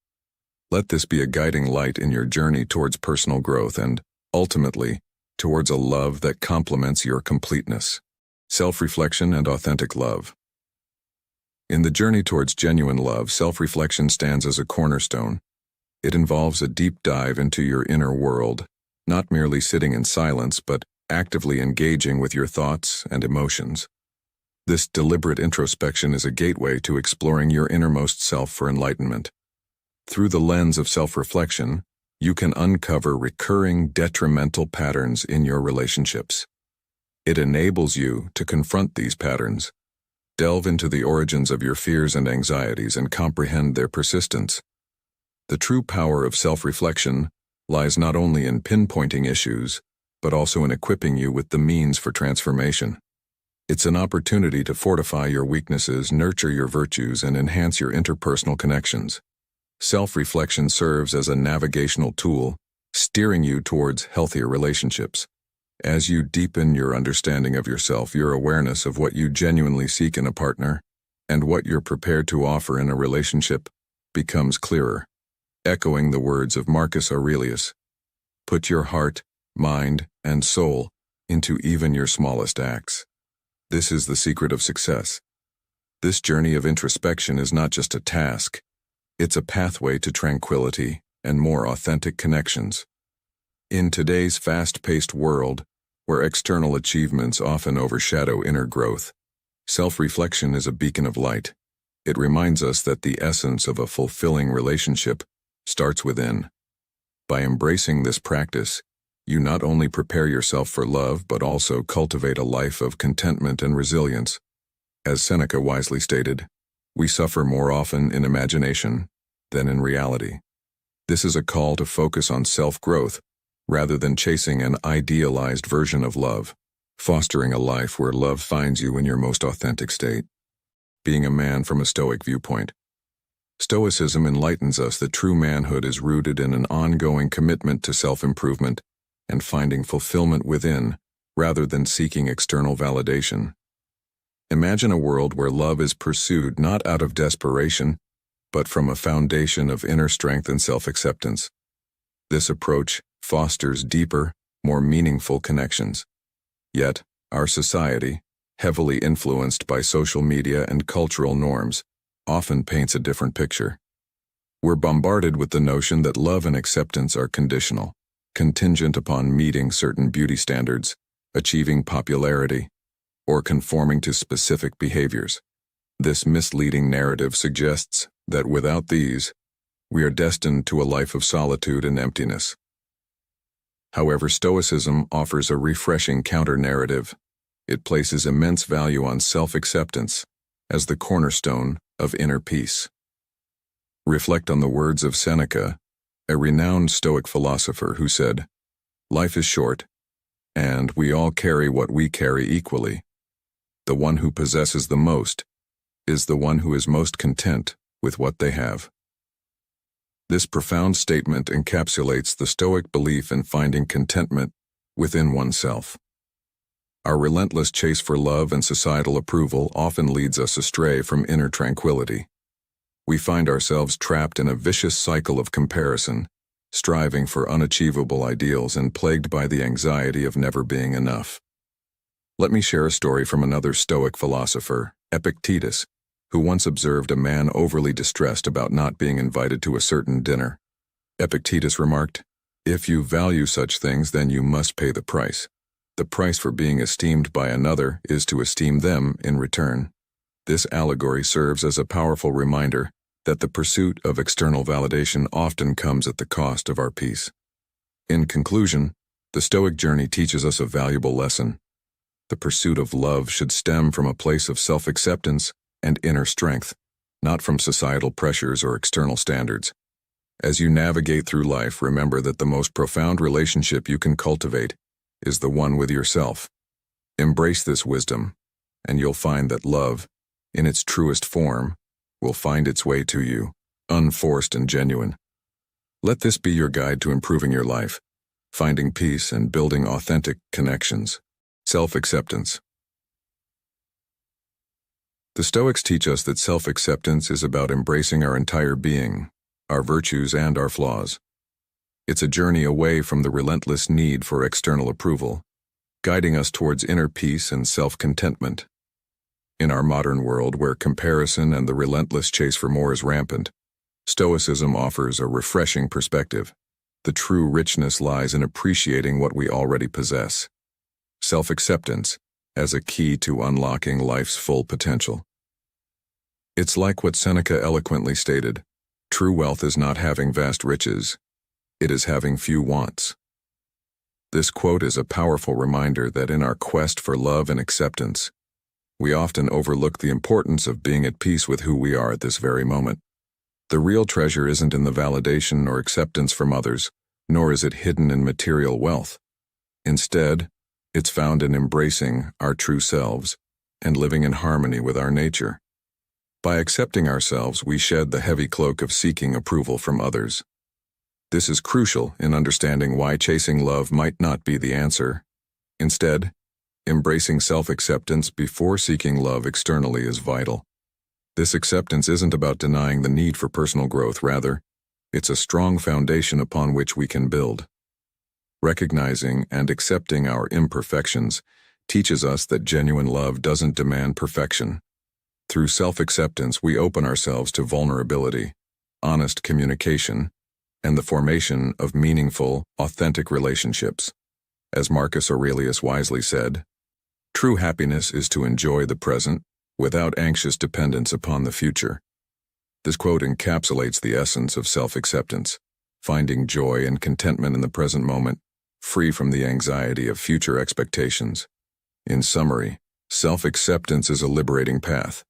Let this be a guiding light in your journey towards personal growth and, ultimately, towards a love that complements your completeness. Self-reflection and authentic love. In the journey towards genuine love, self-reflection stands as a cornerstone. It involves a deep dive into your inner world, not merely sitting in silence, but actively engaging with your thoughts and emotions. This deliberate introspection is a gateway to exploring your innermost self for enlightenment. Through the lens of self-reflection, you can uncover recurring detrimental patterns in your relationships. It enables you to confront these patterns, delve into the origins of your fears and anxieties, and comprehend their persistence. The true power of self-reflection lies not only in pinpointing issues, but also in equipping you with the means for transformation. It's an opportunity to fortify your weaknesses, nurture your virtues, and enhance your interpersonal connections. Self-reflection serves as a navigational tool, steering you towards healthier relationships. As you deepen your understanding of yourself, your awareness of what you genuinely seek in a partner and what you're prepared to offer in a relationship becomes clearer. Echoing the words of Marcus Aurelius, "Put your heart, mind, and soul into even your smallest acts." This is the secret of success. This journey of introspection is not just a task, it's a pathway to tranquility and more authentic connections. In today's fast-paced world, where external achievements often overshadow inner growth, self-reflection is a beacon of light. It reminds us that the essence of a fulfilling relationship starts within. By embracing this practice, you not only prepare yourself for love but also cultivate a life of contentment and resilience. As Seneca wisely stated, we suffer more often in imagination than in reality. This is a call to focus on self-growth rather than chasing an idealized version of love, fostering a life where love finds you in your most authentic state. Being a man from a Stoic viewpoint. Stoicism enlightens us that true manhood is rooted in an ongoing commitment to self-improvement and finding fulfillment within, rather than seeking external validation. Imagine a world where love is pursued not out of desperation, but from a foundation of inner strength and self-acceptance. This approach fosters deeper, more meaningful connections. Yet, our society, heavily influenced by social media and cultural norms, often paints a different picture. We're bombarded with the notion that love and acceptance are conditional, contingent upon meeting certain beauty standards, achieving popularity, or conforming to specific behaviors. This misleading narrative suggests that without these, we are destined to a life of solitude and emptiness. However, Stoicism offers a refreshing counter-narrative. It places immense value on self-acceptance as the cornerstone of inner peace. Reflect on the words of Seneca, a renowned Stoic philosopher who said, "Life is short, and we all carry what we carry equally. The one who possesses the most is the one who is most content with what they have." This profound statement encapsulates the Stoic belief in finding contentment within oneself. Our relentless chase for love and societal approval often leads us astray from inner tranquility. We find ourselves trapped in a vicious cycle of comparison, striving for unachievable ideals and plagued by the anxiety of never being enough. Let me share a story from another Stoic philosopher, Epictetus, who once observed a man overly distressed about not being invited to a certain dinner. Epictetus remarked, "If you value such things, then you must pay the price. The price for being esteemed by another is to esteem them in return." This allegory serves as a powerful reminder that the pursuit of external validation often comes at the cost of our peace. In conclusion, the Stoic journey teaches us a valuable lesson. The pursuit of love should stem from a place of self-acceptance and inner strength, not from societal pressures or external standards. As you navigate through life, remember that the most profound relationship you can cultivate is the one with yourself. Embrace this wisdom, and you'll find that love, in its truest form, will find its way to you, unforced and genuine. Let this be your guide to improving your life, finding peace and building authentic connections. Self-acceptance. The Stoics teach us that self-acceptance is about embracing our entire being, our virtues and our flaws. It's a journey away from the relentless need for external approval, guiding us towards inner peace and self-contentment. In our modern world, where comparison and the relentless chase for more is rampant, Stoicism offers a refreshing perspective. The true richness lies in appreciating what we already possess. Self-acceptance as a key to unlocking life's full potential. It's like what Seneca eloquently stated, "True wealth is not having vast riches, it is having few wants." This quote is a powerful reminder that in our quest for love and acceptance, we often overlook the importance of being at peace with who we are at this very moment. The real treasure isn't in the validation or acceptance from others, nor is it hidden in material wealth. Instead, it's found in embracing our true selves, and living in harmony with our nature. By accepting ourselves, we shed the heavy cloak of seeking approval from others. This is crucial in understanding why chasing love might not be the answer. Instead, embracing self-acceptance before seeking love externally is vital. This acceptance isn't about denying the need for personal growth, rather, it's a strong foundation upon which we can build. Recognizing and accepting our imperfections teaches us that genuine love doesn't demand perfection. Through self-acceptance, we open ourselves to vulnerability, honest communication, and the formation of meaningful, authentic relationships. As Marcus Aurelius wisely said, "True happiness is to enjoy the present without anxious dependence upon the future." This quote encapsulates the essence of self-acceptance, finding joy and contentment in the present moment, free from the anxiety of future expectations. In summary, self-acceptance is a liberating path.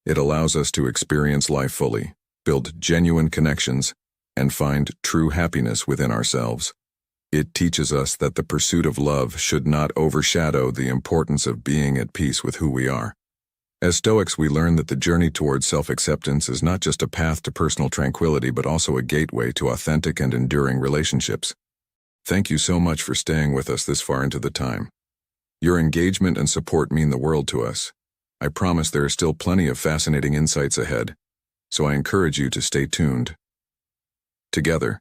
It allows us to experience life fully, build genuine connections, and find true happiness within ourselves. It teaches us that the pursuit of love should not overshadow the importance of being at peace with who we are. As Stoics, we learn that the journey towards self-acceptance is not just a path to personal tranquility, but also a gateway to authentic and enduring relationships. Thank you so much for staying with us this far into the time. Your engagement and support mean the world to us. I promise there are still plenty of fascinating insights ahead, so I encourage you to stay tuned. Together,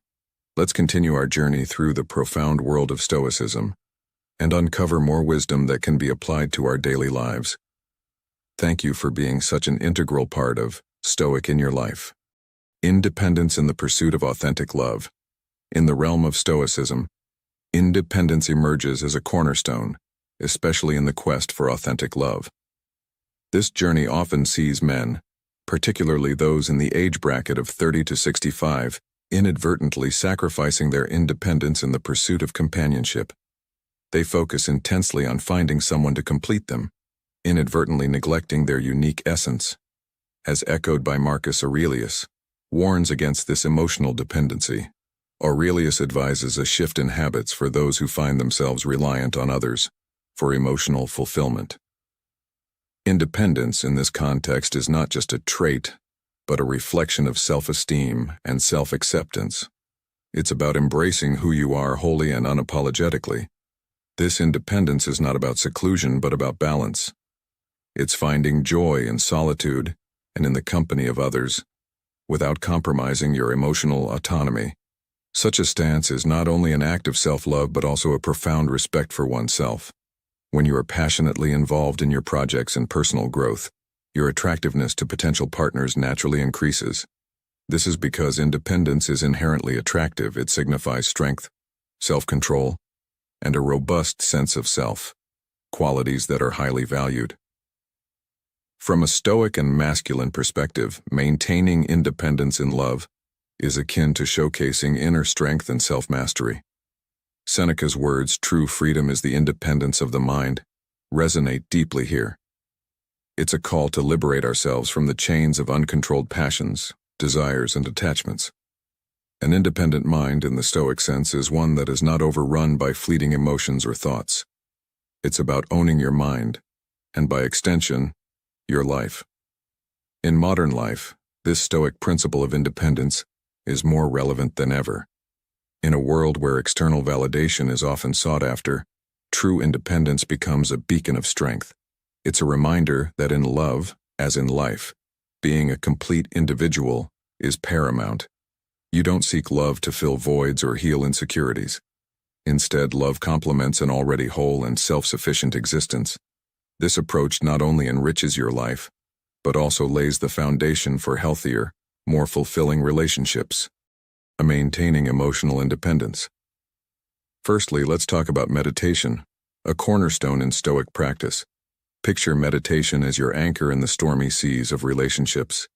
let's continue our journey through the profound world of Stoicism and uncover more wisdom that can be applied to our daily lives. Thank you for being such an integral part of Stoic in your life. Independence in the pursuit of authentic love. In the realm of Stoicism, independence emerges as a cornerstone, especially in the quest for authentic love. This journey often sees men, particularly those in the age bracket of 30 to 65, inadvertently sacrificing their independence in the pursuit of companionship. They focus intensely on finding someone to complete them, inadvertently neglecting their unique essence. As echoed by Marcus Aurelius, warns against this emotional dependency. Aurelius advises a shift in habits for those who find themselves reliant on others for emotional fulfillment. Independence in this context is not just a trait, but a reflection of self-esteem and self-acceptance. It's about embracing who you are wholly and unapologetically. This independence is not about seclusion, but about balance. It's finding joy in solitude and in the company of others, without compromising your emotional autonomy. Such a stance is not only an act of self-love, but also a profound respect for oneself. When you are passionately involved in your projects and personal growth, your attractiveness to potential partners naturally increases. This is because independence is inherently attractive. It signifies strength, self-control, and a robust sense of self, qualities that are highly valued. From a Stoic and masculine perspective, maintaining independence in love is akin to showcasing inner strength and self-mastery. Seneca's words, "True freedom is the independence of the mind," resonate deeply here. It's a call to liberate ourselves from the chains of uncontrolled passions, desires, and attachments. An independent mind, in the Stoic sense, is one that is not overrun by fleeting emotions or thoughts. It's about owning your mind, and by extension, your life. In modern life, this Stoic principle of independence is more relevant than ever. In a world where external validation is often sought after, true independence becomes a beacon of strength. It's a reminder that in love, as in life, being a complete individual is paramount. You don't seek love to fill voids or heal insecurities. Instead, love complements an already whole and self-sufficient existence. This approach not only enriches your life, but also lays the foundation for healthier, more fulfilling relationships. Maintaining emotional independence. Firstly, let's talk about meditation, a cornerstone in Stoic practice. Picture meditation as your anchor in the stormy seas of relationships.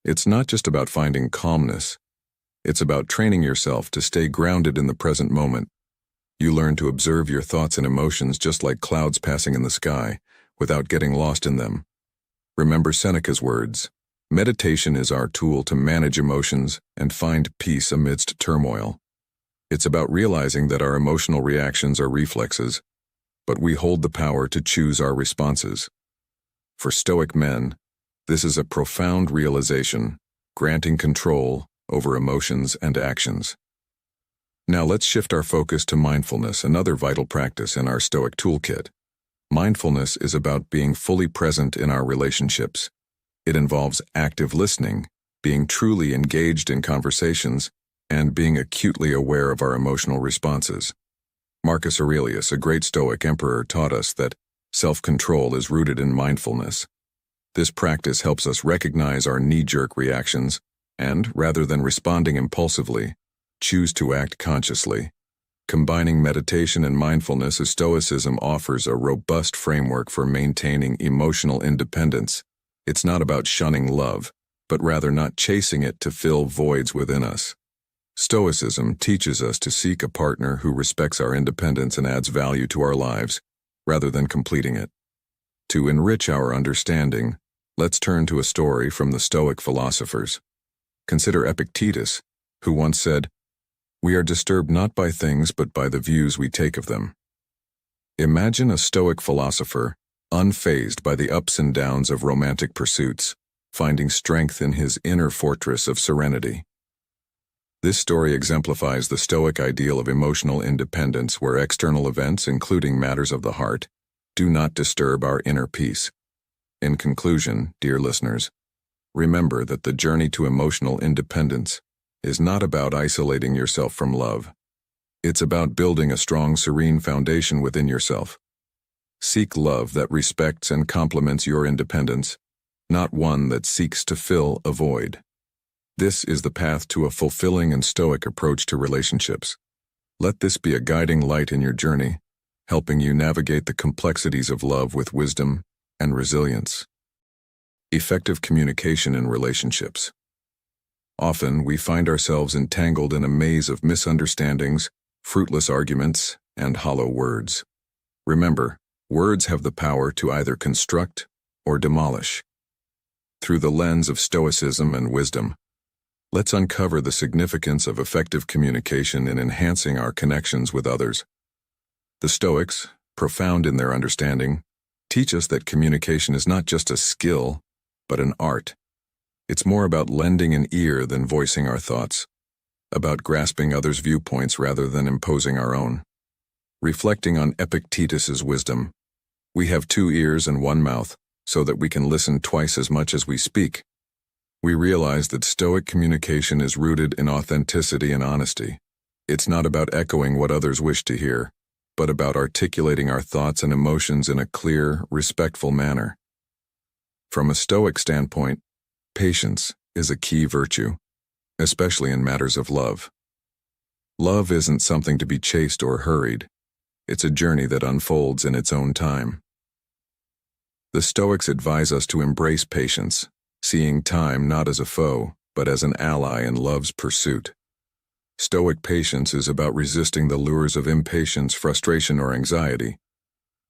It's not just about finding calmness. It's about training yourself to stay grounded in the present moment. You learn to observe your thoughts and emotions just like clouds passing in the sky, without getting lost in them. Remember Seneca's words, "Meditation is our tool to manage emotions and find peace amidst turmoil." It's about realizing that our emotional reactions are reflexes, but we hold the power to choose our responses. For Stoic men, this is a profound realization, granting control over emotions and actions. Now let's shift our focus to mindfulness, another vital practice in our Stoic toolkit. Mindfulness is about being fully present in our relationships. It involves active listening, being truly engaged in conversations, and being acutely aware of our emotional responses. Marcus Aurelius, a great Stoic emperor, taught us that self-control is rooted in mindfulness. This practice helps us recognize our knee-jerk reactions and, rather than responding impulsively, choose to act consciously. Combining meditation and mindfulness, Stoicism offers a robust framework for maintaining emotional independence. It's not about shunning love, but rather not chasing it to fill voids within us. Stoicism teaches us to seek a partner who respects our independence and adds value to our lives, rather than completing it. To enrich our understanding, let's turn to a story from the Stoic philosophers. Consider Epictetus, who once said, "We are disturbed not by things but by the views we take of them." Imagine a Stoic philosopher, unfazed by the ups and downs of romantic pursuits, finding strength in his inner fortress of serenity. This story exemplifies the Stoic ideal of emotional independence, where external events, including matters of the heart, do not disturb our inner peace. In conclusion, dear listeners, remember that the journey to emotional independence is not about isolating yourself from love. It's about building a strong, serene foundation within yourself. Seek love that respects and complements your independence, not one that seeks to fill a void. This is the path to a fulfilling and Stoic approach to relationships. Let this be a guiding light in your journey, helping you navigate the complexities of love with wisdom and resilience. Effective communication in relationships. Often, we find ourselves entangled in a maze of misunderstandings, fruitless arguments, and hollow words. Remember, words have the power to either construct or demolish. Through the lens of Stoicism and wisdom, let's uncover the significance of effective communication in enhancing our connections with others. The Stoics, profound in their understanding, teach us that communication is not just a skill, but an art. It's more about lending an ear than voicing our thoughts, about grasping others' viewpoints rather than imposing our own. Reflecting on Epictetus's wisdom, we have 2 ears and 1 mouth, so that we can listen twice as much as we speak. We realize that Stoic communication is rooted in authenticity and honesty. It's not about echoing what others wish to hear, but about articulating our thoughts and emotions in a clear, respectful manner. From a Stoic standpoint, patience is a key virtue, especially in matters of love. Love isn't something to be chased or hurried. It's a journey that unfolds in its own time. The Stoics advise us to embrace patience, seeing time not as a foe, but as an ally in love's pursuit. Stoic patience is about resisting the lures of impatience, frustration, or anxiety.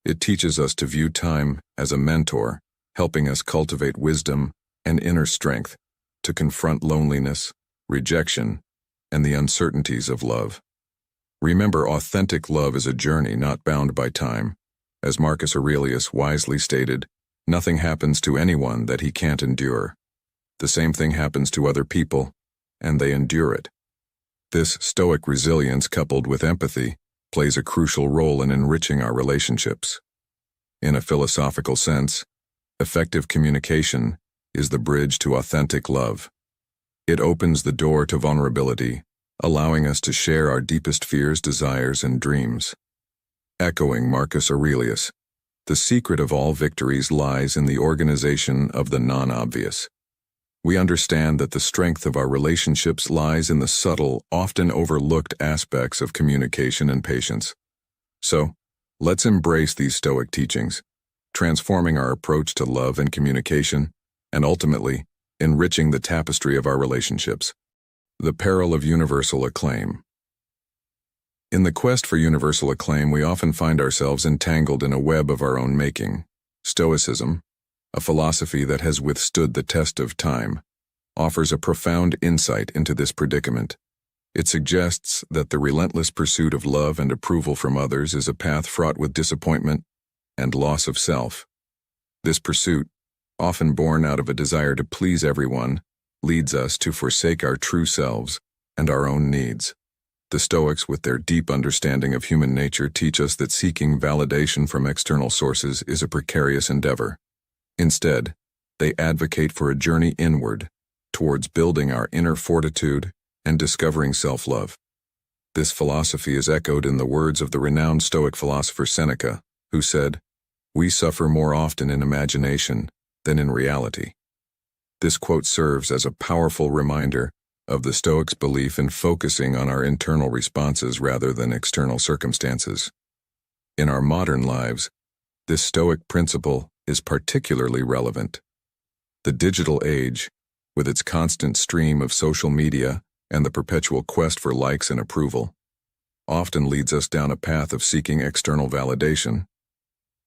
It teaches us to view time as a mentor, helping us cultivate wisdom and inner strength to confront loneliness, rejection, and the uncertainties of love. Remember, authentic love is a journey not bound by time. As Marcus Aurelius wisely stated, nothing happens to anyone that he can't endure. The same thing happens to other people, and they endure it. This Stoic resilience, coupled with empathy, plays a crucial role in enriching our relationships. In a philosophical sense, effective communication is the bridge to authentic love. It opens the door to vulnerability, allowing us to share our deepest fears, desires, and dreams. Echoing Marcus Aurelius, the secret of all victories lies in the organization of the non-obvious. We understand that the strength of our relationships lies in the subtle, often overlooked aspects of communication and patience. So, let's embrace these Stoic teachings, transforming our approach to love and communication, and ultimately, enriching the tapestry of our relationships. The peril of universal acclaim. In the quest for universal acclaim, we often find ourselves entangled in a web of our own making. Stoicism, a philosophy that has withstood the test of time, offers a profound insight into this predicament. It suggests that the relentless pursuit of love and approval from others is a path fraught with disappointment and loss of self. This pursuit, often born out of a desire to please everyone, leads us to forsake our true selves and our own needs. The Stoics, with their deep understanding of human nature, teach us that seeking validation from external sources is a precarious endeavor. Instead, they advocate for a journey inward, towards building our inner fortitude and discovering self-love. This philosophy is echoed in the words of the renowned Stoic philosopher Seneca, who said, "We suffer more often in imagination than in reality." This quote serves as a powerful reminder of the Stoics' belief in focusing on our internal responses rather than external circumstances. In our modern lives, this Stoic principle is particularly relevant. The digital age, with its constant stream of social media and the perpetual quest for likes and approval, often leads us down a path of seeking external validation.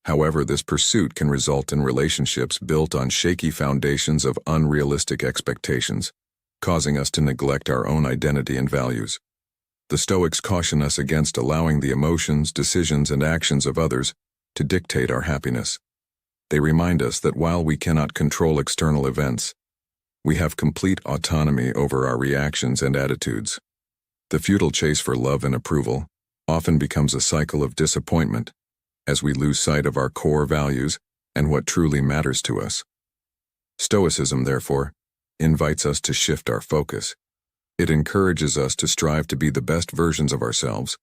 However, this pursuit can result in relationships built on shaky foundations of unrealistic expectations, causing us to neglect our own identity and values. The Stoics caution us against allowing the emotions, decisions, and actions of others to dictate our happiness. They remind us that while we cannot control external events, we have complete autonomy over our reactions and attitudes. The futile chase for love and approval often becomes a cycle of disappointment as we lose sight of our core values and what truly matters to us. Stoicism, therefore, invites us to shift our focus. It encourages us to strive to be the best versions of ourselves,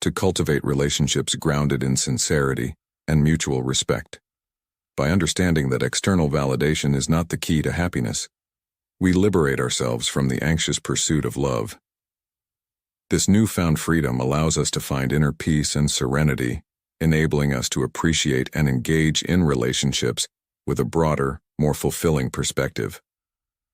to cultivate relationships grounded in sincerity and mutual respect. By understanding that external validation is not the key to happiness, we liberate ourselves from the anxious pursuit of love. This newfound freedom allows us to find inner peace and serenity, enabling us to appreciate and engage in relationships with a broader, more fulfilling perspective.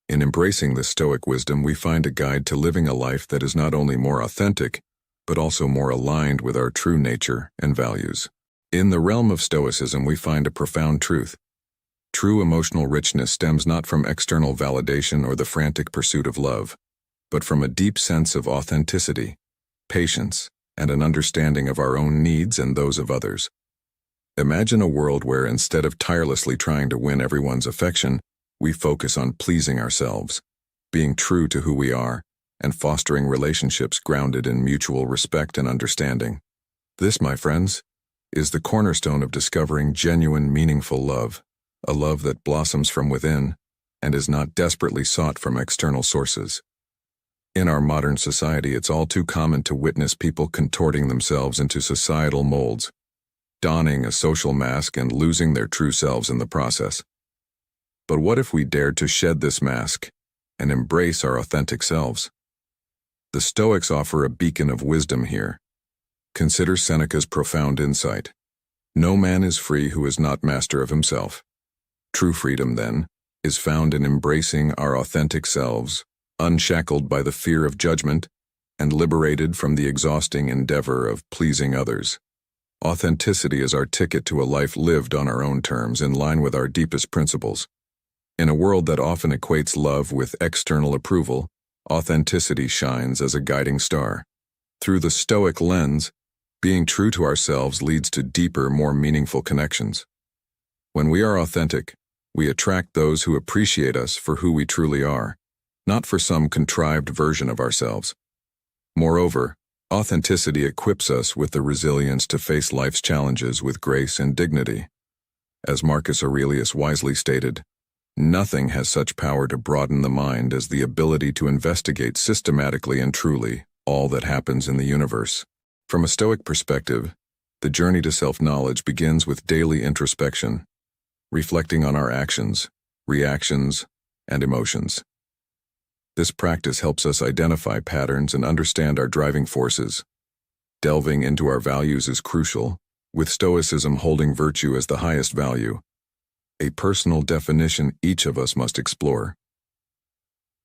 In embracing this Stoic wisdom, we find a guide to living a life that is not only more authentic, but also more aligned with our true nature and values. In the realm of Stoicism, we find a profound truth. True emotional richness stems not from external validation or the frantic pursuit of love, but from a deep sense of authenticity, patience, and an understanding of our own needs and those of others. Imagine a world where, instead of tirelessly trying to win everyone's affection, we focus on pleasing ourselves, being true to who we are, and fostering relationships grounded in mutual respect and understanding. This, my friends, is the cornerstone of discovering genuine, meaningful love, a love that blossoms from within and is not desperately sought from external sources. In our modern society, it's all too common to witness people contorting themselves into societal molds, donning a social mask and losing their true selves in the process. But what if we dared to shed this mask and embrace our authentic selves? The Stoics offer a beacon of wisdom here. Consider Seneca's profound insight. No man is free who is not master of himself. True freedom, then, is found in embracing our authentic selves, unshackled by the fear of judgment, and liberated from the exhausting endeavor of pleasing others. Authenticity is our ticket to a life lived on our own terms, in line with our deepest principles. In a world that often equates love with external approval, authenticity shines as a guiding star. Through the Stoic lens, being true to ourselves leads to deeper, more meaningful connections. When we are authentic, we attract those who appreciate us for who we truly are, not for some contrived version of ourselves. Moreover, authenticity equips us with the resilience to face life's challenges with grace and dignity. As Marcus Aurelius wisely stated, nothing has such power to broaden the mind as the ability to investigate systematically and truly all that happens in the universe. From a Stoic perspective, the journey to self-knowledge begins with daily introspection, reflecting on our actions, reactions, and emotions. This practice helps us identify patterns and understand our driving forces. Delving into our values is crucial, with Stoicism holding virtue as the highest value, a personal definition each of us must explore.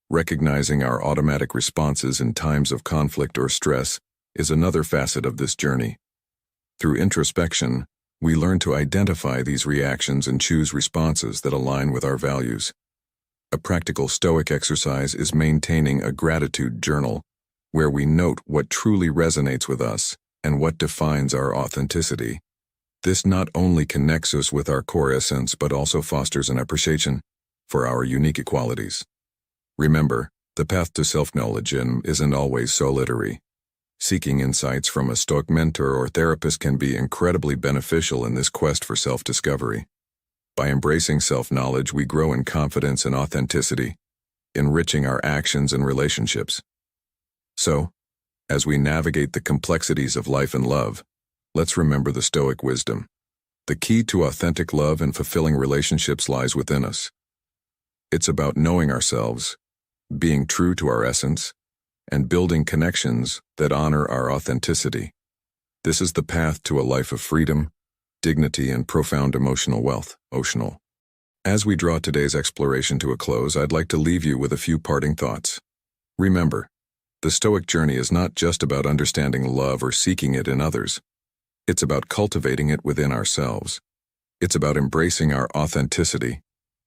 Recognizing our automatic responses in times of conflict or stress is another facet of this journey. Through introspection, we learn to identify these reactions and choose responses that align with our values. A practical Stoic exercise is maintaining a gratitude journal, where we note what truly resonates with us and what defines our authenticity. This not only connects us with our core essence but also fosters an appreciation for our unique qualities. Remember, the path to self-knowledge isn't always solitary. Seeking insights from a Stoic mentor or therapist can be incredibly beneficial in this quest for self-discovery. By embracing self-knowledge, we grow in confidence and authenticity, enriching our actions and relationships. So, as we navigate the complexities of life and love, let's remember the Stoic wisdom. The key to authentic love and fulfilling relationships lies within us. It's about knowing ourselves, being true to our essence, and building connections that honor our authenticity. This is the path to a life of freedom, dignity, and profound emotional wealth. As we draw today's exploration to a close, I'd like to leave you with a few parting thoughts. Remember, the Stoic journey is not just about understanding love or seeking it in others. It's about cultivating it within ourselves. It's about embracing our authenticity,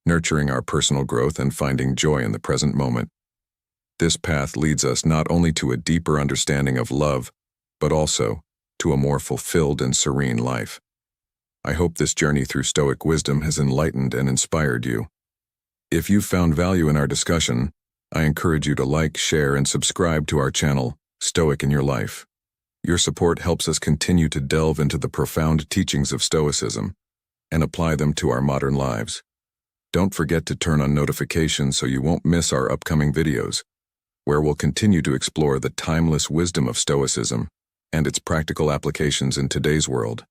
nurturing our personal growth, and finding joy in the present moment. This path leads us not only to a deeper understanding of love, but also to a more fulfilled and serene life. I hope this journey through Stoic wisdom has enlightened and inspired you. If you found value in our discussion, I encourage you to like, share, and subscribe to our channel, Stoic in Your Life. Your support helps us continue to delve into the profound teachings of Stoicism and apply them to our modern lives. Don't forget to turn on notifications so you won't miss our upcoming videos, where we'll continue to explore the timeless wisdom of Stoicism and its practical applications in today's world.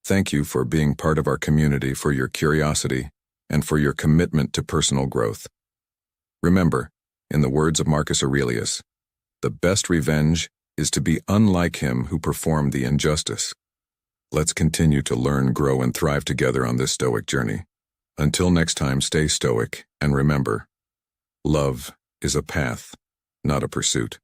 Thank you for being part of our community, for your curiosity, and for your commitment to personal growth. Remember, in the words of Marcus Aurelius, the best revenge is to be unlike him who performed the injustice. Let's continue to learn, grow, and thrive together on this Stoic journey. Until next time, stay Stoic, and remember, love is a path, not a pursuit.